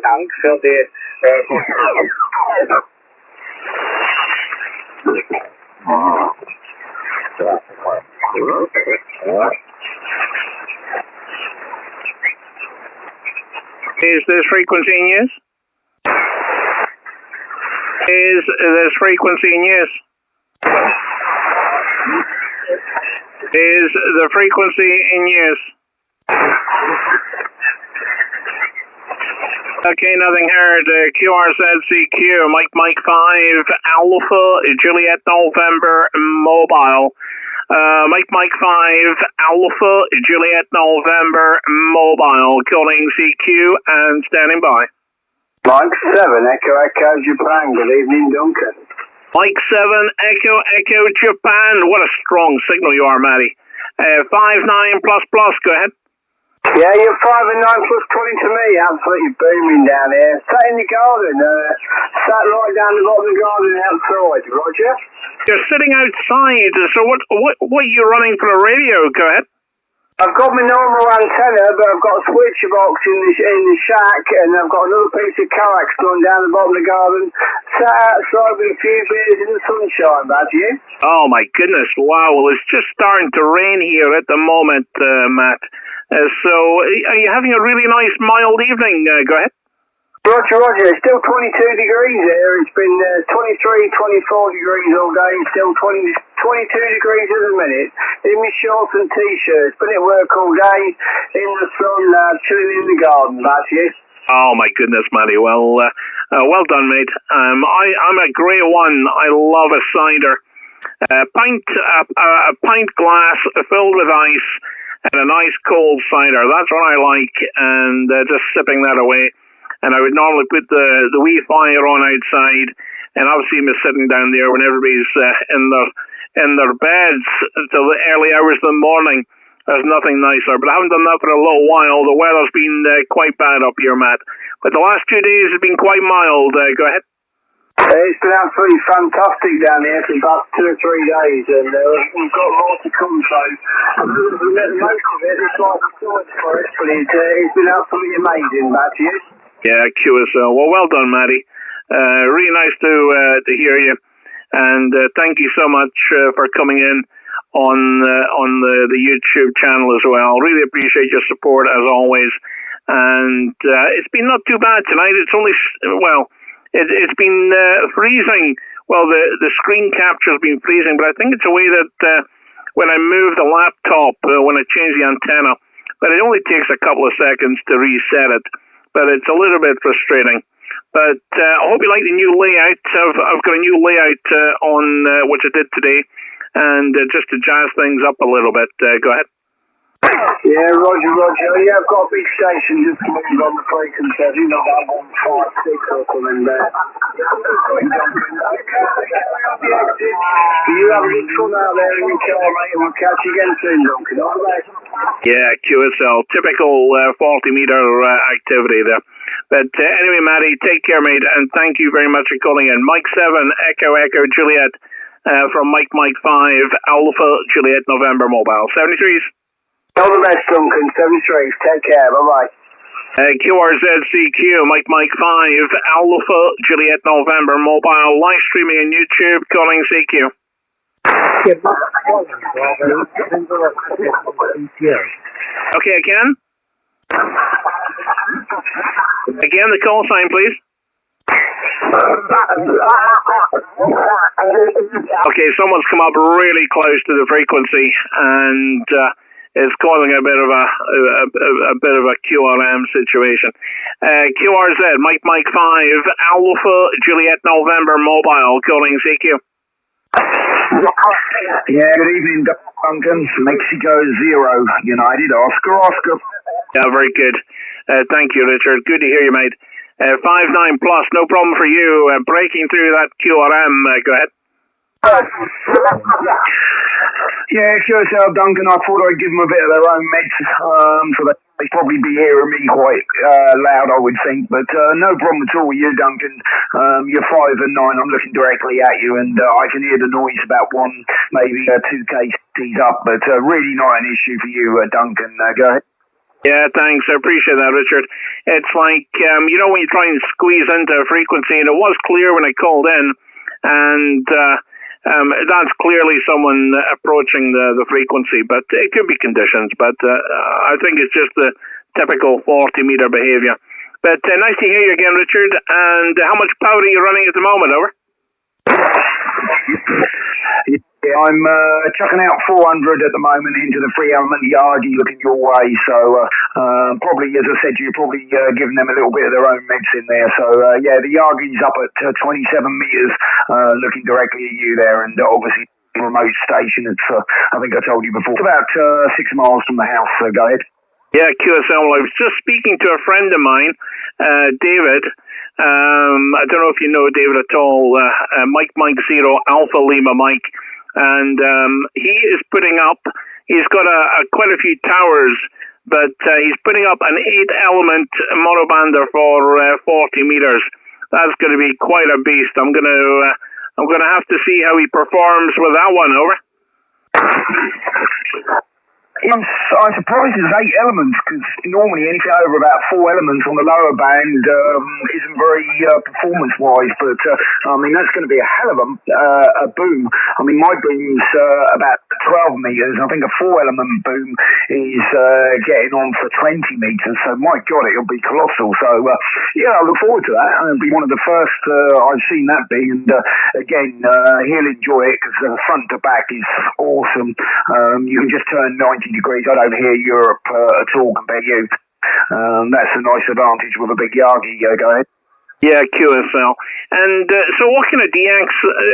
Speaker 17: Dank für die
Speaker 1: Is this frequency in use? Is this frequency in use? Is the frequency in use? Okay, nothing heard. QRZ CQ, Mike 5, Alpha, Juliet November, mobile. Mike 5, Alpha, Juliet November, mobile, calling CQ and standing by.
Speaker 17: Mike 7, Echo Japan. Good evening, Duncan.
Speaker 1: Mike 7, Echo Japan. What a strong signal you are, Matty. 5-9 plus, go ahead.
Speaker 17: Yeah, you're 5 and 9 plus 20 to me. Absolutely booming down here. Sat in the garden. Sat right down the bottom of the garden outside. Roger.
Speaker 1: You're sitting outside. So what are you running for the radio? Go ahead.
Speaker 17: I've got my normal antenna, but I've got a switcher box in the shack, and I've got another piece of coax going down the bottom of the garden. Sat outside with a few beers in the sunshine, bad you?
Speaker 1: Oh my goodness! Wow. Well, it's just starting to rain here at the moment, Matt. So, are you having a really nice, mild evening? Go ahead.
Speaker 17: Roger. It's still 22 degrees here. It's been 23, 24 degrees all day. Still 22 degrees at the minute. In my shorts and t-shirts. Been at work all day in the sun, chilling in the garden, that's it.
Speaker 1: Oh my goodness, Matty. Well, well done, mate. I'm a grey one. I love a cider. A pint glass filled with ice and a nice cold cider. That's what I like, and just sipping that away. And I would normally put the wee fire on outside, and obviously I'm sitting down there when everybody's in their beds until the early hours of the morning. There's nothing nicer, but I haven't done that for a little while. The weather's been quite bad up here, Matt. But the last 2 days have been quite mild. Go ahead.
Speaker 17: It's been absolutely fantastic down here for about 2 or 3 days, and we've got more to come, so most of it is like a choice for us, but it's been absolutely amazing, Matt, you?
Speaker 1: Yeah, QSL. Well done, Matty. Really nice to hear you, and thank you so much for coming in on the YouTube channel as well. Really appreciate your support as always, and it's been not too bad tonight. It's only it's been freezing. Well, the screen capture has been freezing, but I think it's a way that when I move the laptop, when I change the antenna, but it only takes a couple of seconds to reset it. But it's a little bit frustrating. But I hope you like the new layout. I've got a new layout on which I did today, and just to jazz things up a little bit. Go ahead.
Speaker 17: Yeah, Roger. Yeah, I've got a big station just moved on the frequency. I think I've got 156 or something there. You have a good fun out there in your car, mate, and we'll catch you again soon, Duncan. All right.
Speaker 1: Yeah, QSL. Typical 40-meter activity there. But anyway, Matty, take care, mate, and thank you very much for calling in. Mike 7, Echo Juliet, from Mike 5 Alpha Juliet November Mobile. 73s.
Speaker 17: All the best, Duncan. 73s. Take care. Bye-bye.
Speaker 1: QRZ CQ, Mike 5 Alpha Juliet November Mobile, live streaming on YouTube, calling CQ. Okay, again? Again, the call sign, please. Okay, someone's come up really close to the frequency and is causing a bit of a QRM situation. QRZ, Mike 5 Alpha Juliet November Mobile, calling CQ.
Speaker 21: Yeah, good evening, Duncan. Mexico 0, United, Oscar.
Speaker 1: Yeah, very good. Thank you, Richard. Good to hear you, mate. 5-9 plus, no problem for you. Breaking through that QRM, go ahead.
Speaker 21: Yeah, QSL, Duncan, I thought I'd give them a bit of their own meds, so they'd probably be hearing me quite loud, I would think, but no problem at all with you, Duncan. You're 5 and 9, I'm looking directly at you, and I can hear the noise about maybe 2 kcs up, but really not an issue for you, Duncan. Go ahead.
Speaker 1: Yeah, thanks. I appreciate that, Richard. It's like, when you try and squeeze into a frequency, and it was clear when I called in, and that's clearly someone approaching the frequency, but it could be conditions, but I think it's just the typical 40-meter behavior. But nice to hear you again, Richard, and how much power are you running at the moment, over?
Speaker 21: Yeah, I'm chucking out 400 at the moment into the free-element Yagi looking your way, so probably, as I said, you're probably giving them a little bit of their own meds in there. So, yeah, the Yagi's up at 27 metres looking directly at you there, and obviously remote station. It's, I think I told you before, it's about 6 miles from the house, so go ahead.
Speaker 1: Yeah, QSL, I was just speaking to a friend of mine, David. I don't know if you know David at all, Mike 0 Alpha Lima Mike. And he is putting up, he's got quite a few towers, but he's putting up an 8-element monobander for 40 meters. That's going to be quite a beast. I'm going to have to see how he performs with that one, over.
Speaker 21: I'm surprised it's 8 elements, because normally anything over about 4 elements on the lower band isn't very performance-wise, but I mean, that's going to be a hell of a boom. I mean, my boom's about 12 metres. I think a 4-element boom is getting on for 20 metres, so my God, it'll be colossal. So, yeah, I look forward to that. It'll be one of the first I've seen that be, and again, he'll enjoy it, because the front to back is awesome. You can just turn 90 degrees. I don't hear Europe at all compared to you. That's a nice advantage with a big Yagi. Go ahead.
Speaker 1: Yeah, QSL. And so what kind of DX,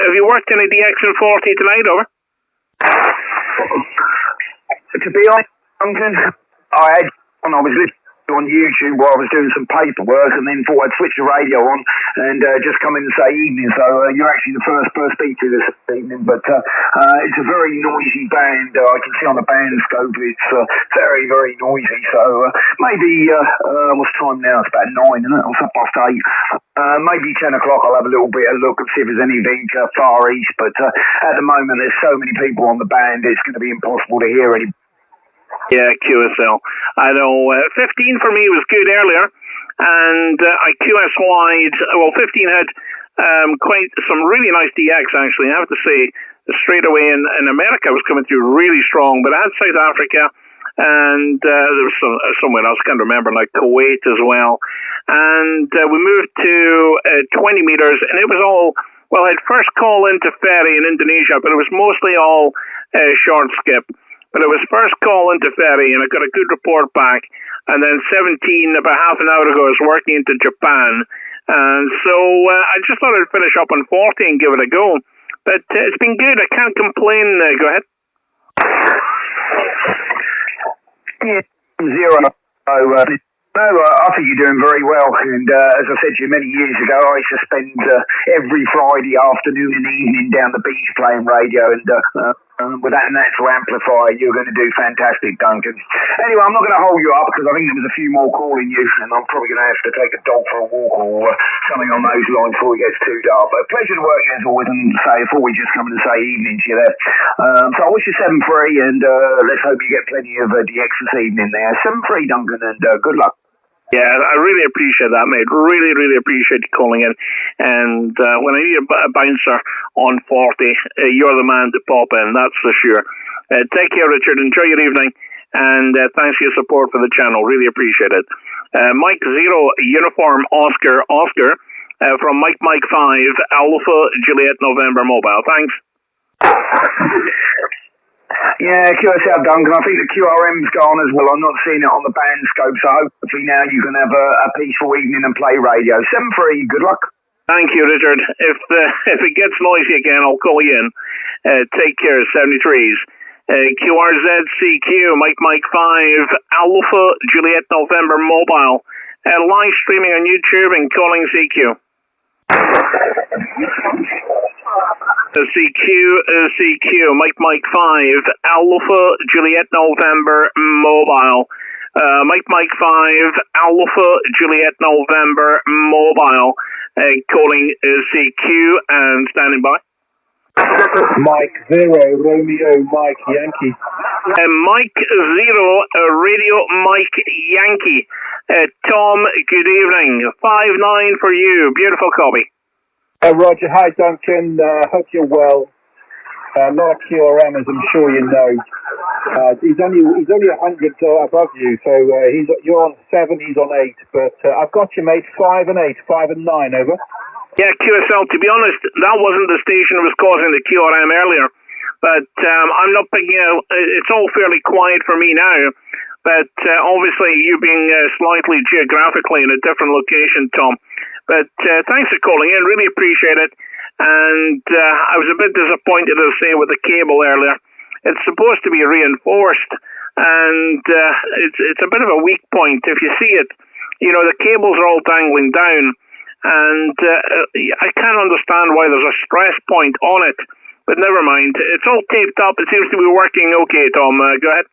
Speaker 1: have you worked in a DX in 40 tonight, over?
Speaker 21: To be honest, Duncan, I was listening on YouTube while I was doing some paperwork, and then thought I'd switch the radio on and just come in and say evening. So you're actually the first person to speak to this evening, but it's a very noisy band. I can see on the band scope it's very, very noisy. So maybe what's time now? It's about 9, isn't it? Or something past 8. Maybe 10 o'clock I'll have a little bit of look and see if there's anything far east, but at the moment there's so many people on the band, it's going to be impossible to hear any.
Speaker 1: Yeah, QSL. I know 15 for me was good earlier, and I QS wide. Well, 15 had quite some really nice DX, actually. I have to say, straight away in America was coming through really strong, but I had South Africa, and there was somewhere else, I can't remember, like Kuwait as well. And we moved to 20 meters, and it was all, well, I'd first call into ferry in Indonesia, but it was mostly all short skip. But it was first call into ferry, and I got a good report back. And then 17, about half an hour ago, I was working into Japan. And so I just thought I'd finish up on 40 and give it a go. But it's been good. I can't complain. Go ahead.
Speaker 21: Yeah, 0. No, I think you're doing very well, and as I said to you many years ago, I used to spend every Friday afternoon and evening down the beach playing radio, and with that natural amplifier, you're going to do fantastic, Duncan. Anyway, I'm not going to hold you up because I think there was a few more calling you, and I'm probably going to have to take a dog for a walk or something on those lines before it gets too dark. But pleasure to work you as always, and before we just come and say evening to you there. So I wish you 7-3, and let's hope you get plenty of DX this evening there. 7-3, Duncan, and good luck.
Speaker 1: Yeah, I really appreciate that, mate. Really, really appreciate you calling in. And when I need a bouncer on 40, you're the man to pop in, that's for sure. Take care, Richard. Enjoy your evening. And thanks for your support for the channel. Really appreciate it. Mike 0, Uniform Oscar, from Mike 5, Alpha Juliet November Mobile. Thanks.
Speaker 21: Yeah, QSL Duncan, I think the QRM's gone as well. I'm not seeing it on the band scope, so hopefully now you can have a peaceful evening and play radio. 7-3, good luck.
Speaker 1: Thank you, Richard. If it gets noisy again, I'll call you in. Take care, 73s. QRZ CQ, Mike 5, Alpha Juliet November Mobile. Live streaming on YouTube and calling CQ. CQ, Mike 5, Alpha Juliet November Mobile. Mike 5, Alpha Juliet November Mobile. Calling CQ and standing by.
Speaker 5: Mike 0, Romeo Mike Yankee.
Speaker 1: Mike 0, Radio Mike Yankee. Tom, good evening. 5-9 for you. Beautiful copy.
Speaker 5: Roger, hi Duncan, hope you're well. Not a QRM, as I'm sure you know. He's only 100 above you, so you're on 7, he's on 8. But I've got you, mate. 5 and 8, 5 and 9, over.
Speaker 1: Yeah, QSL. To be honest, that wasn't the station that was causing the QRM earlier. But I'm not picking out. It's all fairly quiet for me now. But obviously, you being slightly geographically in a different location, Tom. But thanks for calling in. Really appreciate it. And I was a bit disappointed, as I say, with the cable earlier. It's supposed to be reinforced, and it's a bit of a weak point. If you see it, you know, the cables are all dangling down, and I can't understand why there's a stress point on it. But never mind. It's all taped up. It seems to be working okay, Tom. Go ahead.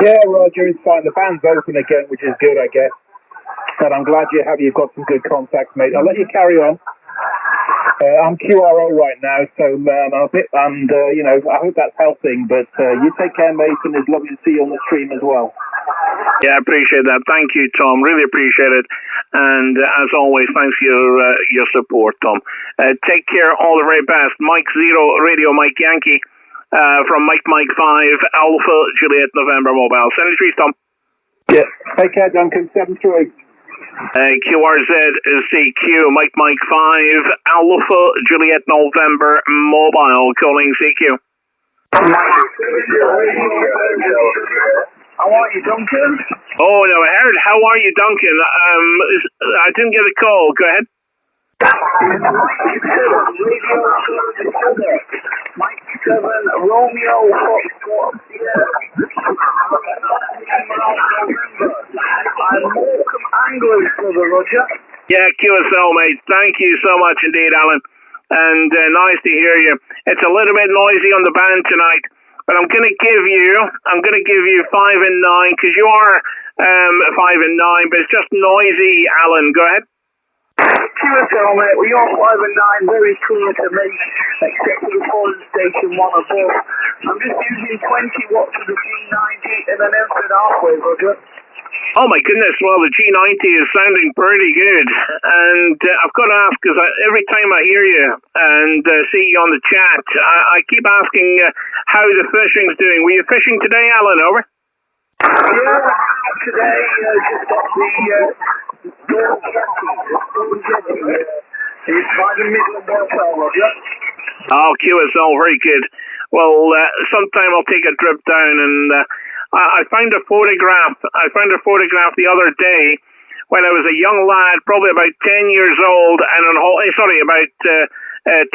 Speaker 5: Yeah, Roger, it's fine. The band's open again, which is good, I guess. But I'm glad you've got some good contacts, mate. I'll let you carry on. I'm QRO right now, so I'm a bit, and you know, I hope that's helping. But you take care, mate, and it's lovely to see you on the stream as well.
Speaker 1: Yeah, I appreciate that. Thank you, Tom. Really appreciate it. And as always, thanks for your support, Tom. Take care. All the very best. Mike 0, Radio Mike Yankee, from Mike 5, Alpha Juliet November Mobile. 73, Tom.
Speaker 5: Yeah. Take care, Duncan. 7-3.
Speaker 1: QRZ CQ, Mike 5, Alpha Juliet November Mobile, calling CQ.
Speaker 21: How are you, Duncan?
Speaker 1: Oh, no, I heard, how are you, Duncan? I didn't get a call. Go ahead.
Speaker 21: Mike 7, Romeo Foxtrot, I'm Morecambe Anglers, brother Roger.
Speaker 1: Yeah, QSL, mate. Thank you so much indeed, Alan. And nice to hear you. It's a little bit noisy on the band tonight, but I'm going to give you 5 and 9, because you are 5 and 9, but it's just noisy, Alan. Go ahead.
Speaker 21: QSL, mate, well, you're 5 and 9, very clear to me, except for the polling station 1 above. I'm just using 20 watts of the G90 and an infinite halfwave, Roger.
Speaker 1: Oh my goodness, well the G90 is sounding pretty good, and I've got to ask, because every time I hear you and see you on the chat, I keep asking how the fishing's doing. Were you fishing today, Alan, over?
Speaker 21: Yeah, today just off the it's by the Midland Hotel, Roger.
Speaker 1: Oh, QSL, very good. Well, sometime I'll take a trip down, and I found a photograph. The other day when I was a young lad, probably about 10 years old, and about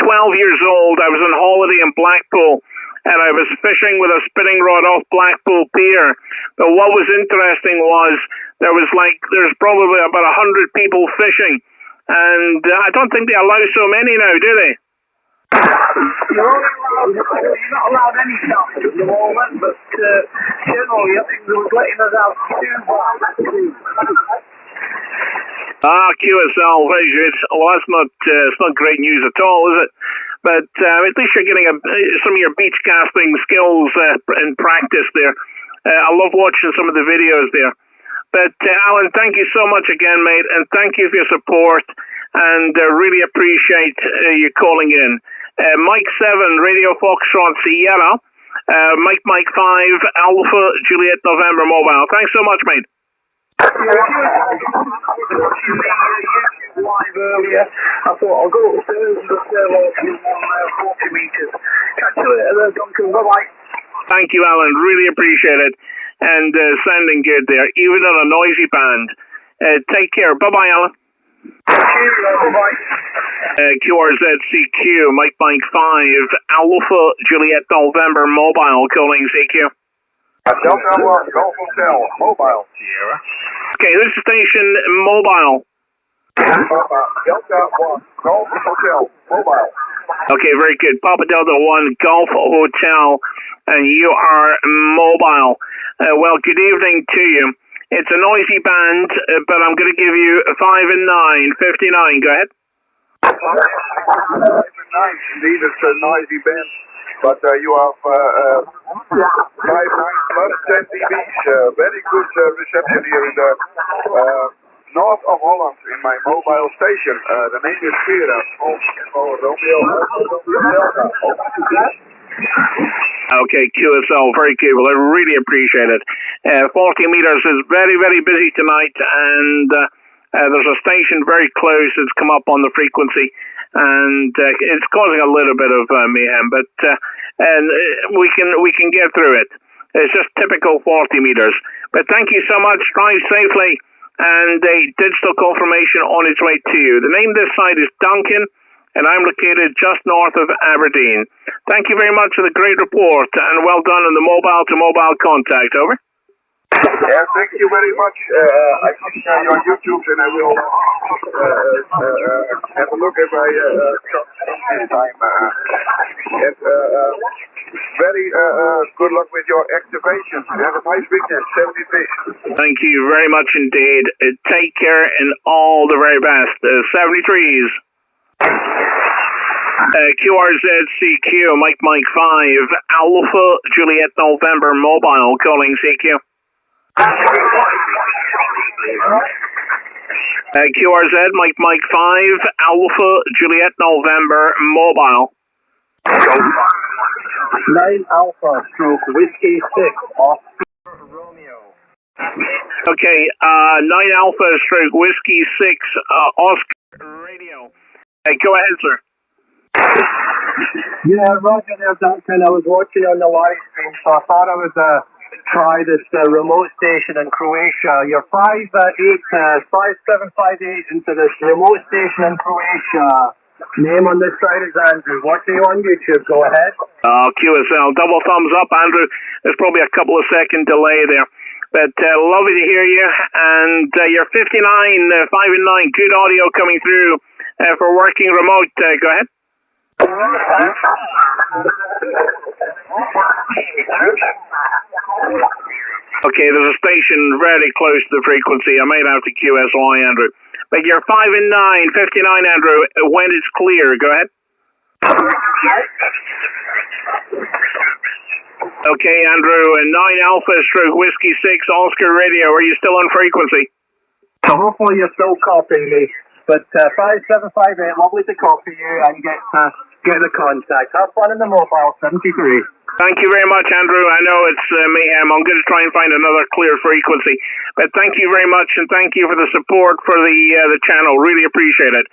Speaker 1: 12 years old. I was on holiday in Blackpool, and I was fishing with a spinning rod off Blackpool Pier. But what was interesting was there's probably about 100 people fishing, and I don't think they allow so many now, do they?
Speaker 21: You're not allowed any stuff at the moment, but generally I think they was letting us have 2 bars.
Speaker 1: QSL, very good. Well, that's it's not great news at all, is it? But at least you're getting some of your beach casting skills in practice there. I love watching some of the videos there. But Alan, thank you so much again, mate, and thank you for your support, and really appreciate you calling in. Mike 7, Radio Foxtrot Sierra, Mike 5, Alpha Juliet November Mobile. Thanks so much, mate.
Speaker 21: Live earlier, I thought I'll go upstairs and just walk you 40 metres. Catch you later, Duncan. Bye-bye.
Speaker 1: Thank you, Alan. Really appreciate it. And sounding good there, even on a noisy band. Take care. Bye-bye, Alan.
Speaker 21: Bye-bye.
Speaker 1: QRZCQ, Mike 5, Alpha Juliet November Mobile, calling CQ.
Speaker 18: Delta 1, Golf Hotel, Mobile. Sierra.
Speaker 1: Okay, this is station Mobile.
Speaker 18: Delta 1, Golf Hotel, Mobile.
Speaker 1: Okay, very good. Papa Delta 1, Golf Hotel, and you are mobile. Well, good evening to you. It's a noisy band, but I'm going to give you 5 and 9, 59. Go ahead.
Speaker 18: 5 and 9, indeed, it's a noisy band. But you have 5, 9 plus 10 dBs. Very good reception here in the north of Holland in my mobile station. The name is Vera. Romeo Delta.
Speaker 1: Okay, QSL, very good. Well, I really appreciate it. 40 meters is very, very busy tonight, and there's a station very close that's come up on the frequency, and it's causing a little bit of mayhem, but and we can get through it. It's just typical 40 meters. But thank you so much. Drive safely, and a digital confirmation on its way to you. The name of this site is Duncan, and I'm located just north of Aberdeen. Thank you very much for the great report, and well done on the mobile-to-mobile contact. Over.
Speaker 18: Yeah, thank you very much. I can share you on YouTube, and I will have a look at my this time. And very good luck with your activation. Have a nice weekend. 73.
Speaker 1: Thank you very much indeed. Take care and all the very best. 73s. QRZCQ, Mike 5, Alpha Juliet November Mobile, calling CQ. QRZ, Mike 5, Alpha Juliet November Mobile.
Speaker 21: 9 Alpha stroke Whiskey 6 Oscar Romeo.
Speaker 1: Okay, 9 Alpha stroke Whiskey 6 Oscar Radio. Go ahead, sir.
Speaker 21: Yeah, Roger there, Duncan. I was watching on the live stream, so I thought I would try this remote station in Croatia. You're 5758 into this remote station in Croatia. Name on this side is Andrew. Watching you on YouTube. Go ahead.
Speaker 1: QSL. Double thumbs up, Andrew. There's probably a couple of second delay there. But lovely to hear you. And you're 59, 5 and 9. Good audio coming through for working remote. Go ahead. Okay, there's a station very close to the frequency. I might have to QSY, Andrew. But you're 5 and 9, 59, Andrew. When it's clear, go ahead. Okay, Andrew, 9 Alpha stroke Whiskey 6 Oscar Radio. Are you still on frequency?
Speaker 21: So hopefully you're still copying me. But 5758, lovely to copy you and get the contact. Have fun in the mobile, 73.
Speaker 1: Thank you very much, Andrew. I know it's mayhem. I'm going to try and find another clear frequency. But thank you very much, and thank you for the support for the channel. Really appreciate it.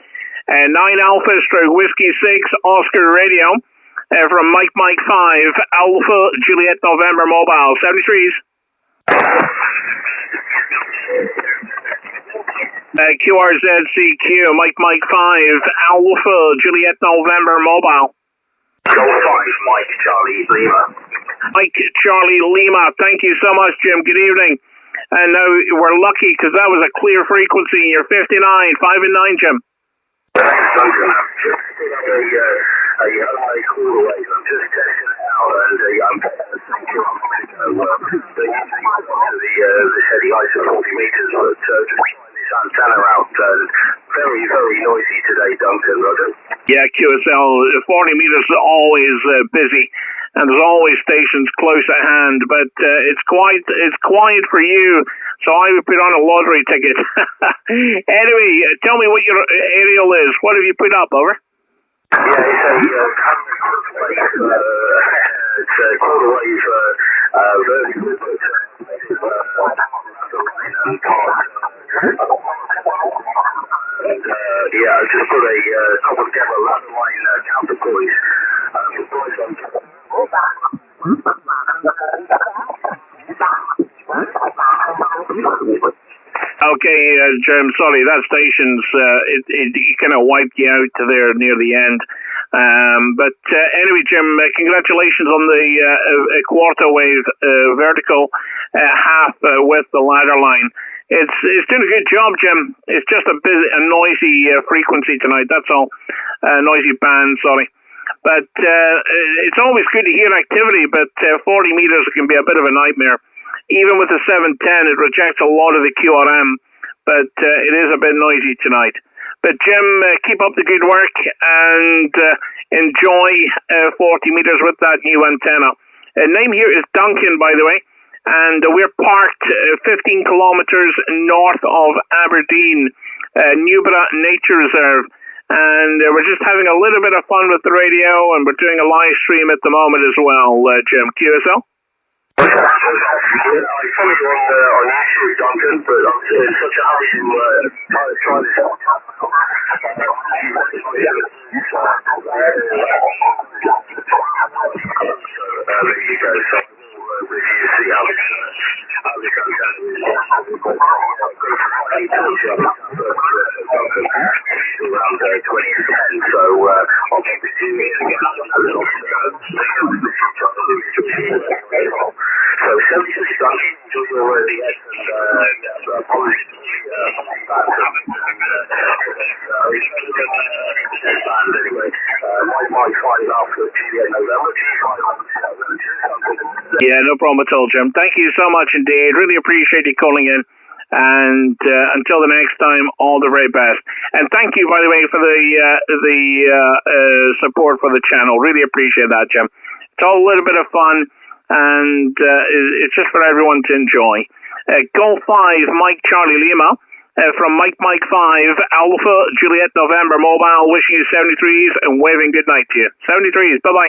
Speaker 1: 9 Alpha stroke Whiskey 6 Oscar Radio from Mike 5 Alpha Juliet November Mobile 73s. QRZCQ Mike 5 Alpha Juliet November Mobile.
Speaker 9: Go 5 Mike Charlie Lima.
Speaker 1: Mike Charlie Lima. Thank you so much, Jim. Good evening. And now we're lucky because that was a clear frequency. You're 59, 5 and 9, Jim.
Speaker 3: quarterway. I'm just testing it out, and I'm thank you. I'm going to go the steady ice of 40 meters, but just trying this antenna out. Very, very noisy today, Duncan, Roger.
Speaker 1: Yeah, QSL, 40 meters is always busy, and there's always stations close at hand, but it's quiet for you, so I would put on a lottery ticket. Anyway, tell me what your aerial is. What have you put up, over?
Speaker 3: Yeah, it's a quarter wave vertical. Yeah, I just put a couple together ladder line counterpoise.
Speaker 1: Okay, Jim, sorry, that station's, it kind of wiped you out to there near the end. But anyway, Jim, congratulations on the quarter wave vertical half with the ladder line. It's doing a good job, Jim. It's just a noisy frequency tonight, that's all. Noisy band, sorry. But it's always good to hear activity, but 40 meters can be a bit of a nightmare. Even with the 710, it rejects a lot of the QRM, but it is a bit noisy tonight. But Jim, keep up the good work and enjoy 40 meters with that new antenna. Name here is Duncan, by the way, and we're parked 15 kilometers north of Aberdeen, Newborough Nature Reserve. And we're just having a little bit of fun with the radio, and we're doing a live stream at the moment as well, Jim. QSL?
Speaker 3: I followed on YouTube, Duncan, but I'm in such a hurry to try this out. There you go. So we'll review, see how it goes down. Around 2010, so I'll keep it in again. So 76 Duncan, enjoy your DX and apologies anyway, my 5 after Juliet November.
Speaker 1: Yeah, no problem at all, Jim. Thank you so much indeed. Really appreciate you calling in. And until the next time, all the very best. And thank you, by the way, for the support for the channel. Really appreciate that, Jim. It's all a little bit of fun, and it's just for everyone to enjoy. Golf 5, Mike Charlie Lima, from Mike 5, Alpha Juliet November Mobile, wishing you 73s and waving good night to you. 73s, bye-bye.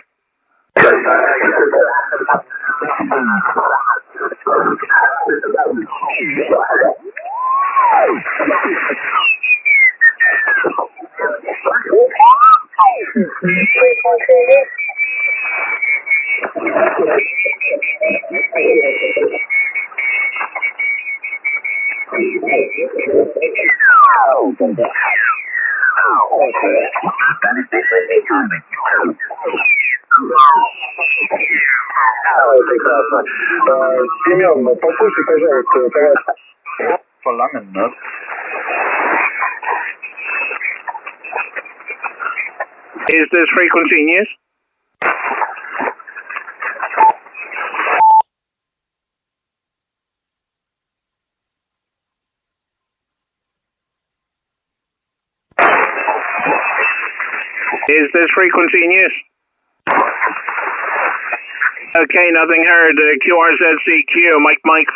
Speaker 12: Семен, послушай, пожалуйста, Verlangen, ne?
Speaker 1: Is this frequency news? Is this frequency news? Okay, nothing heard. QRZCQ, Mike 5,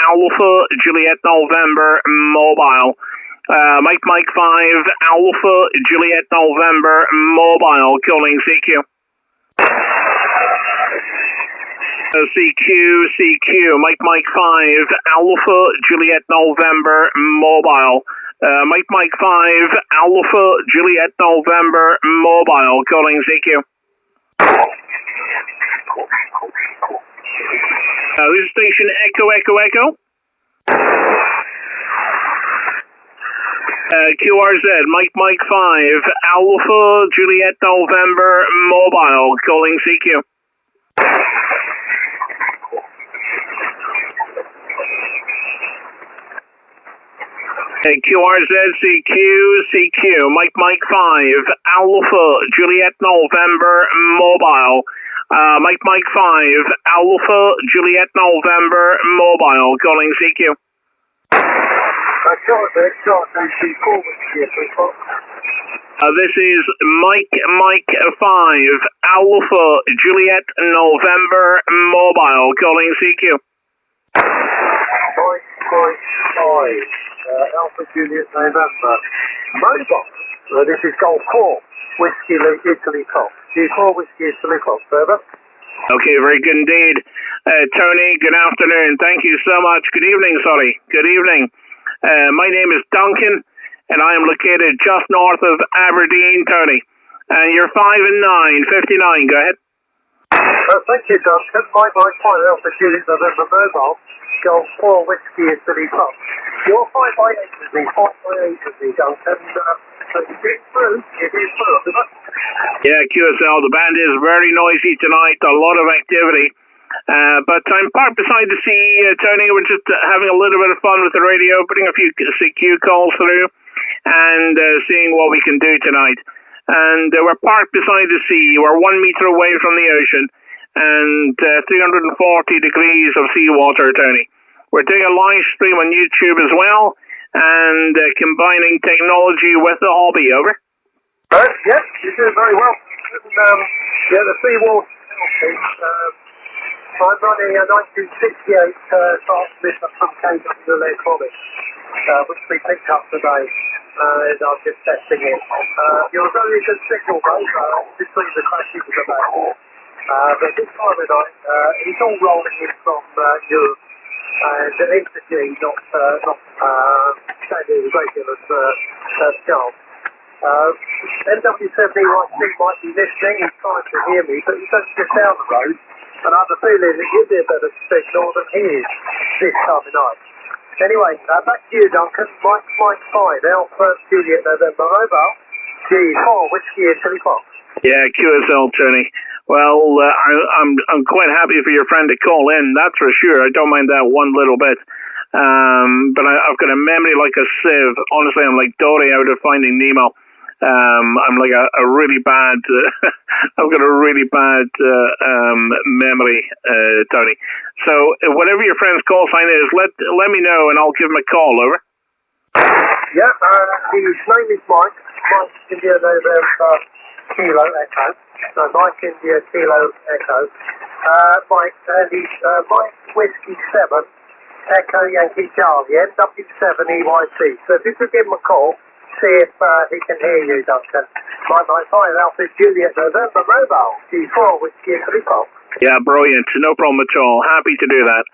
Speaker 1: Alpha Juliet November Mobile. Mike 5, Alpha Juliet November Mobile, calling CQ. CQ, Mike 5, Alpha Juliet November Mobile. Mike 5, Alpha Juliet November Mobile, calling CQ. This is station Echo. QRZ, Mike 5, Alpha Juliet November Mobile, calling CQ. QRZCQ, CQ, Mike 5, Alpha, Juliet November, Mobile. Mike 5, Alpha, Juliet November, Mobile, calling CQ. This is Mike 5, Alpha, Juliet November, Mobile, calling CQ.
Speaker 20: Mike 5. Alpha Juliet November Mobile. This is Golf 4 Whiskey Italy Pop. G4 Whiskey Italy Pop. Over.
Speaker 1: Okay, very good indeed. Tony, good afternoon. Thank you so much. Good evening, sorry. Good evening. My name is Duncan, and I am located just north of Aberdeen, Tony. And you're 5 and 9, 59. Go ahead.
Speaker 20: Thank you, Duncan. Mike 5 Alpha Juliet November Mobile. Golf 4 Whiskey Italy Pop. You're 5x8 with me, 5x8 with me, Duncan. So you get through,
Speaker 1: Yeah, QSL, the band is very noisy tonight, a lot of activity. But I'm parked beside the sea, Tony. We're just having a little bit of fun with the radio, putting a few CQ calls through, and seeing what we can do tonight. And we're parked beside the sea. We're 1 meter away from the ocean, and 340 degrees of seawater, Tony. We're doing a live stream on YouTube as well, and combining technology with the hobby. Over.
Speaker 20: Yes, you're doing very well. The seawater. I'm running a 1968 transmitter from KW Electronics, which we picked up today, and I'm just testing it. You're a very good signal, though, between the crashes of the back. But this time of night, it's all rolling in from Europe, and it's the G, not standing regular chance. MW7 might be listening, he's trying to hear me, but he's just down the road, and I have a feeling that you'd be a better signal than he is this time of night. Anyway, back to you, Duncan. Mike 5, Alpha Juliet November Mobile, G4 Whiskey Italy Fox.
Speaker 1: Yeah, QSL, Tony. Well, I'm quite happy for your friend to call in, that's for sure. I don't mind that one little bit. But I've got a memory like a sieve. Honestly, I'm like Dory out of Finding Nemo. I'm like a really bad, I've got a really bad memory, Tony. So whatever your friend's call sign is, let me know and I'll give him a call, over.
Speaker 20: Yeah, his name is Mike. Mike India November Kilo Echo. So Mike India Kilo Echo. Mike, and he's Mike Whiskey 7 Echo Yankee Charlie, NW7 EYC. So if you could give him a call, see if he can hear you, Duncan. Mike 5 Alpha Juliet November Mobile, G4 Whiskey Italy Pop.
Speaker 1: Yeah, brilliant. No problem at all. Happy to do that.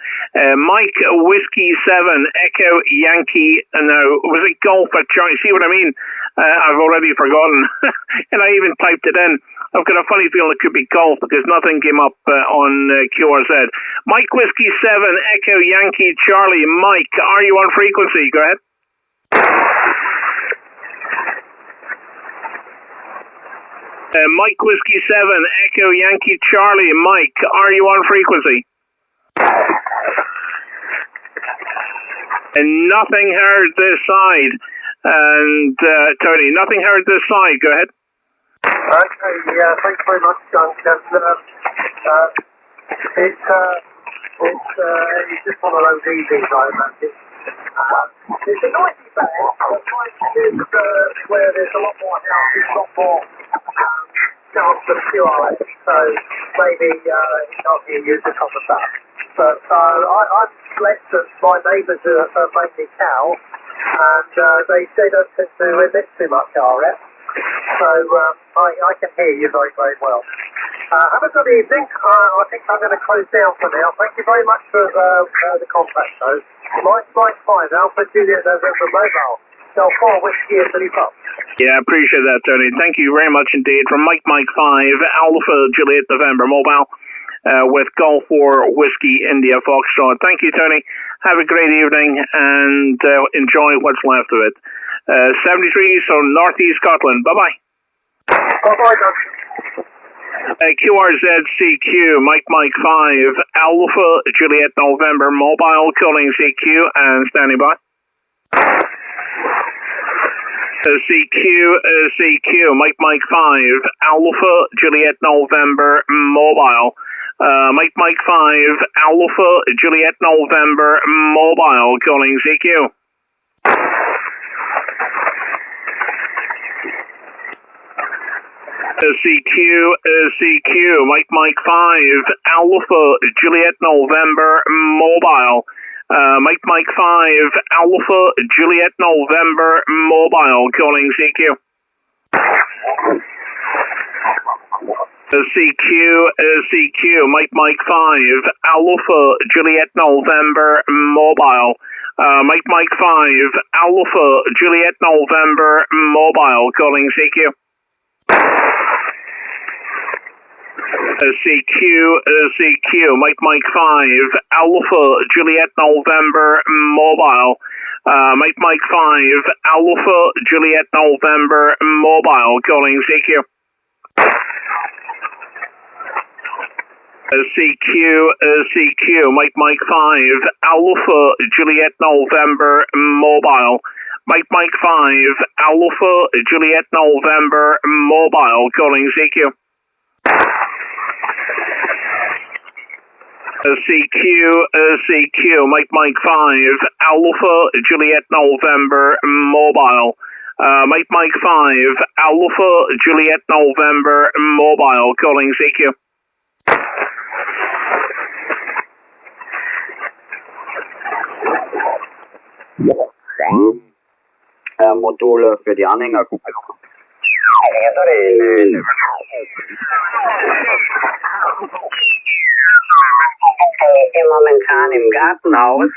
Speaker 1: Mike Whiskey 7 Echo Yankee. Now, was it Golf at Charlie? See what I mean? I've already forgotten. And I even typed it in. I've got a funny feeling it could be Golf because nothing came up on QRZ. Mike Whiskey 7 Echo Yankee Charlie. Mike, are you on frequency? Go ahead. Mike Whiskey 7 Echo Yankee Charlie. Mike, are you on frequency? And nothing heard this side. And Tony, nothing heard this side. Go ahead.
Speaker 20: Okay, yeah, thanks very much, Duncan. It's just one of those evenings, I imagine. It's a noisy band, but is where there's a lot more houses, a lot more chance of QRS, so maybe he can't hear you because of that. But I've slept at my neighbours are mainly cow, and they don't tend to emit too much RF. So I can hear you very, very well. Have a good evening. I think I'm going to close down for now. Thank you very much for the contact, though. Mike 5 Alpha Juliet November Mobile. Del 4 Whiskey Italy Pop.
Speaker 1: Yeah, I appreciate that, Tony. Thank you very much indeed. From Mike 5 Alpha Juliet November Mobile with Golf 4 Whiskey India Foxtrot. Thank you, Tony. Have a great evening and enjoy what's left of it. 73, so Northeast Scotland. Bye-bye.
Speaker 20: Bye-bye, Duncan.
Speaker 1: QRZCQ, Mike 5, Alpha Juliet November Mobile, calling CQ and standing by. CQ, Mike 5, Alpha, Juliet November, mobile. Mike 5, Alpha, Juliet November, mobile, calling CQ. CQ, Mike 5, Alpha, Juliet November, mobile. Mike 5, Alpha, Juliet November, mobile, calling CQ. CQ, Mike 5, Alpha, Juliet November, mobile. Mike 5, Alpha, Juliet November, mobile, calling CQ. CQ, Mike 5, Alpha, Juliet November, mobile. Mike 5, Alpha, Juliet November, mobile, calling CQ. CQ, Mike 5, Alpha, Juliet November, mobile. Mike 5, Alpha, Juliet November, mobile, calling CQ. CQ, Mike 5, Alpha, Juliet November, mobile. Mike 5, Alpha, Juliet November, mobile, calling CQ.
Speaker 7: Module für die Anhänger.
Speaker 22: Momentan im Gartenhaus.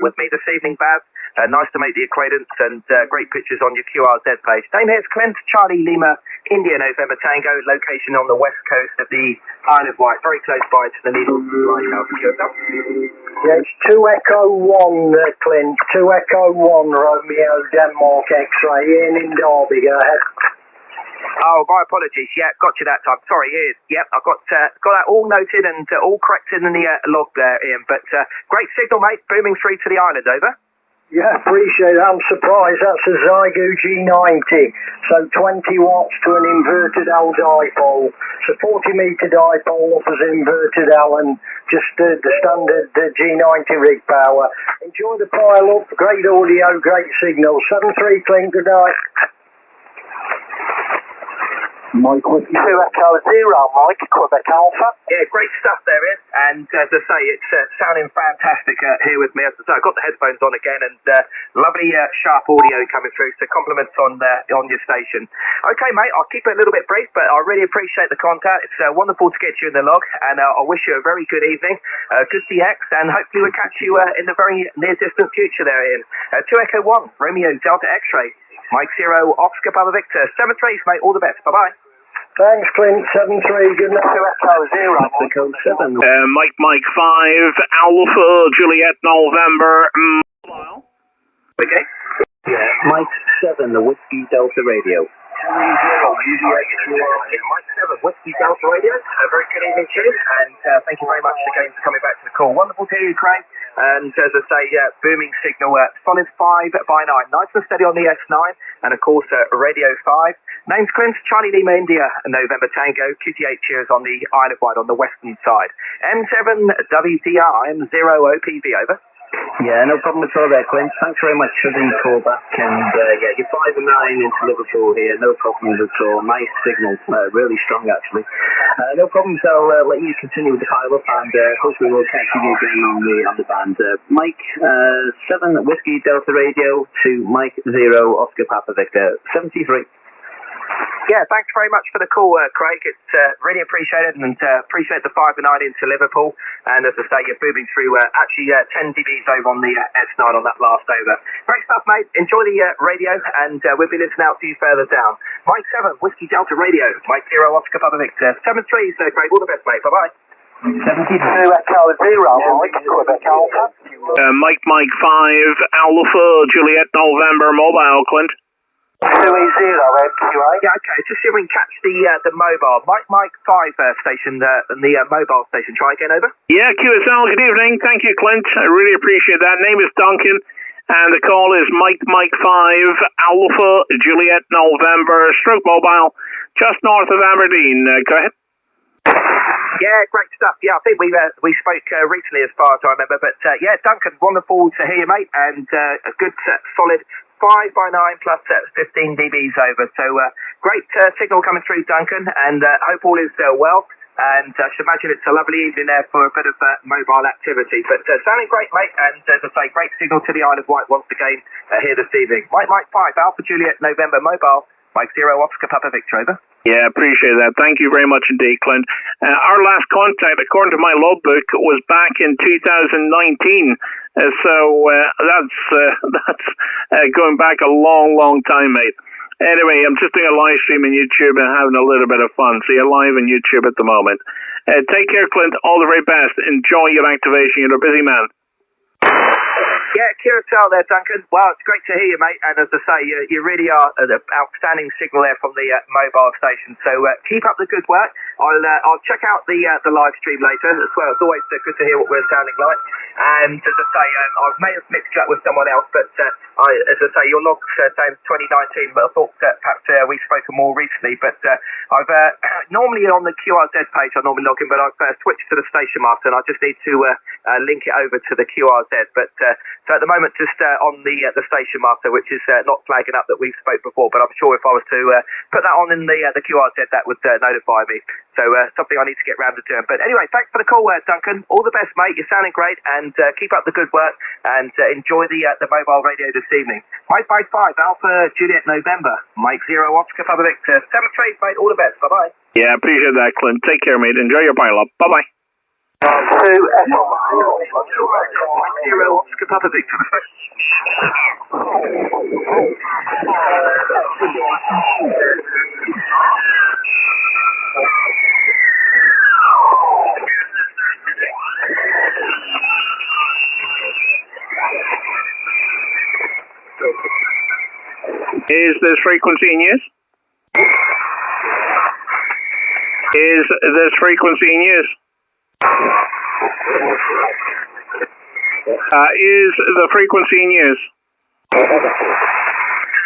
Speaker 23: With me this evening, Baz. Nice to make the acquaintance and great pictures on your QRZ page. Name here is Clint, Charlie Lima, India November Tango, location on the west coast of the Isle of Wight, very close by to the Needle Lighthouse.
Speaker 21: Yeah, it's 2 Echo 1, Clint. 2 Echo 1, Romeo, Denmark X-ray, Ian in Derby, go ahead.
Speaker 23: Oh, my apologies. Yeah, got you that time. Sorry, Ian. Yep, I've got that all noted and all corrected in the log there, Ian. But great signal, mate. Booming through to the island, over.
Speaker 21: Yeah, appreciate it. I'm surprised. That's a Zygo G90. So 20 watts to an inverted L dipole. So 40 meter dipole offers inverted L and just the standard G90 rig power. Enjoy the pile up. Great audio, great signal. 7-3 Clint, good night.
Speaker 7: Mike,
Speaker 21: 2 Echo 0, Mike, Quebec Alpha.
Speaker 23: Yeah, great stuff there, Ian. And as I say, it's sounding fantastic here with me. As I say, I've got the headphones on again and lovely sharp audio coming through, so compliments on your station. Okay, mate, I'll keep it a little bit brief, but I really appreciate the contact. It's wonderful to get you in the log, and I wish you a very good evening. Good DX, and hopefully we'll catch you in the very near-distant future there, Ian. 2 Echo 1, Romeo Delta X-ray. Mike 0, Oscar Papa Victor. 7-3, mate, all the best. Bye-bye.
Speaker 21: Thanks, Clint. 7-3, good night. 2 Echo 0,
Speaker 7: Mexico 7.
Speaker 1: Mike 5, Alpha, Juliet November, mobile.
Speaker 23: Okay.
Speaker 7: Yeah, Mike 7, the Whiskey Delta Radio.
Speaker 23: Mike 7, Whiskey Delta Radio. Very good evening to you, and thank you very much again for coming back to the call. Wonderful to hear you, Craig. And as I say, booming signal, solid 5 by 9. Nice and steady on the S9, and of course, radio 5. Name's Clint, Charlie Lima, India, November Tango, QT8 cheers on the Isle of Wight on the western side. M7 WTR, M0 OPV, over.
Speaker 7: Yeah, no problem at all there, Clint. Thanks very much for the call back. And yeah, you're 5 and 9 into Liverpool here. No problems at all. Nice signal. Really strong, actually. No problems. I'll let you continue with the pile up, and hopefully we'll catch you again on the band. Mike 7 Whiskey Delta Radio to Mike 0 Oscar Papa Victor 73.
Speaker 23: Yeah, thanks very much for the call, Craig. It's really appreciated, and appreciate the 5 and 9 into Liverpool. And as I say, you're booming through actually 10 dBs over on the S9 on that last over. Great stuff, mate. Enjoy the radio, and we'll be listening out to you further down. Mike 7, Whiskey Delta Radio. Mike 0, Oscar Papa Victor. 7-3, so Craig. All the best, mate. Bye-bye.
Speaker 21: 2 Echo 0, Mike, Quebec Alpha.
Speaker 1: Mike 5, Alpha, Juliet November, mobile, Clint.
Speaker 23: MQA. Yeah, okay, just see if we can catch the mobile. Mike 5 station, the mobile station. Try again, over.
Speaker 1: Yeah, QSL, good evening. Thank you, Clint. I really appreciate that. Name is Duncan, and the call is Mike 5, Alpha, Juliet, November, stroke mobile, just north of Aberdeen. Go ahead.
Speaker 23: Yeah, great stuff. Yeah, I think we spoke recently as far as I remember. But yeah, Duncan, wonderful to hear you, mate, and a good, solid 5x9 plus 15 dBs over. So great signal coming through, Duncan, and hope all is well. And I should imagine it's a lovely evening there for a bit of mobile activity. But sounding great, mate, and as I say, great signal to the Isle of Wight once again here this evening. Mike 5, Alpha Juliet, November, mobile, Mike 0, Oscar Papa Victor, over.
Speaker 1: Yeah, appreciate that. Thank you very much indeed, Clint. Our last contact, according to my logbook, was back in 2019. So that's going back a long, long time, mate. Anyway, I'm just doing a live stream on YouTube and having a little bit of fun. So you're live on YouTube at the moment. Take care, Clint. All the very best. Enjoy your activation. You're a busy man.
Speaker 23: Yeah, Curacao there, Duncan. Well, it's great to hear you, mate. And as I say, you really are an outstanding signal there from the mobile station. So keep up the good work. I'll check out the live stream later as well. It's always good to hear what we're sounding like. And as I say, I may have mixed you up with someone else, but as I say, your log saying 2019, but I thought perhaps we've spoken more recently. But I've normally on the QRZ page, I normally log in, but I've switched to the station master, and I just need to link it over to the QRZ. But so at the moment, just on the station master, which is not flagging up that we've spoke before. But I'm sure if I was to put that on in the QRZ, that would notify me. So something I need to get round to doing. But anyway, thanks for the call, Duncan. All the best, mate. You're sounding great, and keep up the good work, and enjoy the mobile radio this evening. Mike 5, Alpha Juliet November, Mike 0, Oscar Papa Victor. 7 trades, mate. All the best. Bye-bye.
Speaker 1: Yeah, appreciate that, Clint. Take care, mate. Enjoy your pile-up. Bye-bye.
Speaker 23: 2 Mike 0, Oscar Papa Victor.
Speaker 1: Is this frequency in use? Is this frequency in use? Is the frequency in use?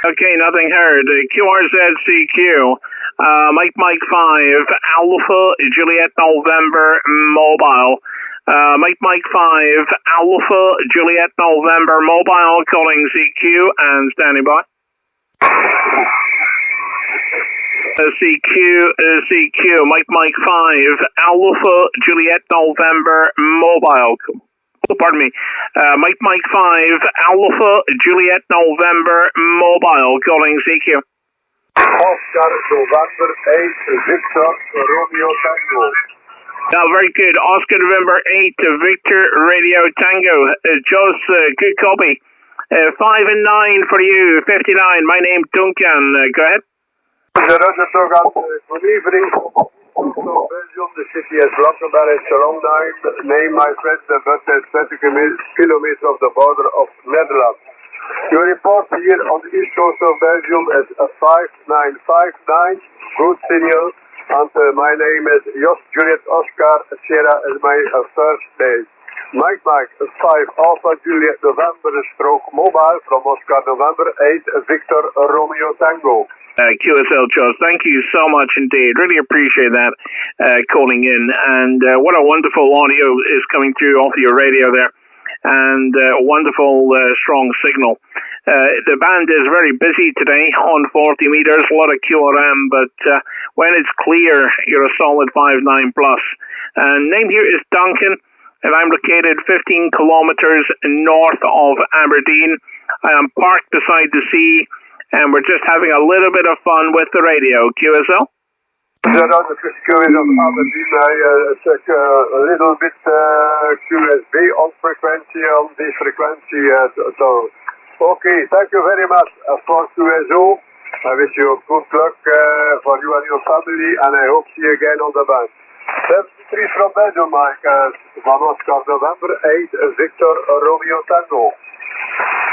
Speaker 1: Okay, nothing heard. QRZ CQ, Mike 5, Alpha Juliet November mobile. Mike 5, Alpha Juliet November mobile, calling CQ and standing by. CQ, Mike 5, Alpha Juliet November mobile. Oh, pardon me. Mike 5, Alpha Juliet November mobile, calling CQ.
Speaker 2: Oscar November 8, Victor Romeo Tango.
Speaker 1: Yeah, very good. Oscar November 8, Victor Radio Tango. Just good copy. 5 and 9 for you, 59. My name Duncan. Go ahead.
Speaker 2: Good evening. Belgium, the city is Rotterdam. It's a long name, my friend, but it's 20 kilometers of the border of Netherlands. Your report here on the east coast of Belgium is a 5959. Good signal. And my name is Jos Juliet Oscar. Sierra is my first name. Mike 5 Alpha Juliet November stroke mobile from Oscar November 8 Victor Romeo Tango.
Speaker 1: QSL Charles, thank you so much indeed. Really appreciate that calling in. And what a wonderful audio is coming through off your radio there. And wonderful strong signal. The band is very busy today on 40 meters, a lot of QRM, but when it's clear, you're a solid 5.9 plus. Name here is Duncan, and I'm located 15 kilometers north of Aberdeen. I am parked beside the sea, and we're just having a little bit of fun with the radio. QSL?
Speaker 2: That on the QSL of Aberdeen, I check a little bit QSB on frequency, on this frequency. So, okay, thank you very much for QSO. I wish you good luck for you and your family, and I hope see you again on the band. 73 from Belgium, Mike, van Oscar November 8, Victor Romeo Tango.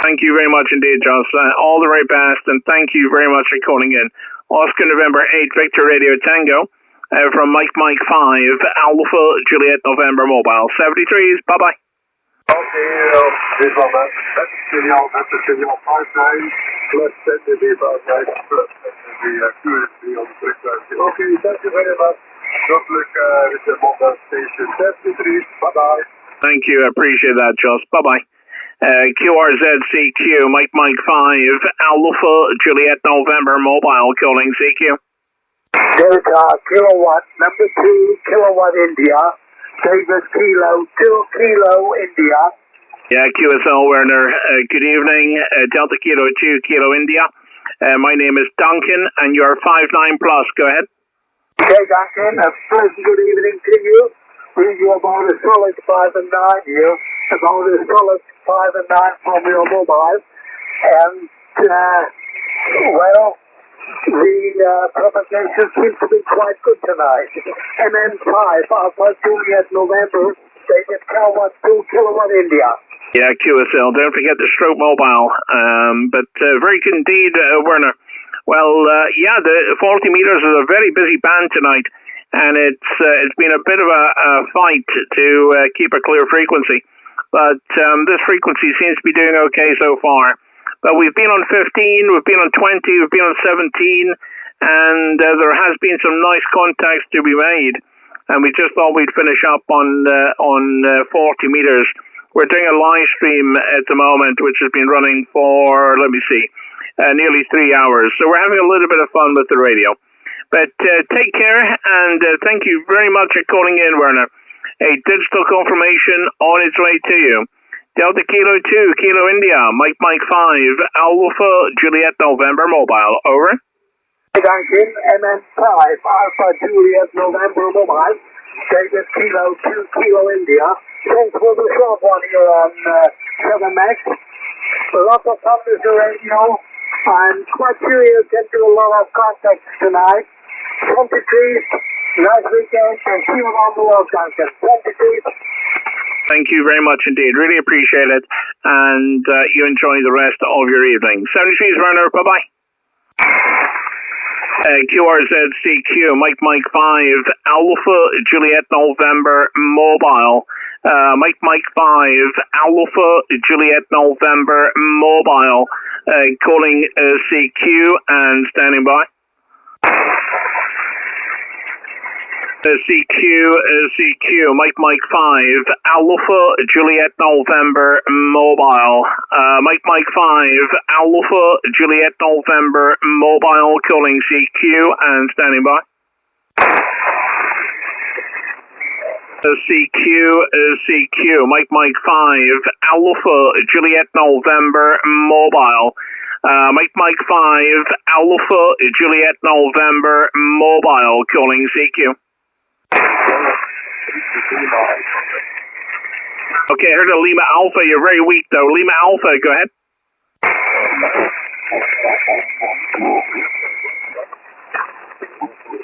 Speaker 1: Thank you very much indeed, Joss. All the very best, and thank you very much for calling in. Oscar November 8, Victor Radio Tango, from Mike 5, Alpha Juliet November Mobile. 73s, bye-bye.
Speaker 2: Okay, this one, that's signal 59, plus 10 dB, about that, plus the accuracy on the frequency. Okay, thank you very much. Good luck with the mobile station. 73s, bye-bye.
Speaker 1: Thank you, I appreciate that, Joss. Bye-bye. QRZCQ, Mike 5, Alpha Juliet November Mobile, calling CQ.
Speaker 17: Delta Kilowatt, number 2, Kilowatt India. Davis Kilo, 2 Kilo India.
Speaker 1: Yeah, QSL Werner, good evening. Delta Kilo 2 Kilo India. My name is Duncan, and you're 59 plus. Go ahead.
Speaker 17: Okay, Duncan, a pleasant good evening to you. Bring you about a solid 5 and 9 here. About a solid 5 and 9 from your mobile. And, well, the propagation seems to be quite good tonight. MM5, Alpha Juliet November, David Kilowatt 2 Kilowatt India.
Speaker 1: Yeah, QSL. Don't forget the Stroke Mobile. But very good indeed, Werner. Well, yeah, the 40 meters is a very busy band tonight, and it's been a bit of a fight to keep a clear frequency. But this frequency seems to be doing okay so far. But we've been on 15, we've been on 20, we've been on 17, and there has been some nice contacts to be made. And we just thought we'd finish up on 40 meters. We're doing a live stream at the moment, which has been running for, let me see, nearly 3 hours. So we're having a little bit of fun with the radio. But take care, and thank you very much for calling in, Werner. A digital confirmation on its way to you. Delta Kilo 2, Kilo India, Mike 5, Alpha Juliet November Mobile. Over.
Speaker 17: Duncan, MM5, Alpha Juliet November Mobile, David Kilo 2 Kilo India. Thanks for the short one here on 7 Max. A lot of fun with the radio. I'm quite curious into a lot of contacts tonight. 23, nice weekend, and see you around the world, Duncan. 23.
Speaker 1: Thank you very much indeed. Really appreciate it. And you enjoy the rest of your evening. 73's Werner. Bye-bye. QRZCQ, Mike 5, Alpha Juliet November Mobile. Mike 5, Alpha Juliet November Mobile. Calling CQ and standing by. CQ, Mike 5, Alpha Juliet November Mobile. Mike 5, Alpha Juliet November Mobile, calling CQ and standing by. CQ, Mike 5, Alpha Juliet November Mobile. Mike 5, Alpha Juliet November Mobile, calling CQ. Okay, I heard a Lima Alpha. You're very weak, though. Lima Alpha, go ahead.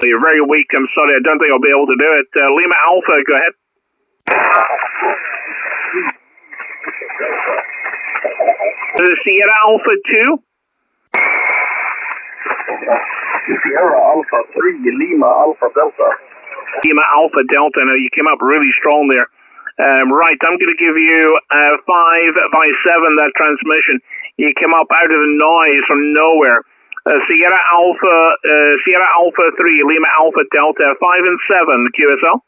Speaker 1: You're very weak. I'm sorry. I don't think I'll be able to do it. Lima Alpha, go ahead. Sierra Alpha 2?
Speaker 17: Sierra Alpha 3, Lima Alpha Delta.
Speaker 1: Lima Alpha Delta. Now, you came up really strong there. Right, I'm going to give you 5x7, that transmission. You came up out of the noise from nowhere. Sierra Alpha 3, Lima Alpha Delta, 5 and 7, QSL?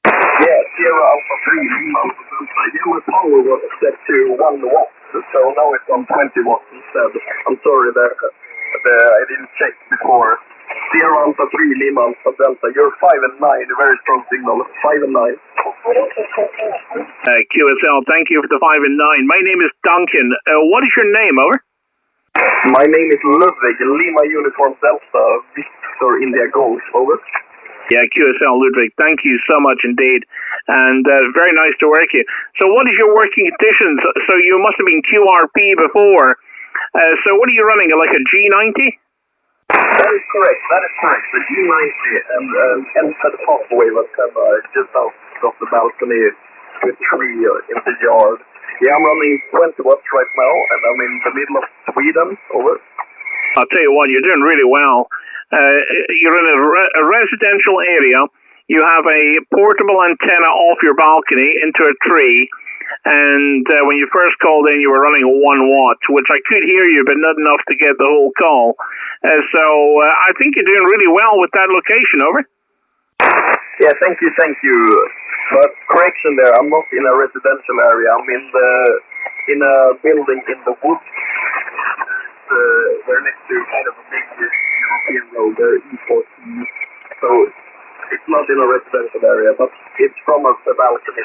Speaker 17: Yeah, Sierra Alpha 3, Lima Alpha Delta. Yeah, my power was set to 1 watt, so now it's on 20 watts instead. I'm sorry that I didn't check before. Sierra Alpha 3, Lima Alpha Delta, you're 5 and 9, a very strong signal, 5 and 9.
Speaker 1: QSL, thank you for the 5 and 9. My name is Duncan. What is your name, over?
Speaker 17: My name is Ludwig, Lima Uniform Delta, Victor India Golf, over.
Speaker 1: Yeah, QSL Ludwig, thank you so much indeed. And very nice to work you. So what is your working conditions? So you must have been QRP before. So what are you running, like a G90?
Speaker 17: That is correct, the G90 and the pathway was just out of the balcony with tree in the yard.
Speaker 18: Yeah, I'm running 20 watts right now, and I'm in the middle of Sweden. Over.
Speaker 1: I'll tell you what, you're doing really well. You're in a residential area. You have a portable antenna off your balcony into a tree. And when you first called in, you were running 1 watt, which I could hear you, but not enough to get the whole call. So I think you're doing really well with that location, over.
Speaker 18: Yeah, thank you. But correction there, I'm not in a residential area. I'm in a building in the woods. We're next to kind of a big European road there, E14. So it's not in a residential area, but it's from a balcony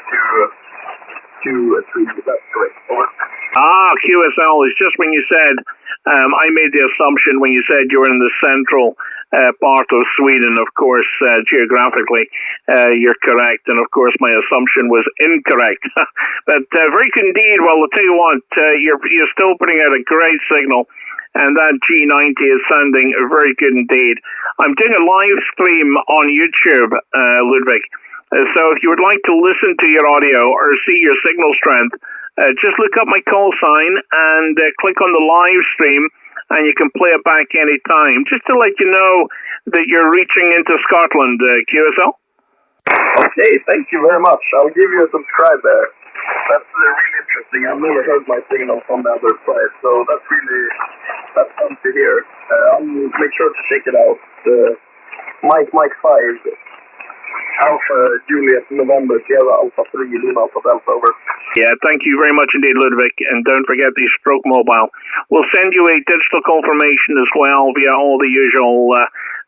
Speaker 18: to a tree. That's correct. Over.
Speaker 1: QSL is just when you said, I made the assumption when you said you were in the central part of Sweden, of course, geographically, you're correct. And of course, my assumption was incorrect. But very good indeed. Well, I'll tell you what, you're still putting out a great signal. And that G90 is sounding very good indeed. I'm doing a live stream on YouTube, Ludwig. So if you would like to listen to your audio or see your signal strength, just look up my call sign and click on the live stream, and you can play it back anytime. Just to let you know that you're reaching into Scotland, QSL.
Speaker 18: Okay, thank you very much. I'll give you a subscribe there. That's really interesting. I've never heard my signal from the other side, so that's fun to hear. I'll make sure to check it out. Mike 5, Alpha Juliet November Sierra Alpha 3 Lima Alpha Delta, over.
Speaker 1: Yeah, thank you very much indeed, Ludwig. And don't forget the Stroke Mobile. We'll send you a digital confirmation as well via all the usual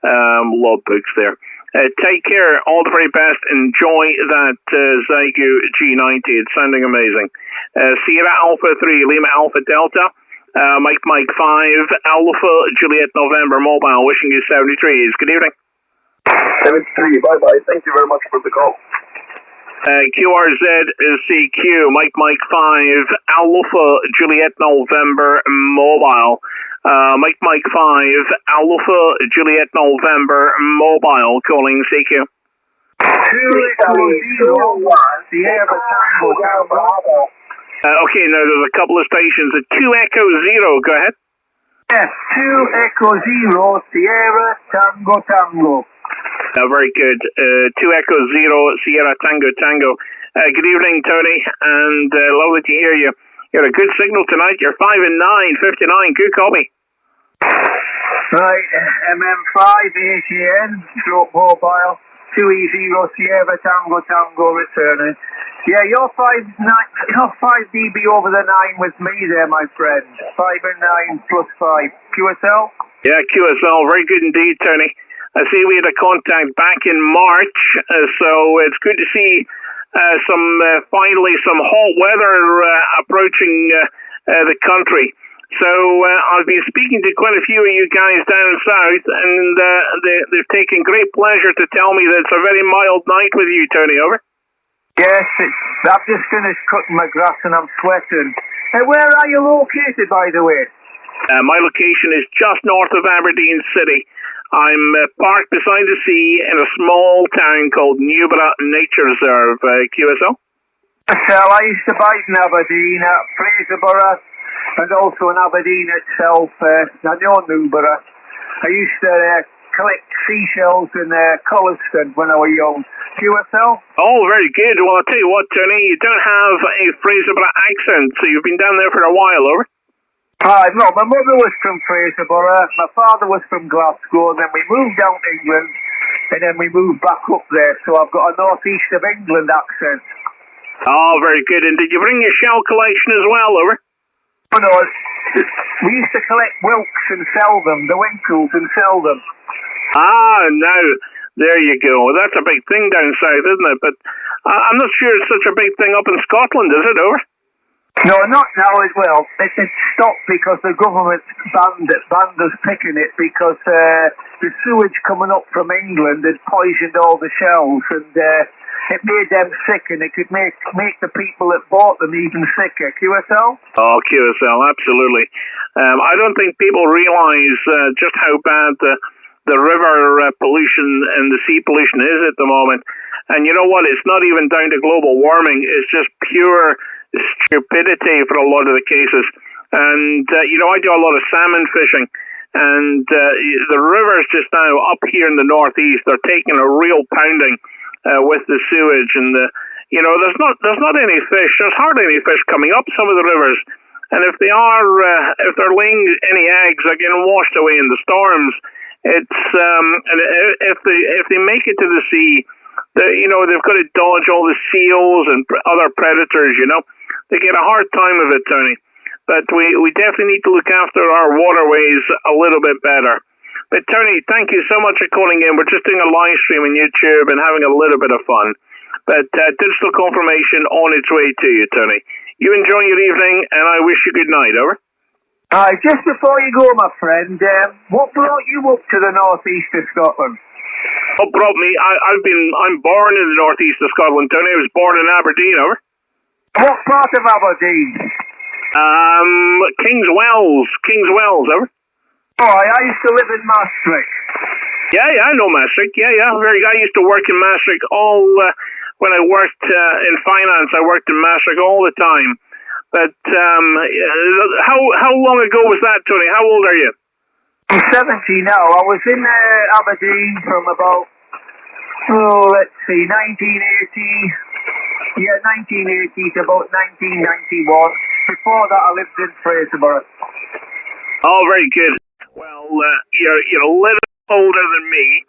Speaker 1: logbooks there. Take care, all the very best. Enjoy that Zygu G90. It's sounding amazing. Sierra Alpha 3 Lima Alpha Delta. Mike 5 Alpha Juliet November Mobile. Wishing you 73s. Good evening.
Speaker 18: 73. Bye-bye. Thank you very much for the call.
Speaker 1: QRZ is CQ. Mike 5 Alpha Juliet November Mobile. Mike 5 Alpha Juliet November Mobile calling CQ.
Speaker 18: 201 Sierra Tango Bravo.
Speaker 1: Okay, now there's a couple of stations. 2 Echo 0, go ahead.
Speaker 18: Yes, 2 Echo 0 Sierra Tango.
Speaker 1: Very good. 2 Echo 0 Sierra Tango. Good evening, Tony, and lovely to hear you. You had a good signal tonight. You're 5 and 9, 59. Good copy.
Speaker 18: Right, MM5 ATN, stroke mobile, 2E0 Sierra Tango returning. Yeah, you're 5 dB over the 9 with me there, my friend. 5 and 9 plus 5. QSL?
Speaker 1: Yeah, QSL. Very good indeed, Tony. I see we had a contact back in March, so it's good to see finally some hot weather approaching the country. So I've been speaking to quite a few of you guys down south, and they've taken great pleasure to tell me that it's a very mild night with you, Tony, over.
Speaker 18: Yes, I've just finished cutting my grass and I'm sweating. Hey, where are you located, by the way?
Speaker 1: My location is just north of Aberdeen City. I'm parked beside the sea in a small town called Newborough Nature Reserve, QSL.
Speaker 18: So I used to bite in Aberdeen, Fraserburgh, and also in Aberdeen itself. I know Newborough. I used to collect seashells in Colliston when I was young. QSL?
Speaker 1: Oh, very good. Well, I'll tell you what, Tony, you don't have a Fraserburgh accent, so you've been down there for a while, over?
Speaker 18: No, my mother was from Fraserburgh, my father was from Glasgow, then we moved down to England, and then we moved back up there, so I've got a northeast of England accent.
Speaker 1: Oh, very good. And did you bring your shell collection as well, over?
Speaker 18: Oh, no, we used to collect whelks and sell them, the winkles, and sell them.
Speaker 1: Now, there you go. That's a big thing down south, isn't it? But I'm not sure it's such a big thing up in Scotland, is it, over?
Speaker 18: No, not now as well. It stopped because the government banned us picking it because the sewage coming up from England had poisoned all the shells, and it made them sick, and it could make the people that bought them even sicker. QSL?
Speaker 1: Oh, QSL, absolutely. I don't think people realise just how bad the river pollution and the sea pollution is at the moment. And you know what? It's not even down to global warming. It's just pure stupidity for a lot of the cases. And, I do a lot of salmon fishing. And the rivers just now up here in the northeast are taking a real pounding with the sewage. And, there's not any fish. There's hardly any fish coming up some of the rivers. And if they are, if they're laying any eggs, they're getting washed away in the storms. It's and if they make it to the sea, they've got to dodge all the seals and other predators. They get a hard time of it, Tony. But we definitely need to look after our waterways a little bit better. But Tony, thank you so much for calling in. We're just doing a live stream on YouTube and having a little bit of fun. But digital confirmation on its way to you, Tony. You enjoy your evening, and I wish you good night. Over.
Speaker 21: Just before you go, my friend, what brought you up to the northeast of Scotland?
Speaker 1: What brought me? I'm born in the northeast of Scotland, Tony. I was born in Aberdeen. Over.
Speaker 21: What part of Aberdeen?
Speaker 1: Kings Wells. Over.
Speaker 21: Oh, I used to live in Maastricht.
Speaker 1: Yeah, I know Maastricht. Yeah. I used to work in Maastricht when I worked in finance. I worked in Maastricht all the time. But how long ago was that, Tony? How old are you?
Speaker 21: I'm 70 now. I was in Aberdeen from about, 1980. Yeah, 1980 to about 1991. Before that, I lived in Fraserburgh.
Speaker 1: Oh, very good. Well, you're a little older than me,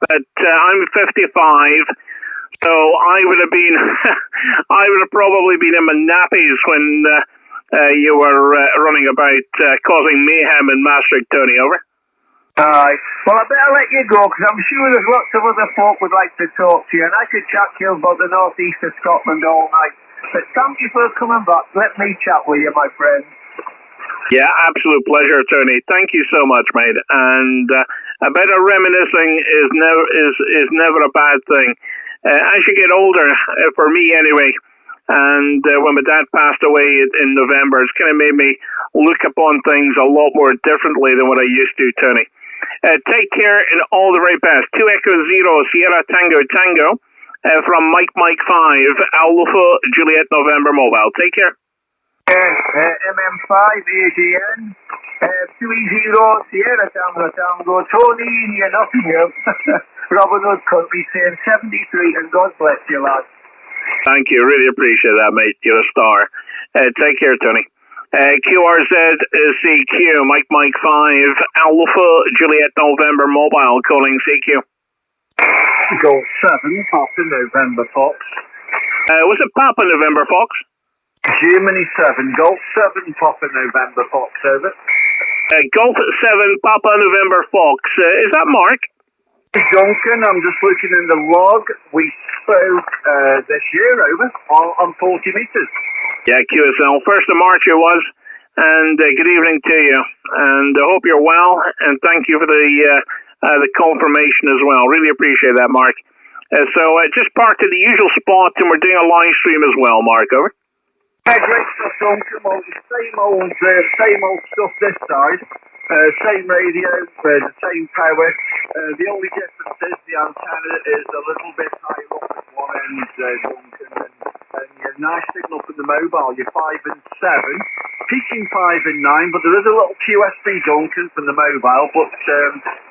Speaker 1: but I'm 55. So I would have probably been in my nappies when you were running about causing mayhem in Maastricht, Tony. Over.
Speaker 21: Aye. Well, I better let you go, because I'm sure there's lots of other folk would like to talk to you, and I could chat to you about the northeast of Scotland all night. But thank you for coming back. Let me chat with you, my friend.
Speaker 1: Yeah, absolute pleasure, Tony. Thank you so much, mate. And a bit of reminiscing is never a bad thing. As you get older, for me anyway, and when my dad passed away in November, it's kind of made me look upon things a lot more differently than what I used to, Tony. Take care and all the very best. 2 Echo 0 Sierra Tango Tango from Mike 5 Alpha Juliet November Mobile. Take care.
Speaker 21: MM5 AGN 2E0 Sierra Tango Tango Tony in Nottingham. Robin Hood Country saying 73, and God bless you, lad.
Speaker 1: Thank you. Really appreciate that, mate. You're a star. Take care, Tony. QRZ CQ, Mike 5, Alpha Juliet November Mobile, calling CQ.
Speaker 21: Golf 7, Papa November Fox.
Speaker 1: Was it Papa November Fox?
Speaker 21: Germany 7, Golf 7, Papa November Fox, over.
Speaker 1: Golf 7, Papa November Fox. Is that Mark?
Speaker 21: Duncan, I'm just looking in the log. We spoke this year, over, on 40 metres.
Speaker 1: Yeah, QSL. 1st of March it was. And good evening to you. And I hope you're well. And thank you for the confirmation as well. Really appreciate that, Mark. So just parked at the usual spot, and we're doing a live stream as well, Mark. Over.
Speaker 21: Yeah, great stuff, Duncan. Well, same old stuff this side. Same radio, the same power. The only difference is the antenna is a little bit higher up at one end, Duncan, and your nice signal from the mobile. You're 5 and 7, peaking 5 and 9, but there is a little QSB, Duncan, from the mobile, but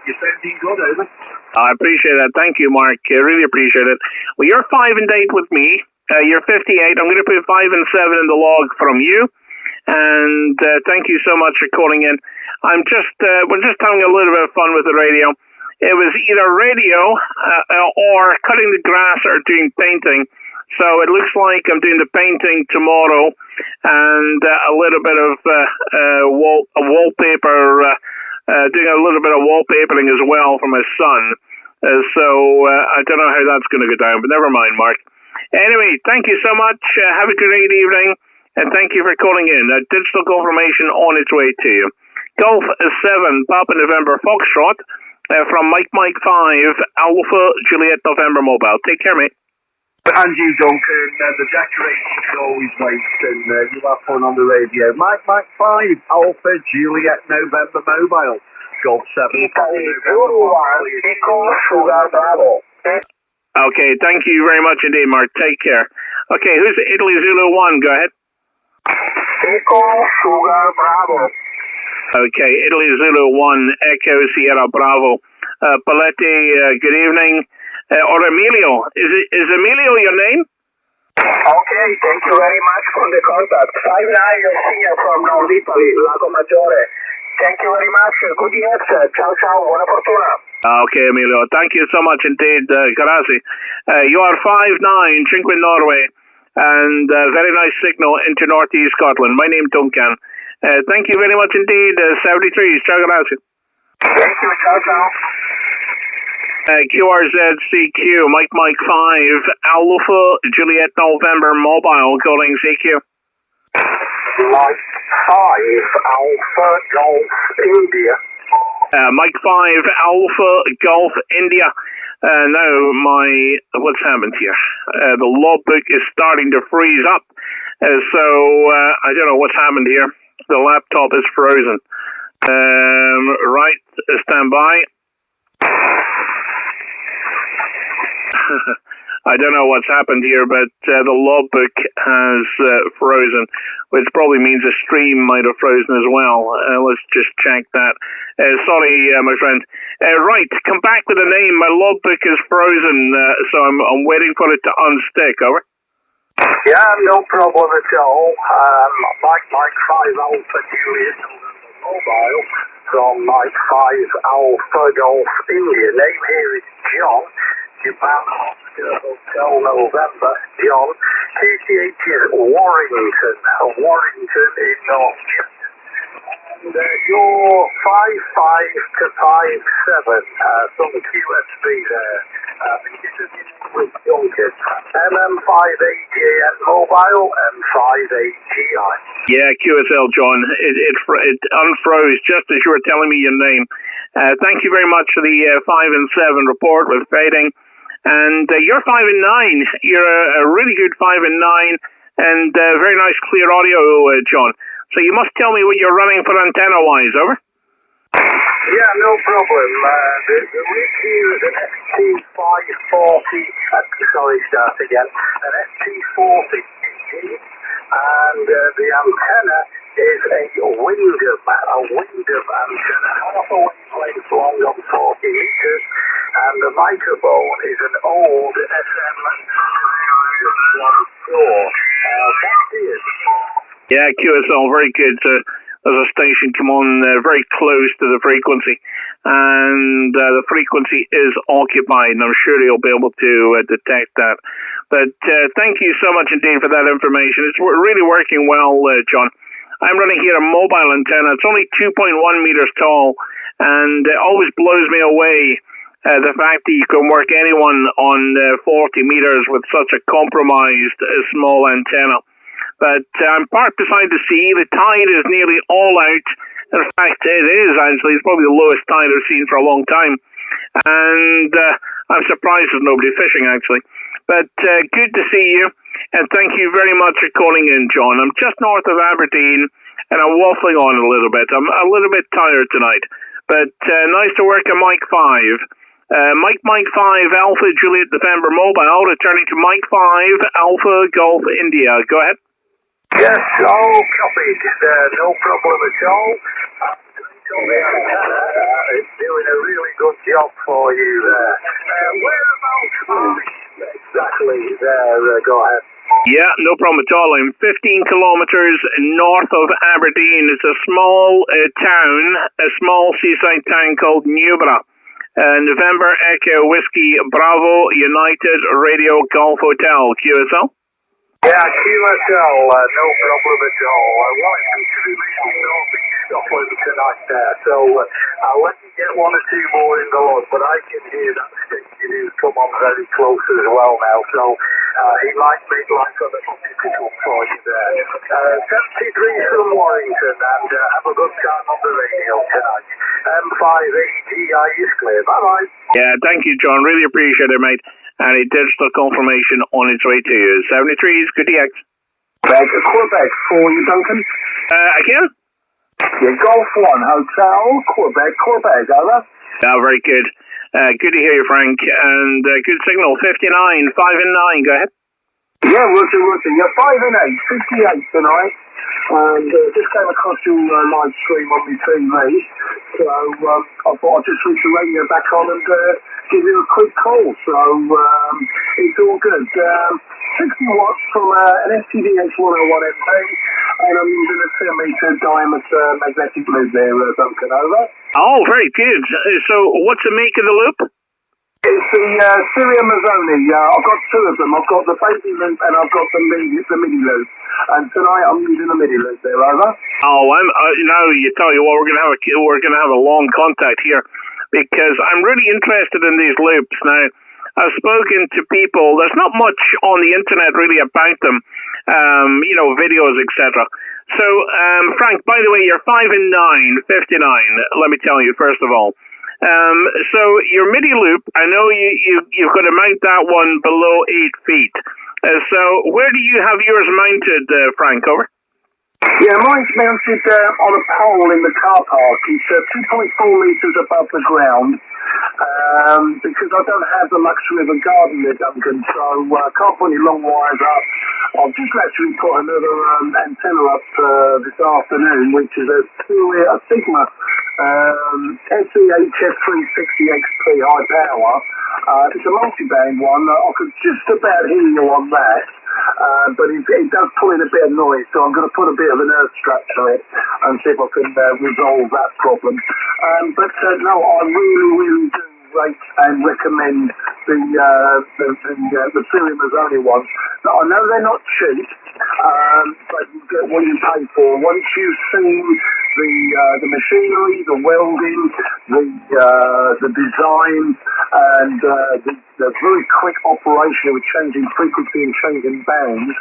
Speaker 21: you're sounding good, over.
Speaker 1: I appreciate that. Thank you, Mark. I really appreciate it. Well, you're 5 and 8 with me. You're 58. I'm going to put 5 and 7 in the log from you. And thank you so much for calling in. We're just having a little bit of fun with the radio. It was either radio or cutting the grass or doing painting. So it looks like I'm doing the painting tomorrow, and a little bit of wallpaper, doing a little bit of wallpapering as well for my son. So I don't know how that's going to go down, but never mind, Mark. Anyway, thank you so much. Have a great evening, and thank you for calling in. Digital confirmation on its way to you. Golf 7, Papa November Foxtrot, from Mike 5, Alpha Juliet November Mobile. Take care, mate.
Speaker 21: And you, Duncan, the decorations can always wait, and you have fun on the radio. Mike 5, Alpha Juliet November Mobile. Golf 7, Papa November.
Speaker 1: Okay, thank you very much indeed, Mark. Take care. Okay, who's Italy Zulu 1? Go ahead.
Speaker 17: Echo Sugar Bravo.
Speaker 1: Okay, Italy Zulu 1, Echo Sierra Bravo. Paletti, good evening. Or Emilio. Is Emilio your name?
Speaker 17: Okay, thank you very much for the contact. 59 Garcia from North Italy, Lago Maggiore. Thank you very much. Good DX. Ciao, ciao. Buona fortuna.
Speaker 1: Okay, Emilio. Thank you so much indeed. Grazie. You are 5'9", Cinque Norway, and very nice signal into northeast Scotland. My name Duncan. Thank you very much indeed. 73. Ciao, grazie.
Speaker 17: Thank you. Ciao, ciao.
Speaker 1: QRZ-CQ, Mike 5, Alpha, Juliet November Mobile, calling CQ.
Speaker 17: Mike 5, Alpha, Golf, India.
Speaker 1: Mike 5, Alpha, Golf, India. Now, what's happened here? The logbook is starting to freeze up. So, I don't know what's happened here. The laptop is frozen. Right, stand by. I don't know what's happened here, but the logbook has frozen, which probably means the stream might have frozen as well. Let's just check that. Sorry, my friend. Right, come back with the name. My logbook is frozen, so I'm waiting for it to unstick. Over.
Speaker 17: Yeah, no problem at all. Mike 5 Alpha Juliet Mobile from Mike 5 Alpha Golf India. Name here is John. Japan Hotel November, John. QTH is Warrington in North. And you're 55 to 57, from the QSB there. With Duncan. MM58JN Mobile and 58GI.
Speaker 1: Yeah, QSL, John. It unfroze just as you were telling me your name. Thank you very much for the 5 and 7 report with fading. And you're 5 and 9. You're a really good 5 and 9, and very nice clear audio, John. So you must tell me what you're running for antenna-wise, over?
Speaker 17: Yeah, no problem. The rig here is an ST540, start again, an ST40, and the antenna is a Windham antenna, half a wavelength long on 40 meters, and the microphone is an old SM-4.
Speaker 1: Yeah, QSL, very good. There's a station come on very close to the frequency, and the frequency is occupied, and I'm sure you'll be able to detect that. But thank you so much indeed for that information. It's really working well, John. I'm running here a mobile antenna. It's only 2.1 meters tall, and it always blows me away the fact that you can work anyone on 40 meters with such a compromised small antenna. But I'm parked beside the sea. The tide is nearly all out. In fact, it is actually. It's probably the lowest tide I've seen for a long time. And I'm surprised there's nobody fishing, actually. But good to see you. And thank you very much for calling in, John. I'm just north of Aberdeen, and I'm waffling on a little bit. I'm a little bit tired tonight. But nice to work on Mike 5. Mike 5, Alpha Juliet November Mobile, returning to Mike 5, Alpha Golf India. Go ahead.
Speaker 17: Yes, all copied. No problem at all. It's doing a really good job for you there. Whereabouts are you exactly there? Go ahead.
Speaker 1: Yeah, no problem at all. I'm 15 kilometers north of Aberdeen. It's a small town, a small seaside town called Newborough. November Echo Whiskey Bravo United Radio Golf Hotel. QSL?
Speaker 17: Yeah, QSL, no problem at all. Well, it's good to be making Northeast Scotland tonight there, so I'll let you get one or two more in the log, but I can hear that station who's come on very close as well now, so it might make life a little difficult for you there. 73 from Warrington, and have a good time on the radio tonight. M58GI is clear. Bye-bye.
Speaker 1: Yeah, thank you, John. Really appreciate it, mate. And a digital confirmation on its way to you. 73 is good DX.
Speaker 21: Quebec for you, Duncan.
Speaker 1: Again?
Speaker 21: Yeah, Golf 1 Hotel, Quebec, over.
Speaker 1: Yeah, very good. Good to hear you, Frank. And good signal, 59, 5 and 9. Go ahead.
Speaker 21: Yeah, Roger. You're 5 and 8, 58 tonight. And just came across your live stream on my TV. So I thought I'd just switch the radio back on and give you a quick call. So it's all good. 60 watts from an STDX 101MP, and I'm using a 10-meter diameter magnetic loop there, Duncan, over.
Speaker 1: Oh, very good. So what's the make of the loop?
Speaker 21: It's the Syria Mazzoni. I've got two of them. I've got the baby loop and I've got the midi loop. And tonight I'm using the midi loop there, over.
Speaker 1: Oh, now you tell you what, we're gonna have a long contact here, because I'm really interested in these loops. Now, I've spoken to people. There's not much on the internet really about them, videos, etc. So, Frank, by the way, you're 5 and 9, 59. Let me tell you, first of all. So your MIDI loop, I know you've got to mount that one below 8 feet. So where do you have yours mounted, Frank? Over.
Speaker 21: Yeah, mine's mounted on a pole in the car park. It's 2.4 metres above the ground. Because I don't have the luxury of a garden there, Duncan, so I can't put any long wires up. I've just actually put another antenna up this afternoon, which is a Sigma SEHF360XP high power. It's a multi-band one. I could just about hear you on that. But it does pull in a bit of noise, so I'm going to put a bit of an earth strap to it and see if I can resolve that problem. But no, I really do rate and recommend the Syria Mazzoni ones. Now, I know they're not cheap, but you get what you pay for. Once you've seen the machinery, the welding, the design, and the very quick operation of changing frequency and changing bands,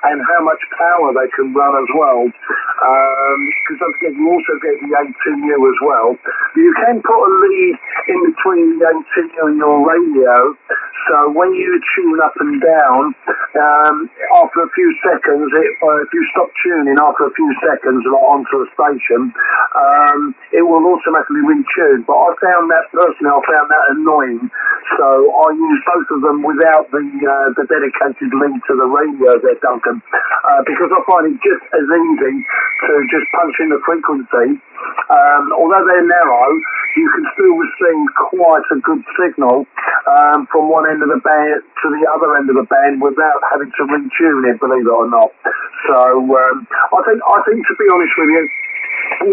Speaker 21: and how much power they can run as well. Because don't forget, you also get the ATU as well. You can put a lead in between the ATU and your radio, so when you tune up and down, after a few seconds, if you stop tuning after a few seconds onto a station, it will automatically retune. But I found that annoying, so I use both of them without the dedicated link to the radio there, Duncan, because I find it just as easy to just punch in the frequency. Although they're narrow, you can still receive quite a good signal from one end of the band to the other end of the band without having to retune it, believe it or not. So I think to be honest with you,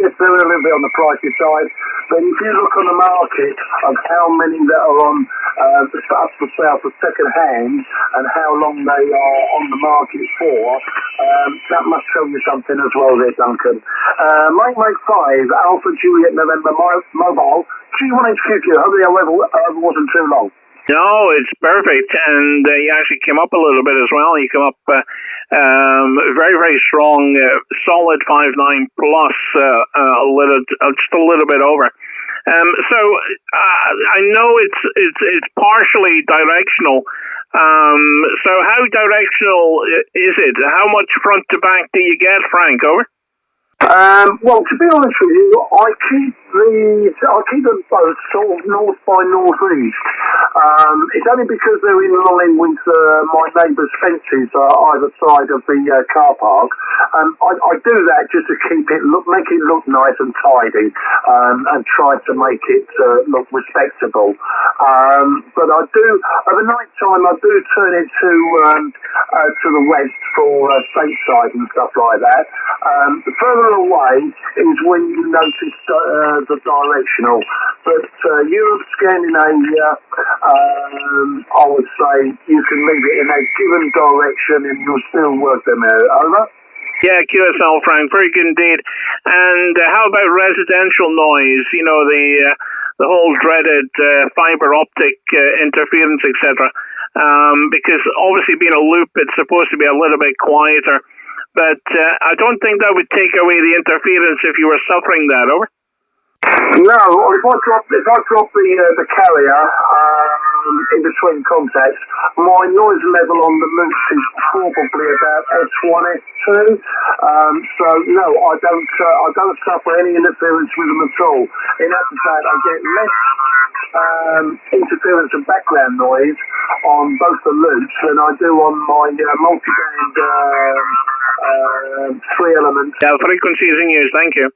Speaker 21: yes, they're a little bit on the pricey side, but if you look on the market of how many that are on up for sale for second hand and how long they are on the market for, that must tell you something as well there, Duncan. Mike 5, Alpha Juliet November Mobile, G1HQQ, hopefully I wasn't too long.
Speaker 1: No, it's perfect, and you actually came up a little bit as well. You come up very, very strong, solid 5.9 plus just a little bit over. So I know it's partially directional. So how directional is it? How much front to back do you get, Frank? Over.
Speaker 21: Well, to be honest with you, I keep them both sort of north by northeast. It's only because they're in line with my neighbour's fences either side of the car park. I do that just to make it look nice and tidy, and try to make it look respectable. But I do, at the night time, I do turn it to the west for stateside and stuff like that. The further away is when you notice the directional. But Europe, Scandinavia, I would say you can leave it in a given direction and you'll still work them out. Over.
Speaker 1: Yeah, QSL, Frank. Very good indeed. And how about residential noise? You know, the whole dreaded fiber optic interference, etc. Because obviously being a loop, it's supposed to be a little bit quieter. But I don't think that would take away the interference if you were suffering that. Over.
Speaker 21: No, if I drop the carrier in between contacts, my noise level on the loops is probably about S1, S2. So no, I don't suffer any interference with them at all. In actual fact, I get less interference and background noise on both the loops than I do on my multi-band 3-element.
Speaker 1: Yeah, frequency is in use, thank you.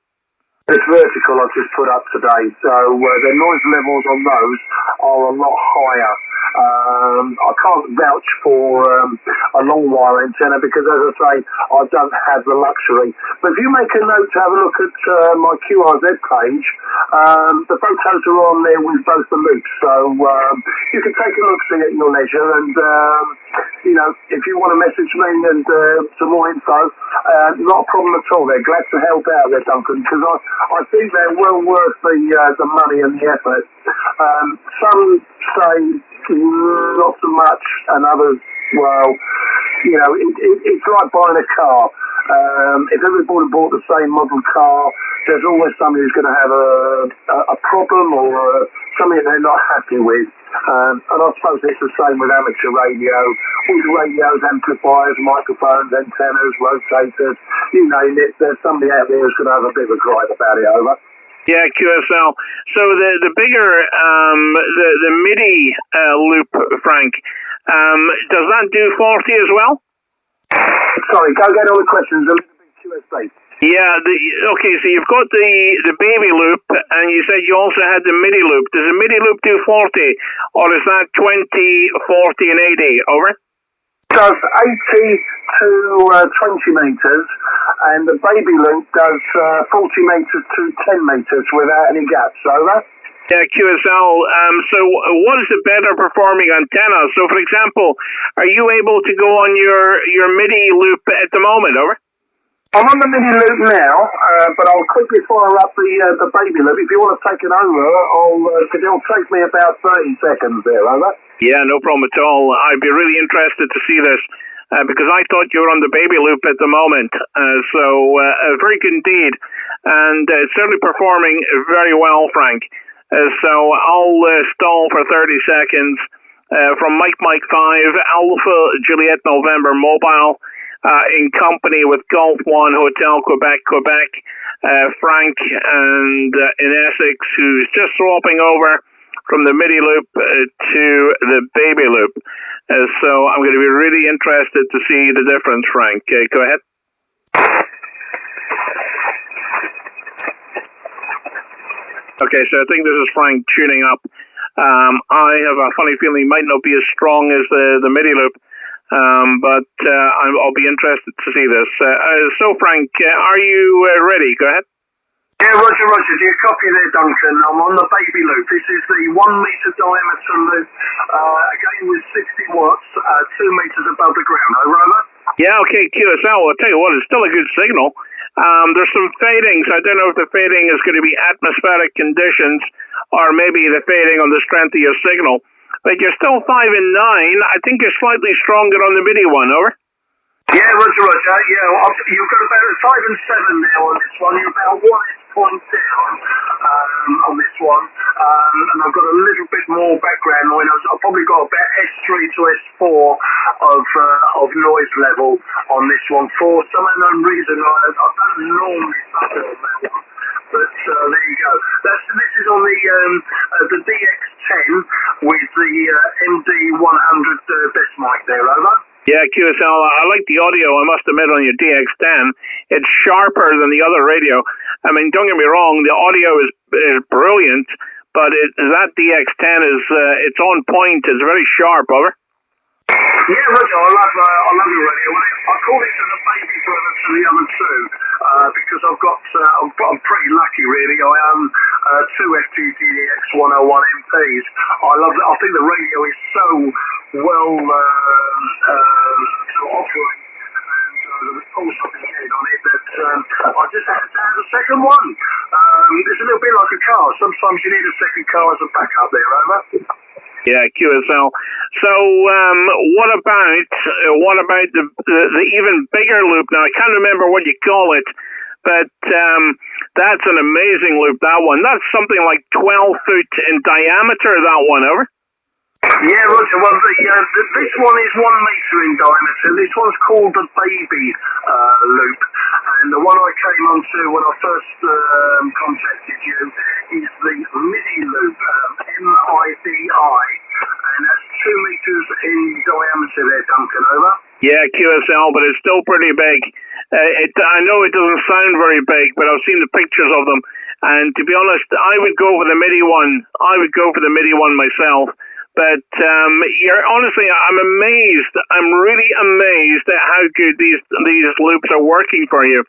Speaker 21: This vertical I've just put up today, so the noise levels on those are a lot higher. I can't vouch for a long wire antenna because, as I say, I don't have the luxury. But if you make a note to have a look at my QRZ page, the photos are on there with both the loops, so you can take a look, see at your leisure, and you know, if you want to message me and some more info, not a problem at all. They're glad to help out there, Duncan, because I think they're well worth the money and the effort. Some say not so much, and others, well, you know, it's like buying a car. If everybody bought the same model car, there's always somebody who's going to have a problem or something they're not happy with. And I suppose it's the same with amateur radio, with radios, amplifiers, microphones, antennas, rotators, you name it. There's somebody out there who's going to have a bit of a gripe about it, over.
Speaker 1: Yeah, QSL. So the bigger, the MIDI loop, Frank, does that do 40 as well?
Speaker 21: Sorry, go get all the questions. A little bit QSB.
Speaker 1: Yeah, okay, so you've got the baby loop, and you said you also had the MIDI loop. Does the MIDI loop do 40, or is that 20, 40, and 80? Over?
Speaker 21: Does 80 to 20 metres, and the baby loop does 40 metres to 10 metres without any gaps. Over?
Speaker 1: Yeah, QSL. So what is the better performing antenna? So, for example, are you able to go on your MIDI loop at the moment? Over?
Speaker 21: I'm on the MIDI loop now, but I'll quickly fire up the baby loop. If you want to take it over, because it'll take me about 30 seconds there, over.
Speaker 1: Yeah, no problem at all. I'd be really interested to see this, because I thought you were on the baby loop at the moment. So very good indeed, and certainly performing very well, Frank. So I'll stall for 30 seconds from Mike 5, Alpha Juliet November Mobile, in company with Golf 1 Hotel Quebec, Frank, and in Essex, who's just swapping over from the MIDI loop to the baby loop. So I'm going to be really interested to see the difference, Frank. Go ahead. Okay, so I think this is Frank tuning up. I have a funny feeling it might not be as strong as the MIDI loop, but I'll be interested to see this. So, Frank, are you ready? Go ahead.
Speaker 21: Yeah, Roger. Do you copy there, Duncan? I'm on the baby loop. This is the 1 metre diameter loop, again with 60 watts, 2 metres above the ground. Over?
Speaker 1: Yeah, okay, QSL. I'll tell you what, it's still a good signal. There's some fadings. I don't know if the fading is going to be atmospheric conditions or maybe the fading on the strength of your signal. But you're still 5 and 9. I think you're slightly stronger on the MIDI one, over?
Speaker 21: Yeah, Roger. Yeah, you've got about 5 and 7 now on this one. You're about 1 point down on this one. And I've got a little bit more background noise. I've probably got about S3 to S4 of noise level on this one. For some unknown reason, I don't normally suffer on that one. But there you go. This is on the DX10 with the MD100 best mic there, over.
Speaker 1: Yeah, QSL, I like the audio, I must admit, on your DX10. It's sharper than the other radio. I mean, don't get me wrong, the audio is brilliant, but that DX10 is it's on point, it's very sharp, over.
Speaker 21: Yeah, Roger, I love your radio. I call it the baby brother to the other two, because I'm pretty lucky, really. I own 2 FTDX 101 MPs. I think the radio is so well offering, and the response I've been getting on it that I just had to have a second one. It's a little bit like a car. Sometimes you need a second car as a backup there, over.
Speaker 1: Yeah, QSL. So, what about the even bigger loop? Now, I can't remember what you call it, but that's an amazing loop, that one. That's something like 12 foot in diameter, that one, over?
Speaker 20: Yeah, Roger. Well, this one is 1 metre in diameter. This one's called the baby loop, and the one I came onto when I first contacted you is the MIDI loop, MIDI, and that's 2 metres in diameter there, Duncan, over.
Speaker 1: Yeah, QSL, but it's still pretty big. I know it doesn't sound very big, but I've seen the pictures of them, and to be honest, I would go for the MIDI one. I would go for the MIDI one myself. But honestly, I'm amazed. I'm really amazed at how good these loops are working for you.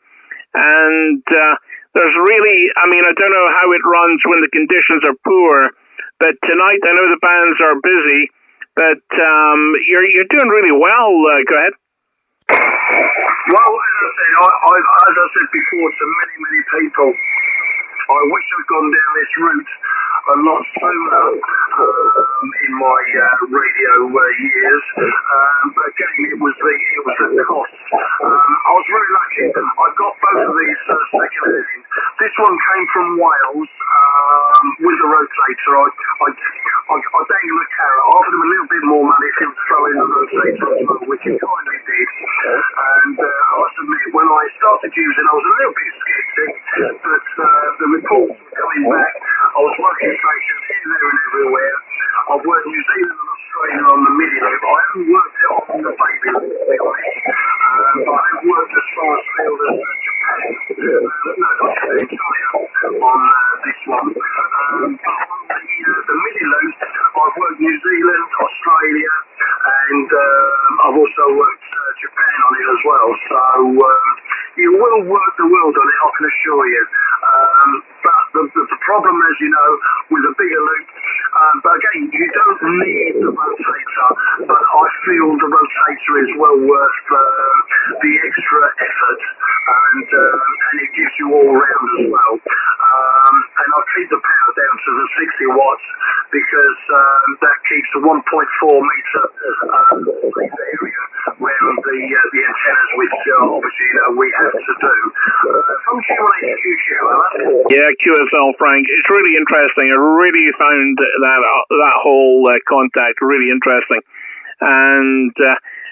Speaker 1: And there's really, I mean, I don't know how it runs when the conditions are poor. But tonight, I know the bands are busy. But you're doing really well. Go ahead.
Speaker 20: Well, as I said before to many people, I wish I'd gone down this route a lot sooner in my radio years, but again, it was the cost. I was very lucky. I got both of these second hand. This one came from Wales with a rotator. I dangled a carrot. I offered him a little bit more money if he would throw in the rotator as well, which he kindly did. And I must admit, when I started using, I was a little bit sceptic, but the reports were coming back. I was working stations here, there, and everywhere. I've worked New Zealand and Australia on the MIDI loop. I haven't worked it on the baby loop, to be honest. But I have worked as far afield as Japan. On this one. On the MIDI loop, I've worked New Zealand, Australia, and I've also worked Japan on it as well. So you will work the world on it, I can assure you. But the problem, as you know, with a bigger loop, but again, you don't need the rotator, but I feel the rotator is well worth the extra effort, and it gives you all round as well. And I keep the power down to the 60 watts because that keeps the 1.4 metre area around the antennas, which obviously we have to do. From Q1HQ,
Speaker 1: yeah, QSL, Frank. It's really interesting. I really found that whole contact really interesting, and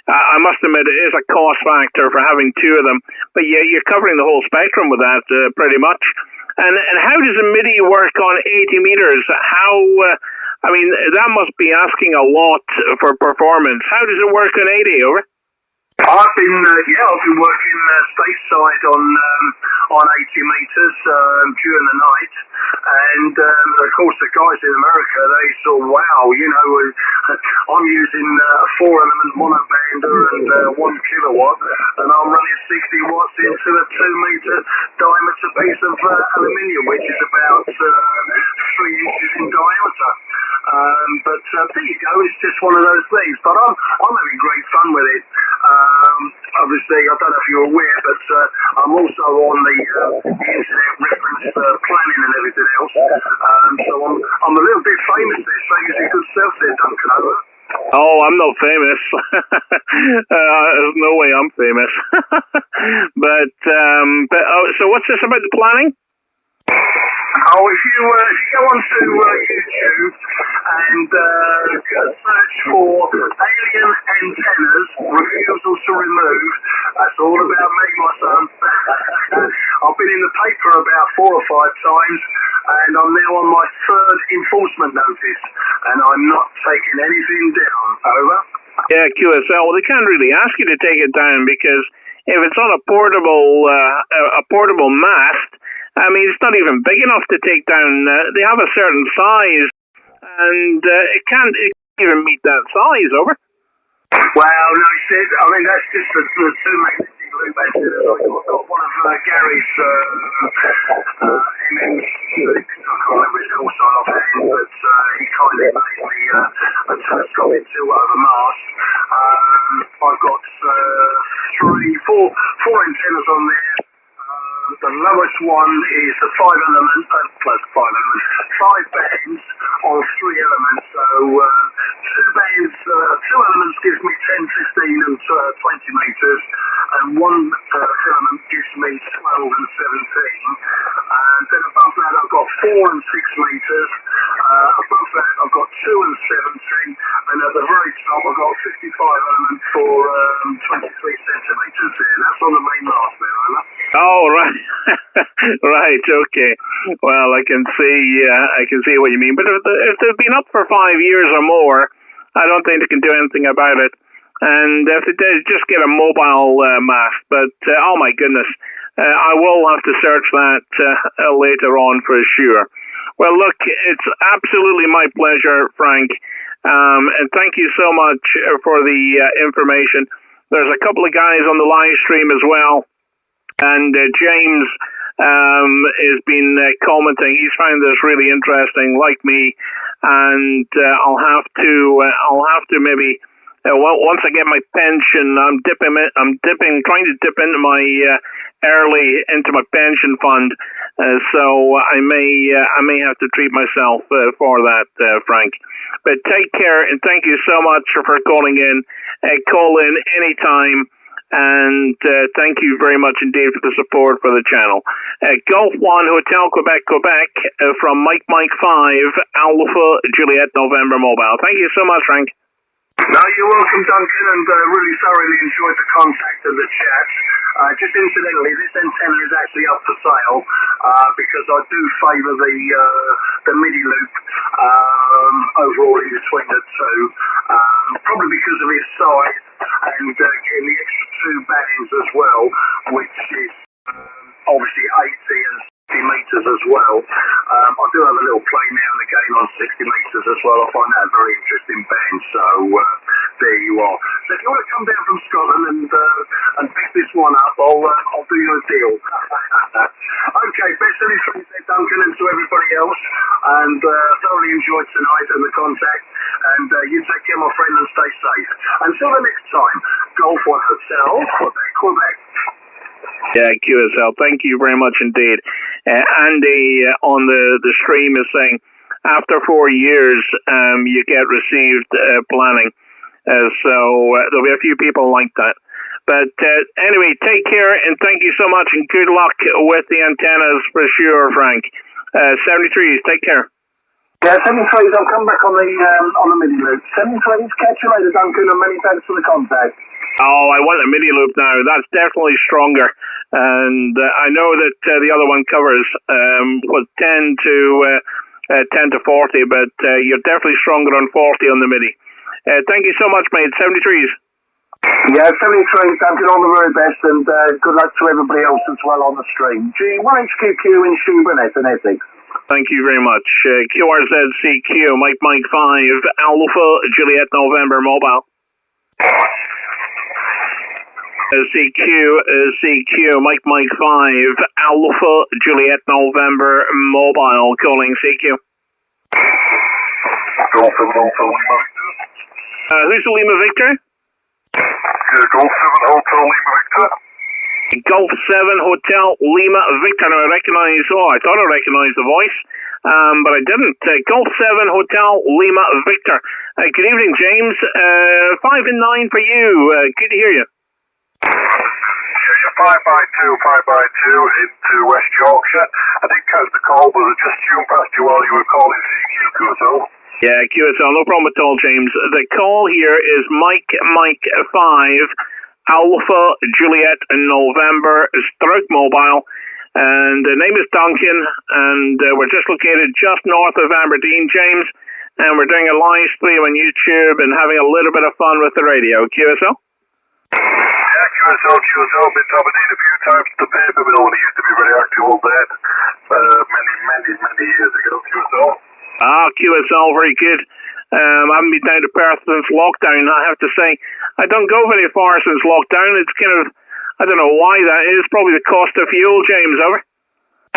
Speaker 1: I must admit it is a cost factor for having two of them. But yeah, you're covering the whole spectrum with that pretty much. And how does a MIDI work on 80 meters? I mean, that must be asking a lot for performance. How does it work on 80? Over.
Speaker 20: I've been working stateside on 80 metres during the night, and of course the guys in America, they saw, wow, I'm using a 4-element monobander and 1 kilowatt, and I'm running 60 watts into a 2 metre diameter piece of aluminium, which is about 3 inches in diameter. But there you go, it's just one of those things. But I'm having great fun with it. Obviously, I don't know if you're aware, but I'm also on the internet reference planning and everything else. So I'm a little bit famous there, so you see good self there, Duncan, over.
Speaker 1: Oh, I'm not famous. There's no way I'm famous. but so what's this about the planning?
Speaker 20: Oh, if you go onto YouTube and search for alien antennas, refusal to remove, that's all about me, my son. I've been in the paper about 4 or 5 times, and I'm now on my 3rd enforcement notice, and I'm not taking anything down. Over.
Speaker 1: Yeah, QSL. Well, they can't really ask you to take it down because if it's on a portable mast, I mean, it's not even big enough to take down. They have a certain size, and it can't even meet that size. Over.
Speaker 20: Well, no, he said. I mean, that's just the 2 magnetic loop antennas. I've got one of Gary's MM6. I can't remember his call sign offhand, but he kindly made me a telescopic 2-over mast. I've got 4 antennas on there. The lowest one is the 5 bands on 3 elements. So 2 bands, 2 elements gives me 10, 15 and 20 metres, and 1 element gives me 12 and 17. And then above that I've got 4 and 6 metres. Above that I've got 2 and 17,
Speaker 1: Right, okay. Well, I can see what you mean. But if they've been up for 5 years or more, I don't think they can do anything about it. And if they did, just get a mobile mast. But, oh my goodness, I will have to search that later on for sure. Well, look, it's absolutely my pleasure, Frank. And thank you so much for the information. There's a couple of guys on the live stream as well. And James has been commenting. He's found this really interesting, like me. And I'll have to maybe once I get my pension, I'm trying to dip into my early into my pension fund. So I may have to treat myself for that, Frank. But take care and thank you so much for calling in. Call in anytime. And thank you very much indeed for the support for the channel. Golf 1 Hotel Quebec from Mike 5 Alpha Juliet November Mobile. Thank you so much, Frank.
Speaker 21: No, you're welcome, Duncan, and really thoroughly enjoyed the contact and the chat. Just incidentally, this antenna is actually up for sale because I do favour the MIDI loop overall in between the two, probably because of its size and getting the extra 2 bands as well, which is obviously 80 and 60 metres as well. I do have a little play now and again on 60 metres as well. I find that a very interesting band, so there you are. So if you want to come down from Scotland and pick this one up, I'll do you a deal. Okay, best of luck there, Duncan, and to everybody else, and thoroughly enjoyed tonight and the contact, and you take care, my friend, and stay safe. Until the next time, Golf 1 Hotel, Quebec.
Speaker 1: Yeah, QSL. Thank you very much indeed. Andy on the stream is saying, after 4 years, you get received planning. So there'll be a few people like that. But anyway, take care and thank you so much and good luck with the antennas for sure, Frank. 73s, take care.
Speaker 21: Yeah, 73s, I'll come back on the MIDI loop. 73s, catch you later, Duncan, and many thanks for the contact.
Speaker 1: Oh, I want a MIDI loop now. That's definitely stronger. And I know that the other one covers 10 to 40, but you're definitely stronger on 40 on the MIDI. Thank you so much, mate. 73s.
Speaker 21: Yeah, 73s, Duncan, all the very best, and good luck to everybody else as well on the stream. G1HQQ in Shuburnet and Essex.
Speaker 1: Thank you very much. QRZCQ, Mike 5, Alpha Juliet November Mobile. CQ, Mike 5, Alpha Juliet November Mobile, calling CQ.
Speaker 3: Golf 7 Hotel Lima Victor.
Speaker 1: Who's the Lima Victor?
Speaker 3: Yeah, Golf 7 Hotel Lima Victor.
Speaker 1: Golf 7 Hotel Lima Victor. Now I thought I recognized the voice, but I didn't. Golf 7 Hotel Lima Victor. Good evening, James. 5 and 9 for you. Good to hear you.
Speaker 3: Yeah, you're 5 by 2 into West Yorkshire. I didn't catch the call, but I just tuned past you while you were calling CQ QSL.
Speaker 1: Yeah, QSL, no problem at all, James. The call here is Mike 5, Alpha Juliet November Stroke Mobile, and the name is Duncan, and we're just located just north of Aberdeen, James, and we're doing a live stream on YouTube and having a little bit of fun with the radio. QSL?
Speaker 3: Yeah, QSL, been to Aberdeen a few times. The paper mill when it used to be very active all day, many years ago, QSL.
Speaker 1: QSL, very good. I haven't been down to Perth since lockdown, I have to say. I don't go very far since lockdown. It's kind of, I don't know why that is. Probably the cost of fuel, James, over.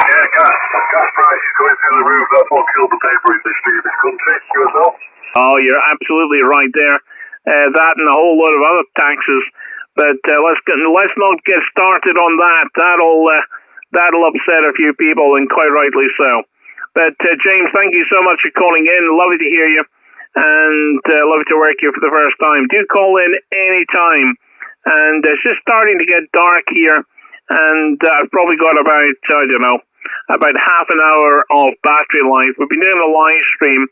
Speaker 3: Yeah, gas prices going through the roof. That's what killed the paper industry in this country. QSL.
Speaker 1: Oh, you're absolutely right there. That and a whole lot of other taxes. But let's not get started on that. That'll upset a few people, and quite rightly so. But James, thank you so much for calling in. Lovely to hear you, and lovely to work you for the first time. Do call in any time. And it's just starting to get dark here, and I've probably got about half an hour of battery life. We've been doing a live stream,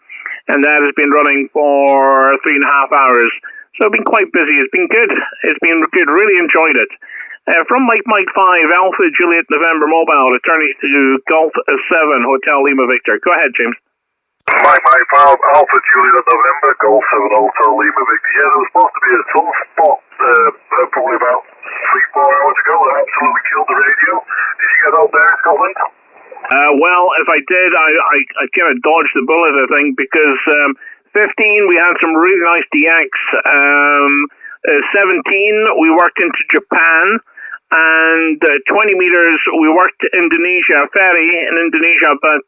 Speaker 1: and that has been running for 3.5 hours. So I've been quite busy. It's been good. It's been good. Really enjoyed it. From Mike 5, Alpha Juliet November Mobile, returning to Golf 7, Hotel Lima Victor. Go ahead, James.
Speaker 2: Mike 5, Alpha Juliet November, Golf 7, Hotel Lima Victor. Yeah, there was supposed to be a sunspot probably about 3-4 hours ago that absolutely killed the radio. Did you get out there in Scotland?
Speaker 1: Well, if I did, I kind of dodged the bullet, I think, because 15, we had some really nice DX. 17, we worked into Japan. And 20 meters, we worked Indonesia, ferry in Indonesia, but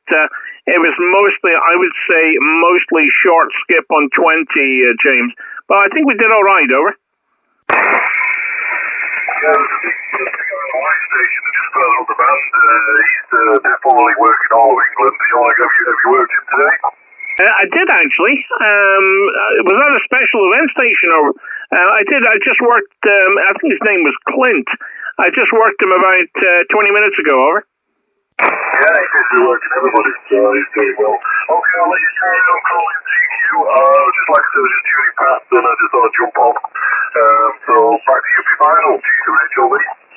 Speaker 1: it was mostly, I would say, mostly short skip on 20, James. But I think we did all right, over.
Speaker 2: Yeah, there's a big live station that just further up the band. They're formerly working all of England. Have you worked in today?
Speaker 1: I did, actually. Was that a special event station? Or I did. I just worked, I think his name was Clint. I just worked him about 20 minutes ago, over.
Speaker 2: Yeah, he's busy working everybody, so he's doing well. Okay, I'll let you carry on calling CQ. Just like I said, just tuning past, and I just thought I'd jump on. So, back to you for final. GWHOV.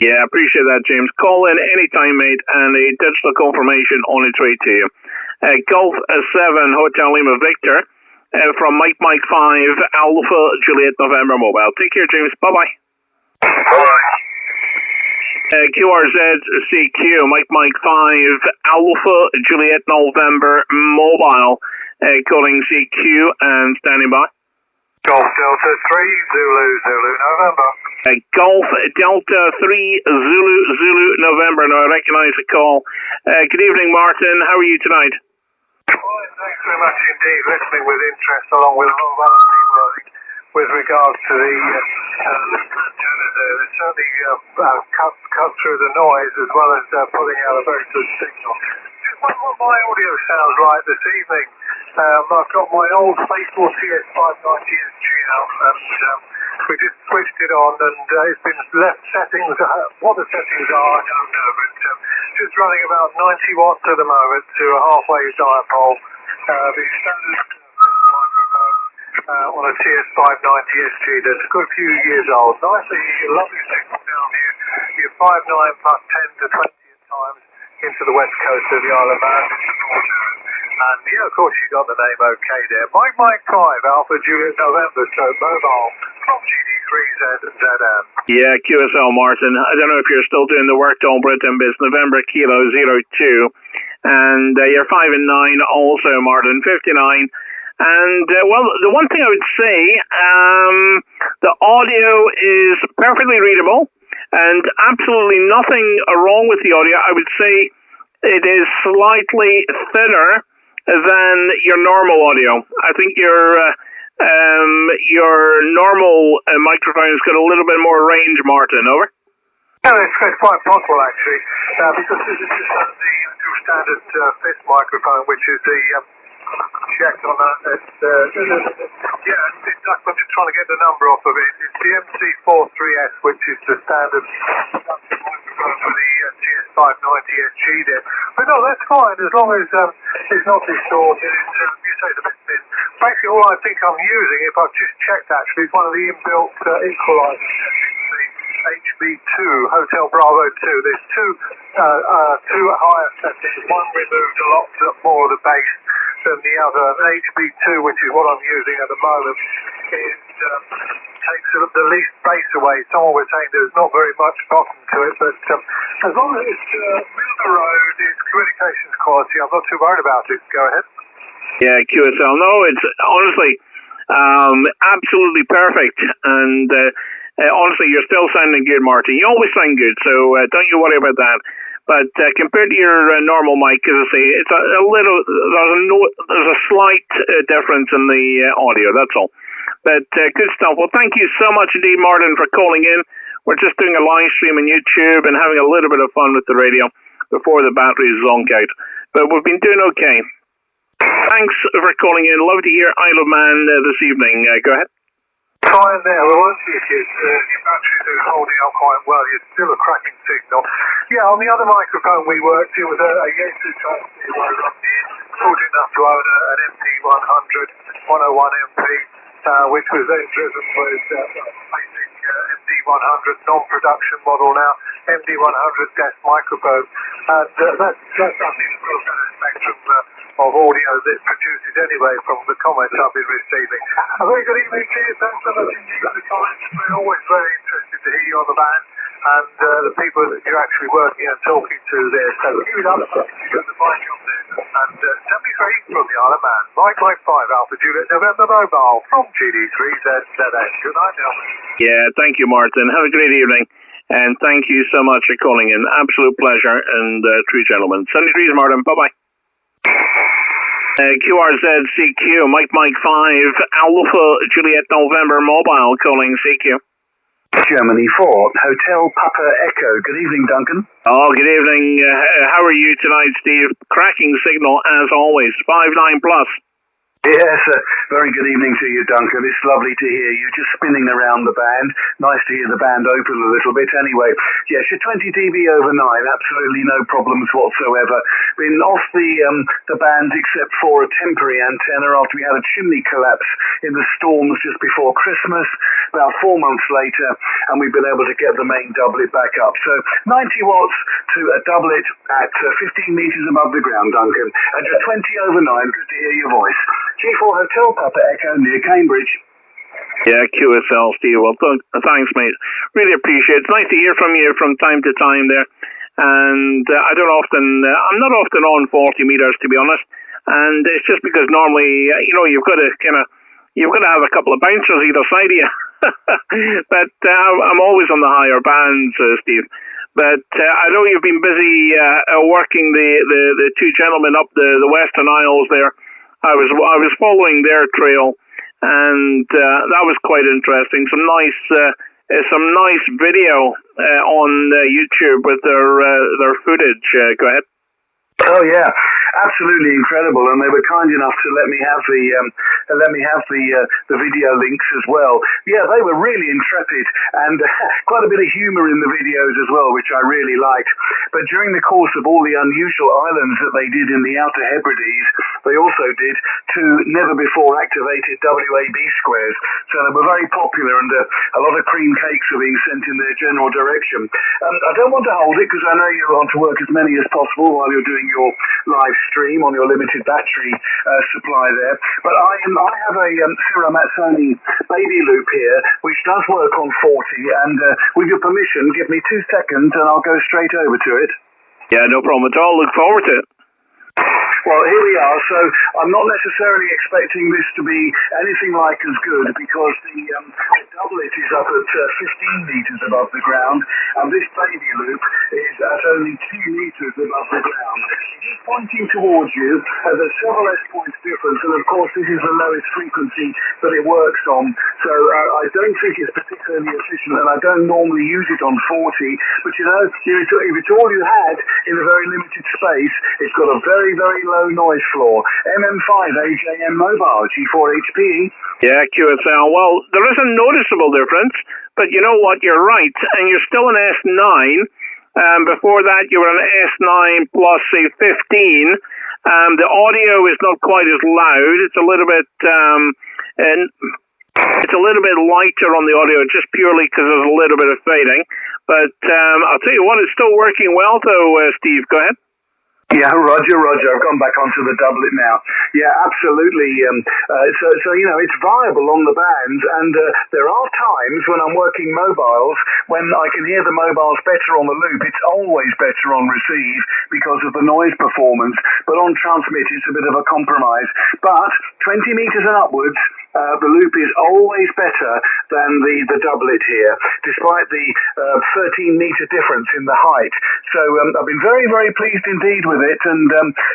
Speaker 1: Yeah, appreciate that, James. Call in anytime, mate, and a digital confirmation on its way to you. Golf 7, Hotel Lima Victor, from Mike 5, Alpha Juliet November Mobile. Take care, James. Bye-bye.
Speaker 2: Bye-bye.
Speaker 1: QRZ CQ, Mike 5, Alpha Juliet November Mobile, calling CQ and standing by.
Speaker 2: Golf Delta 3, Zulu November.
Speaker 1: Golf Delta 3, Zulu November. Now I recognize the call. Good evening, Martin. How are you tonight?
Speaker 2: Fine, thanks very much indeed. Listening with interest along with a lot of other people, I think, with regards to the antenna there. They certainly cut through the noise as well as putting out a very good signal. Just wonder what my audio sounds like this evening. I've got my old faithful CS590SG out, and we just switched it on, and it's been left settings. What the settings are, I don't know, but just running about 90 watts at the moment to a half-wave dipole. The standard microphone on a TS590SG that's a good few years old. Nicely, lovely signal down here. You're 5.9 plus 10 to 20 at times into the west coast of the Isle of Man. And yeah, of course, you got the name okay there. Mike 5, Alpha Juliet November, so mobile from GD3ZZM.
Speaker 1: Yeah, QSL Martin. I don't know if you're still doing the work on Britain, but it's November Kilo 02. And you're 5 and 9 also, Martin, 59. And, well, the one thing I would say, the audio is perfectly readable and absolutely nothing wrong with the audio. I would say it is slightly thinner than your normal audio. I think your normal microphone's got a little bit more range, Martin. Over.
Speaker 2: Yeah, it's quite possible actually, because this is just the standard fifth microphone, which is the check on that. I'm just trying to get the number off of it. It's the MC43S, which is the standard microphone for the TS590SG there. But no, that's fine as long as it's not distorted. You say the best thing. Basically, all I think I'm using, if I've just checked actually, is one of the inbuilt equalizers. HB2, Hotel Bravo 2. There's two higher settings. One removed a lot more of the bass than the other. And HB2, which is what I'm using at the moment, takes the least bass away. Someone was saying there's not very much bottom to it, but as long as it's middle of the road, it's communications quality, I'm not too worried about it. Go ahead.
Speaker 1: Yeah, QSL. No, it's honestly absolutely perfect. And honestly, you're still sounding good, Martin. You always sound good, so don't you worry about that. But compared to your normal mic, as I say, it's a little. There's a slight difference in the audio. That's all. But good stuff. Well, thank you so much indeed, Martin, for calling in. We're just doing a live stream on YouTube and having a little bit of fun with the radio before the batteries zonk out. But we've been doing okay. Thanks for calling in. Love to hear Isle of Man this evening. Go ahead.
Speaker 2: Fine there. Well, once your batteries are holding out quite well, you're still a cracking signal. Yeah, on the other microphone we worked, it was a Yaesu transmitter good enough to own an MP100 101 MP, which was then driven with basic MD100 non-production model now, MD100 desk microphone, and that's nothing but a spectrum of audio that produces anyway from the comments I've been receiving. A very good evening to you. Thanks so much indeed for the comments. We're always very interested to hear you on the band and the people that you're actually working and talking to there. So keep it up. You've got the fine job there. And 73 from the Isle of Man. Mike 5 Alpha Juliet November Mobile from GD3ZZN. Good night now.
Speaker 1: Yeah, thank you, Martin. Have a great evening. And thank you so much for calling in. Absolute pleasure and true gentlemen. 73 Martin. Bye-bye. QRZ CQ, Mike 5 Alpha Juliet November Mobile calling CQ.
Speaker 6: Germany 4, Hotel Papa Echo. Good evening, Duncan.
Speaker 1: Oh, good evening. How are you tonight, Steve? Cracking signal as always. 5-9 plus.
Speaker 6: Yes, very good evening to you, Duncan. It's lovely to hear you. Just spinning around the band. Nice to hear the band open a little bit. Anyway, yes, you're 20 dB over 9. Absolutely no problems whatsoever. Been off the band except for a temporary antenna after we had a chimney collapse in the storms just before Christmas, about 4 months later, and we've been able to get the main doublet back up. So 90 watts to a doublet at 15 meters above the ground, Duncan. And you're 20 over 9. Good to hear your voice. G4 Hotel Papa Echo near Cambridge.
Speaker 1: Yeah, QSL, Steve. Well, thanks, mate. Really appreciate it. It's nice to hear from you from time to time there. And I'm not often on 40 meters, to be honest. And it's just because normally, you've got to have a couple of bouncers either side of you. But I'm always on the higher bands, Steve. But I know you've been busy working the two gentlemen up the Western Isles there. I was following their trail, and that was quite interesting. Some nice video on YouTube with their footage. Go ahead.
Speaker 6: Oh yeah, absolutely incredible, and they were kind enough to let me have the video links as well. Yeah, they were really intrepid, and quite a bit of humour in the videos as well, which I really liked. But during the course of all the unusual islands that they did in the Outer Hebrides, they also did 2 never-before activated WAB squares. So they were very popular, and a lot of cream cakes were being sent in their general direction. I don't want to hold it because I know you want to work as many as possible while you're doing your live stream on your limited battery supply there. But I have a Ciro Mazzoni baby loop here, which does work on 40, and with your permission, give me 2 seconds and I'll go straight over to it.
Speaker 1: Yeah, no problem at all. Look forward to it.
Speaker 6: Well, here we are. So I'm not necessarily expecting this to be anything like as good because the doublet is up at 15 meters above the ground, and this baby loop is at only 2 meters above the ground. It is pointing towards you. There's several S-points difference, and of course this is the lowest frequency that it works on. So I don't think it's particularly efficient, and I don't normally use it on 40. But if it's all you had in a very limited space, it's got a very, very low noise floor. MM5 AJM Mobile G4HPE.
Speaker 1: Yeah, QSL. Well, there is a noticeable difference, but you know what? You're right, and you're still an S9. Before that, you were an S9 plus say 15. The audio is not quite as loud. It's a little bit, lighter on the audio, just purely because there's a little bit of fading. But I'll tell you what, it's still working well, though. Steve, go ahead.
Speaker 6: Yeah, Roger. I've gone back onto the doublet now. Yeah, absolutely. So it's viable on the bands, and there are times when I'm working mobiles when I can hear the mobiles better on the loop. It's always better on receive because of the noise performance, but on transmit it's a bit of a compromise. But 20 meters and upwards, the loop is always better than the doublet here, despite the 13-meter difference in the height. So I've been very, very pleased indeed with it, and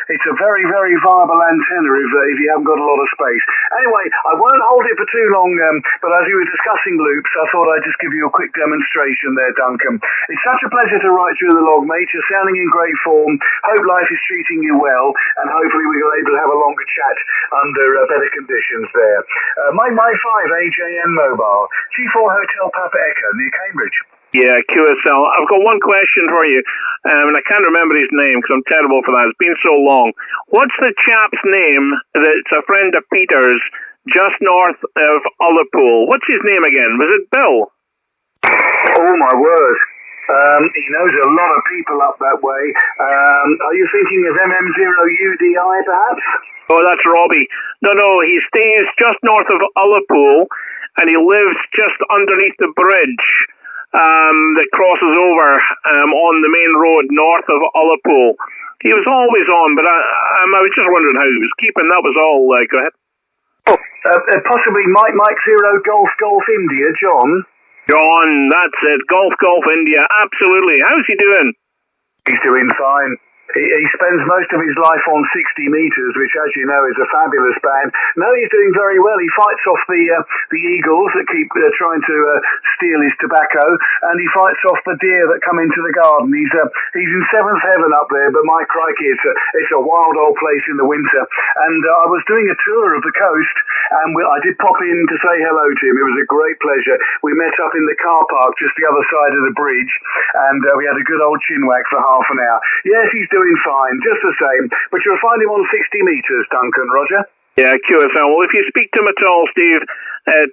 Speaker 6: it's a very, very viable antenna if you haven't got a lot of space. Anyway, I won't hold it for too long, but as you were discussing loops, I thought I'd just give you a quick demonstration there, Duncan. It's such a pleasure to write you in the log, mate. You're sounding in great form. Hope life is treating you well, and hopefully we're able to have a longer chat under better conditions there. My 5 AJN Mobile, G4 Hotel Papa Echo near Cambridge.
Speaker 1: Yeah, QSL. I've got one question for you, and I can't remember his name because I'm terrible for that. It's been so long. What's the chap's name that's a friend of Peter's just north of Ullapool? What's his name again? Was it Bill?
Speaker 6: Oh my word. He knows a lot of people up that way. Are you thinking of MM0UDI perhaps?
Speaker 1: Oh, that's Robbie. No, he stays just north of Ullapool, and he lives just underneath the bridge that crosses over on the main road north of Ullapool. He was always on, but I was just wondering how he was keeping. That was all. Go ahead.
Speaker 6: Possibly Mike Zero Golf India, John.
Speaker 1: John, that's it. Golf India. Absolutely. How's he doing?
Speaker 6: He's doing fine. He spends most of his life on 60 metres, which, as you know, is a fabulous band. No, he's doing very well. He fights off the eagles that keep trying to steal his tobacco, and he fights off the deer that come into the garden. He's in seventh heaven up there, but my crikey, it's a wild old place in the winter. And I was doing a tour of the coast, and I did pop in to say hello to him. It was a great pleasure. We met up in the car park just the other side of the bridge, and we had a good old chinwag for half an hour. Yes, he's doing fine, just the same. But you'll find him on 60 metres, Duncan, Roger.
Speaker 1: Yeah, QSL. Well, if you speak to him at all, Steve,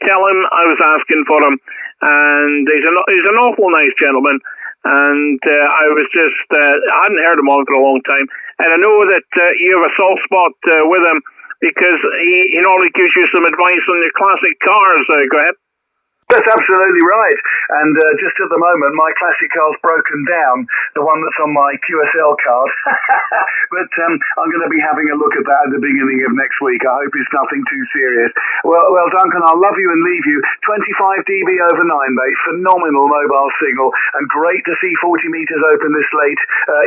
Speaker 1: tell him I was asking for him. And he's an awful nice gentleman. And I was just, I hadn't heard him on for a long time. And I know that you have a soft spot with him because he normally gives you some advice on your classic cars. Go ahead.
Speaker 6: That's absolutely right. And just at the moment, my classic car's broken down, the one that's on my QSL card. But I'm going to be having a look at that at the beginning of next week. I hope it's nothing too serious. Well, Duncan, I'll love you and leave you. 25 dB over 9, mate. Phenomenal mobile signal. And great to see 40 metres open this late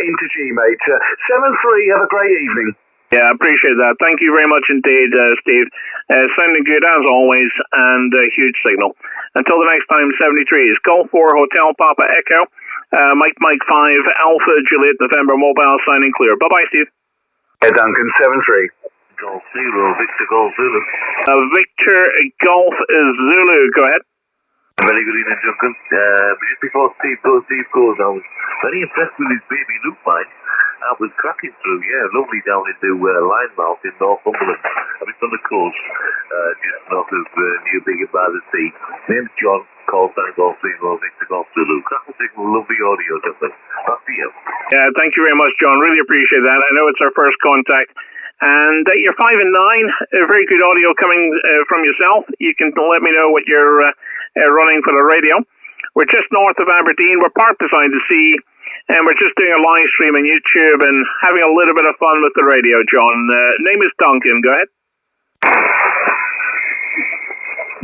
Speaker 6: into G, mate. 7-3, have a great evening.
Speaker 1: Yeah, I appreciate that. Thank you very much indeed, Steve. Sounding good as always, and huge signal. Until the next time, 73 is Golf 4 Hotel Papa Echo, Mike 5 Alpha Juliet November Mobile signing clear. Bye-bye, Steve.
Speaker 6: Hey, Duncan, 7-3.
Speaker 8: Golf 0, Victor Golf Zulu.
Speaker 1: Victor Golf Zulu, go ahead.
Speaker 8: Very good evening, Duncan. Just before Steve goes, I was very impressed with his baby Luke mine. I was cracking through, lovely down into Linemouth in Northumberland. I was on the coast, just north of near Biggin by the sea. Name's John, call sign Golf 0, Victor Golf Zulu. Crackle signal, lovely audio, Duncan. Back to you.
Speaker 1: Yeah, thank you very much, John. Really appreciate that. I know it's our first contact. And you're 5 and 9. Very good audio coming from yourself. You can let me know what you're running for the radio. We're just north of Aberdeen. We're parked beside the sea. And we're just doing a live stream on YouTube and having a little bit of fun with the radio, John. Name is Duncan. Go ahead.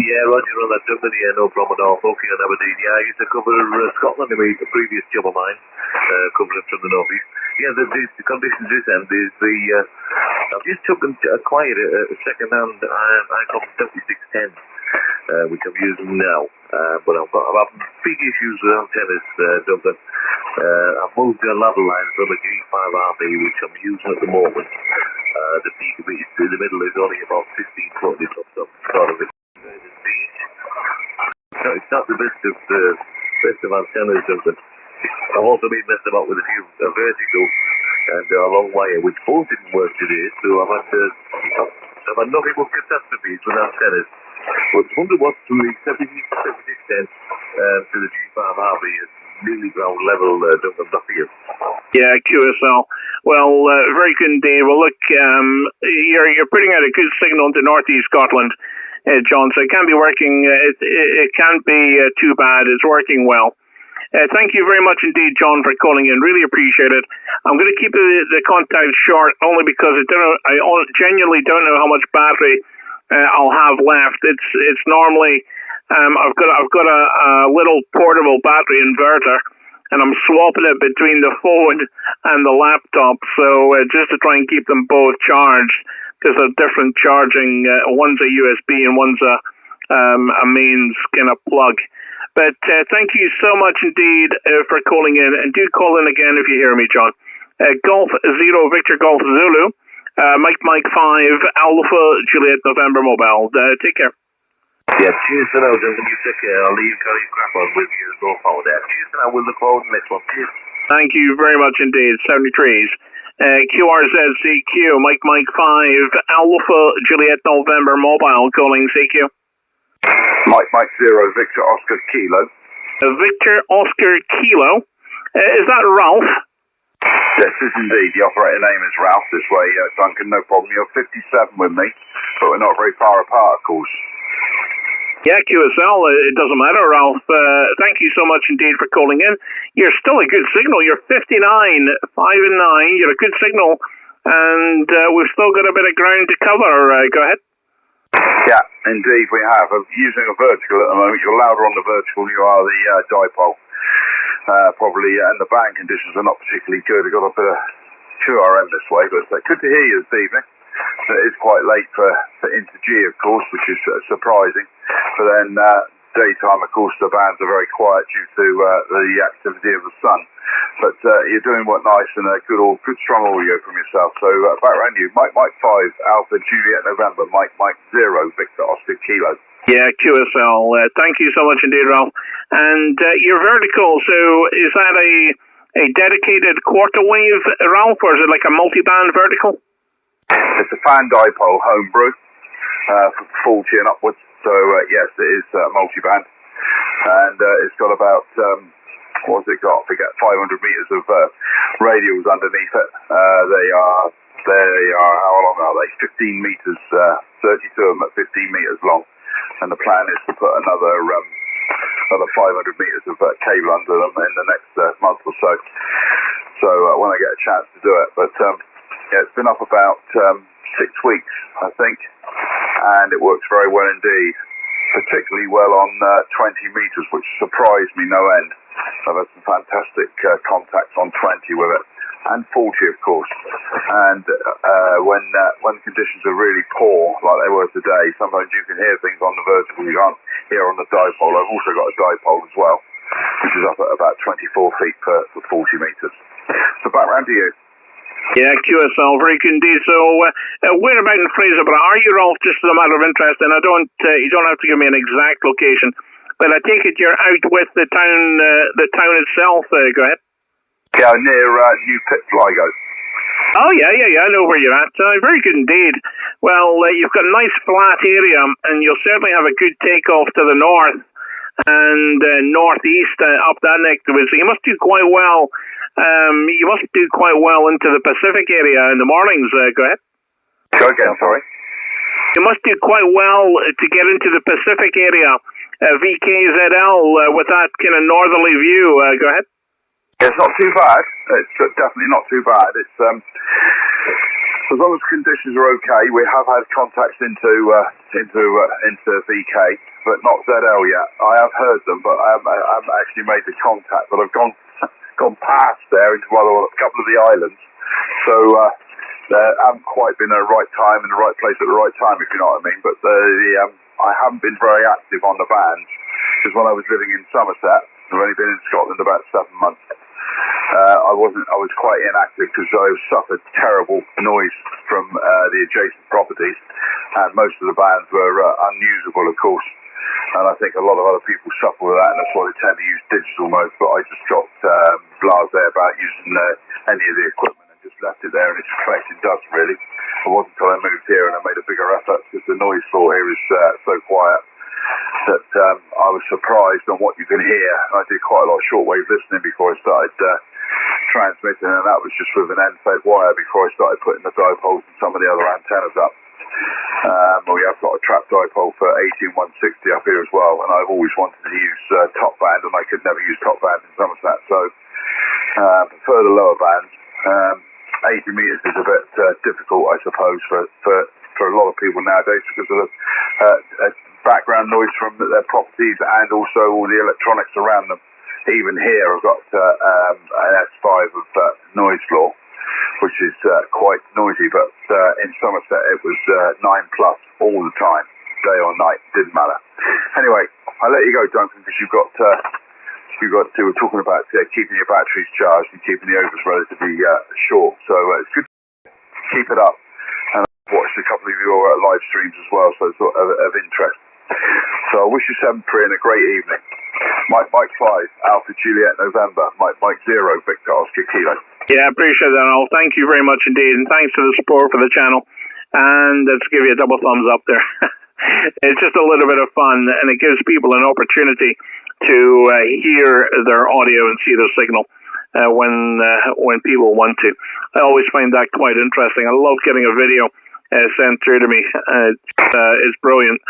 Speaker 8: Yeah, Roger on that, Duncan. Yeah, no problem at all. Okay, on Aberdeen. Yeah, I used to cover Scotland in a previous job of mine, covering from the northeast. Yeah, the conditions this end is I've just acquired a second-hand Icon 7610. Which I'm using now, but I'm having big issues with antennas, Duncan. I've moved a ladder line from a G5RB, which I'm using at the moment. The peak of it in the middle is only about 15 foot. It's sort of it's not the best of antennas, Duncan. I've also been messing about with a few vertical and a long wire, which both didn't work today, so I've had nothing but catastrophes with antennas. But wonder what from the 7610 to the G5RV is nearly ground level, Duncan, back here.
Speaker 1: Yeah, QSL. Well, very good indeed. Well, look, you're putting out a good signal into northeast Scotland, John, so it can be working. It can't be too bad. It's working well. Thank you very much indeed, John, for calling in. Really appreciate it. I'm going to keep the contact short only because I genuinely don't know how much battery I'll have left. It's normally I've got a little portable battery inverter, and I'm swapping it between the phone and the laptop. So just to try and keep them both charged, because they're different charging. One's a USB and one's a mains kind of plug. But thank you so much indeed for calling in, and do call in again if you hear me, John. Golf 0 Victor Golf Zulu. Mike 5 Alpha Juliet November Mobile. Take care.
Speaker 8: Yeah, cheers for those. And when you take care, I'll leave you carry crap on with you and go forward there. Cheers for that. We'll look forward to the next one. Cheers.
Speaker 1: Thank you very much indeed. 73s. QRZCQ Mike 5 Alpha Juliet November Mobile calling CQ.
Speaker 13: Mike 0 Victor Oscar Kilo.
Speaker 1: Victor Oscar Kilo. Is that Ralph?
Speaker 4: Yes, this is indeed. The operator name is Ralph this way, Duncan, no problem. You're 57 with me, but we're not very far apart, of course.
Speaker 1: Yeah, QSL, it doesn't matter, Ralph. Thank you so much indeed for calling in. You're still a good signal. You're 59, 5 and 9. You're a good signal, and we've still got a bit of ground to cover. Go ahead.
Speaker 4: Yeah, indeed we have. Using a vertical at the moment, you're louder on the vertical than you are the dipole. Probably, and the band conditions are not particularly good. I've got a bit of QRM this way, but good to hear you this evening. It is quite late for Inter G, of course, which is surprising. But then daytime, of course, the bands are very quiet due to the activity of the sun. But you're doing what nice and good strong audio from yourself. So back around you, Mike 5, Alpha Juliet November, Mike 0, Victor Oscar Kilo.
Speaker 1: Yeah, QSL. Thank you so much indeed, Ralph. And your vertical, so is that a dedicated quarter wave, Ralph, or is it like a multi-band vertical?
Speaker 4: It's a fan dipole homebrew, from 40 and upwards. So yes, it is multi-band, and it's got about what's it got? I forget. 500 meters of radials underneath it. They are how long are they? 15 meters. 32 of them at 15 meters long, and the plan is to put another 500 meters of cable under them in the next month or so. So when I get a chance to do it, but. Yeah, it's been up about 6 weeks, I think, and it works very well indeed, particularly well on 20 meters, which surprised me no end. I've had some fantastic contacts on 20 with it, and 40, of course. And when conditions are really poor, like they were today, sometimes you can hear things on the vertical you can't hear on the dipole. I've also got a dipole as well, which is up at about 24 feet for 40 meters. So back round to you.
Speaker 1: Yeah, QSL, very good indeed. So, where about in Fraserburgh are you, Ralph? Just as a matter of interest, and you don't have to give me an exact location, but I take it you're out with the town itself. Go ahead.
Speaker 4: Yeah, near New Pit, Sligo.
Speaker 1: Oh yeah, I know where you're at. Very good indeed. Well, you've got a nice flat area, and you'll certainly have a good takeoff to the north and northeast up that neck of it. So you must do quite well. You must do quite well into the Pacific area in the mornings. Go ahead.
Speaker 4: Go again, sorry.
Speaker 1: You must do quite well to get into the Pacific area, VKZL, with that kind of northerly view. Go ahead.
Speaker 4: It's not too bad. It's definitely not too bad. It's as long as conditions are okay. We have had contacts into VK, but not ZL yet. I have heard them, but I haven't actually made the contact. But I've gone past there into a couple of the islands, so they haven't quite been at the right time in the right place at the right time, if you know what I mean. But I haven't been very active on the bands because when I was living in Somerset, I've only been in Scotland about 7 months. I was quite inactive because I suffered terrible noise from the adjacent properties, and most of the bands were unusable, of course. And I think a lot of other people suffer with that, and that's why they tend to use digital modes. But I just got blasé about using any of the equipment and just left it there, and it's collecting dust, really. It wasn't until I moved here and I made a bigger effort because the noise floor here is so quiet that I was surprised on what you can hear. I did quite a lot of shortwave listening before I started transmitting, and that was just with an end-fed wire before I started putting the dipoles and some of the other antennas up. We have got a trap dipole for 18160 up here as well, and I've always wanted to use top band, and I could never use top band in Somerset, so prefer the lower bands. 80 meters is a bit difficult, I suppose, for a lot of people nowadays because of the background noise from their properties and also all the electronics around them. Even here, I've got an S5 of noise floor, which is quite noisy, but in Somerset it was 9+ all the time, day or night, didn't matter. Anyway, I'll let you go, Duncan, because we were talking about keeping your batteries charged and keeping the overs relatively short, so it's good to keep it up. And I've watched a couple of your live streams as well, so it's of interest. So I wish you 7-3 and a great evening. Mike 5, Alpha Juliet November, Mike 0, Victor Oscar Kilo.
Speaker 1: Yeah, I appreciate that, Al. Thank you very much indeed, and thanks for the support for the channel. And let's give you a double thumbs up there. It's just a little bit of fun, and it gives people an opportunity to hear their audio and see their signal when people want to. I always find that quite interesting. I love getting a video sent through to me. It's brilliant.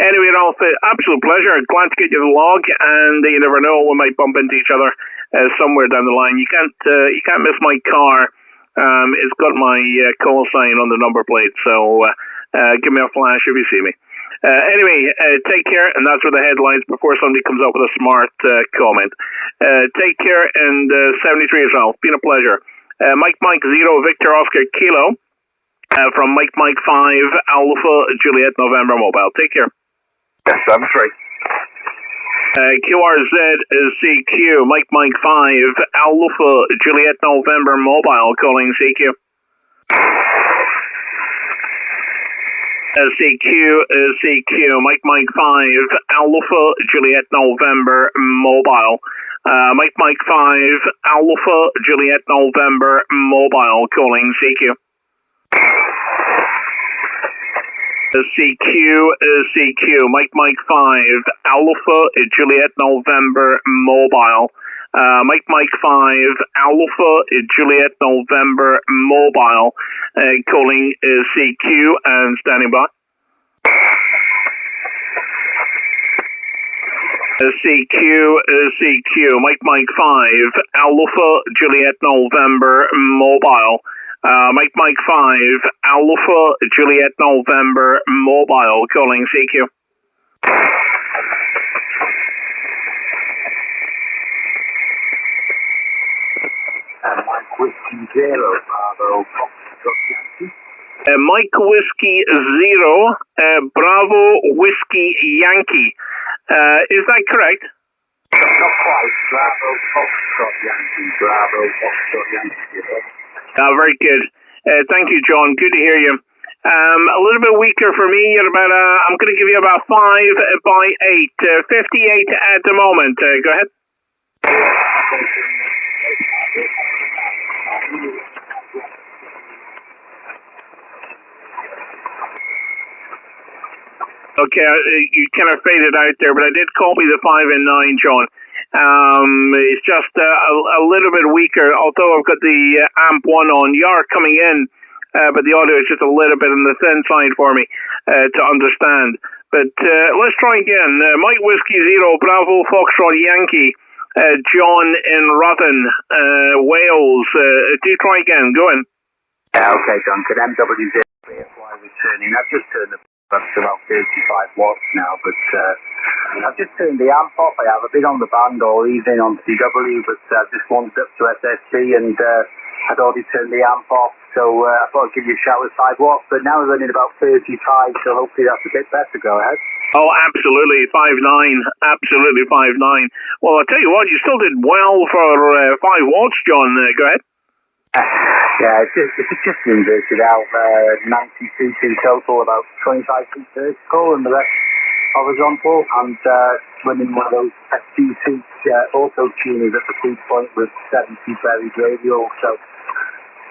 Speaker 1: Anyway, Ralph, absolute pleasure. Glad to get you the log, and you never know, we might bump into each other somewhere down the line. You can't miss my car. It's got my call sign on the number plate, so give me a flash if you see me. Anyway, take care, and that's for the headlines before somebody comes up with a smart comment. Take care, and 73 as well. Been a pleasure. Mike 0 Victor Oscar Kilo from Mike 5 Alpha Juliet November Mobile. Take care.
Speaker 4: Yes, 73.
Speaker 1: QRZ CQ Mike 5 Alpha Juliet November Mobile calling CQ. CQ Mike 5 Alpha Juliet November Mobile. Mike 5 Alpha Juliet November Mobile calling CQ. CQ Mike 5 Alpha Juliet November Mobile. Mike 5 Alpha Juliet November Mobile calling CQ and standing by. CQ Mike 5 Alpha Juliet November Mobile. Mike 5 Alpha Juliet November Mobile calling CQ.
Speaker 11: Mike Whiskey 0 Bravo Foxtrot Yankee.
Speaker 1: Mike Whiskey 0 Bravo Whiskey Yankee. Is that correct?
Speaker 11: Not quite. Bravo Foxtrot Yankee. Bravo Foxtrot Yankee.
Speaker 1: Very good. Thank you, John. Good to hear you. A little bit weaker for me. At about, I'm going to give you about 5 by 8. 58 at the moment. Go ahead. Okay, you kind of faded out there, but I did copy the 5 and 9, John. It's just a little bit weaker, although I've got the amp 1 on. You are coming in, but the audio is just a little bit on the thin side for me to understand. But let's try again. Mike Whiskey 0 Bravo Foxtrot Yankee, John in Ruthin, Wales. Do try again. Go in.
Speaker 11: Okay, Duncan. MW0 fly returning. I've just turned the up to about 35 watts now, but I've just turned the amp off. I have a bit on the band all evening on CW, but I've just wanted up to SSC and I'd already turned the amp off, so I thought I'd give you a shout with 5 watts, but now we're running about 35, so hopefully that's a bit better. Go ahead.
Speaker 1: Oh, absolutely, 5.9, absolutely 5.9. Well, I'll tell you what, you still did well for 5 watts, John. Go ahead.
Speaker 11: Yeah, it's just inverted out. 90 feet in total, about 25 feet vertical, and the rest horizontal. And running one of those FTC auto tuners at the peak point with 70 buried radial. So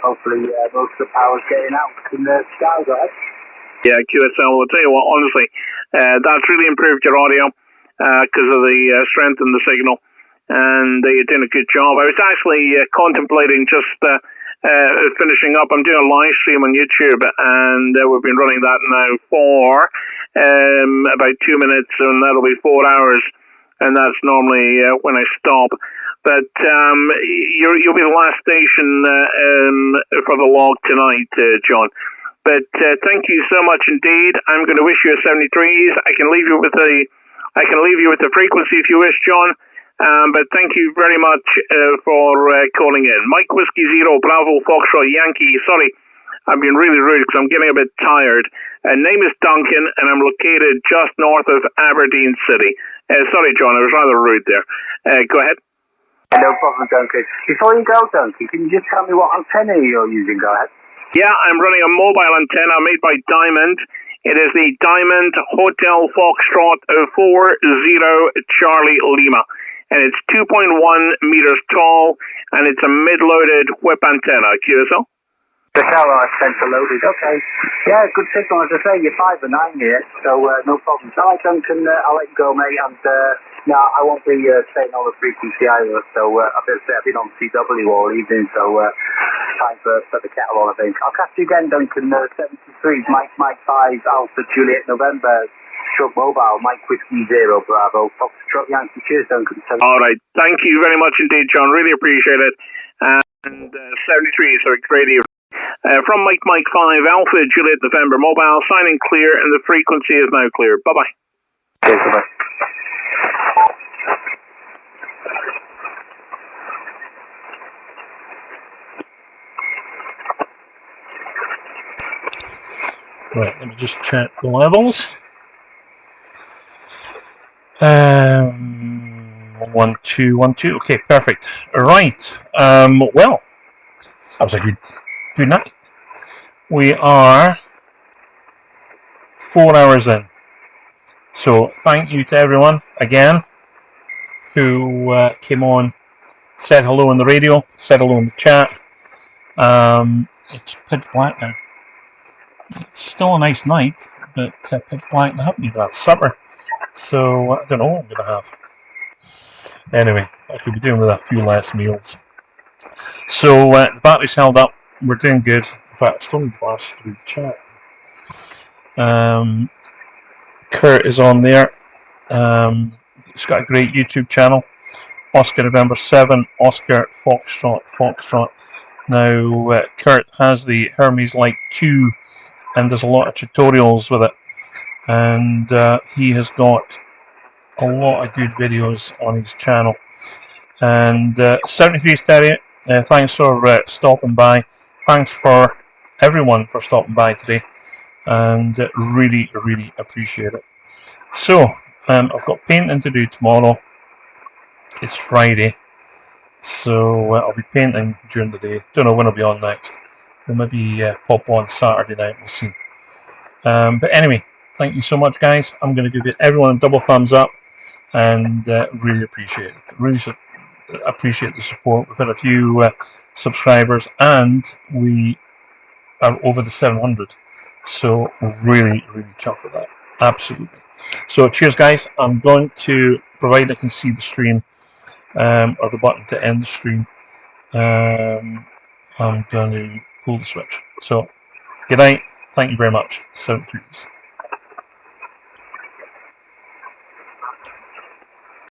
Speaker 11: hopefully most of the power's getting out in the sky. Go ahead.
Speaker 1: Yeah, QSL. I'll tell you what, honestly, that's really improved your audio because of the strength in the signal. And you're doing a good job. I was actually contemplating just finishing up. I'm doing a live stream on YouTube, and we've been running that now for about 2 minutes, and that'll be 4 hours, and that's normally when I stop. But you'll be the last station for the log tonight, John. But thank you so much indeed. I'm going to wish you a 73s. I can leave you with the frequency if you wish, John. But thank you very much for calling in. Mike Whiskey 0 Bravo Foxtrot Yankee. Sorry, I'm being really rude because I'm getting a bit tired. Name is Duncan, and I'm located just north of Aberdeen City. Sorry, John, I was rather rude there. Go ahead.
Speaker 11: No problem, Duncan. Before you go, Duncan, can you just tell me what antenna you're using? Go ahead.
Speaker 1: Yeah, I'm running a mobile antenna made by Diamond. It is the Diamond Hotel Foxtrot 40 Charlie Lima. And it's 2.1 meters tall, and it's a mid-loaded whip antenna. QSL?
Speaker 11: The tower centre loaded, okay. Yeah, good signal, as I say, you're 5 and 9 here, so no problem. All right, Duncan, I'll let you go, mate, and
Speaker 7: No, I won't be staying on the frequency either, so I've been on CW all evening, so time for the kettle on, I think. I'll catch you again, Duncan, 73, Mike 5, Alpha Juliet November, Truck Mobile, Mike Whiskey 0, Bravo, Fox Truck Yankee. Cheers, Duncan.
Speaker 1: All right, thank you very much indeed, John, really appreciate it. And 73 is our radio. From Mike 5, Alpha Juliet November Mobile, signing clear, and the frequency is now clear. Bye-bye.
Speaker 7: Cheers, bye-bye.
Speaker 10: Right, let me just check the levels. 1, 2, 1, 2. Okay, perfect. Right. Well, that was a good night. We are 4 hours in. So thank you to everyone again who came on, said hello on the radio, said hello in the chat. It's pitch black now. It's still a nice night, but pitch black. I haven't even had supper, so I don't know what I'm going to have. Anyway, I could be doing with a few less meals. So the battery's held up. We're doing good. In fact, I still need to flash through the chat. Kurt is on there. He's got a great YouTube channel. Oscar November 7, Oscar Foxtrot. Now, Kurt has the Hermes Light Q, and there's a lot of tutorials with it. And he has got a lot of good videos on his channel. And 73 Stereo, thanks for stopping by. Thanks for everyone for stopping by today. And really appreciate it. So, I've got painting to do tomorrow. It's Friday. So I'll be painting during the day. Don't know when I'll be on next. We'll maybe pop on Saturday night, we'll see. But anyway, thank you so much, guys. I'm going to give everyone a double thumbs up, and really appreciate it. Really appreciate the support. We've had a few subscribers, and we are over the 700. So really chuffed with that. Absolutely. So cheers, guys. I'm going to, provided I can see the stream, or the button to end the stream, I'm going to pull the switch. So, good night. Thank you very much. 73.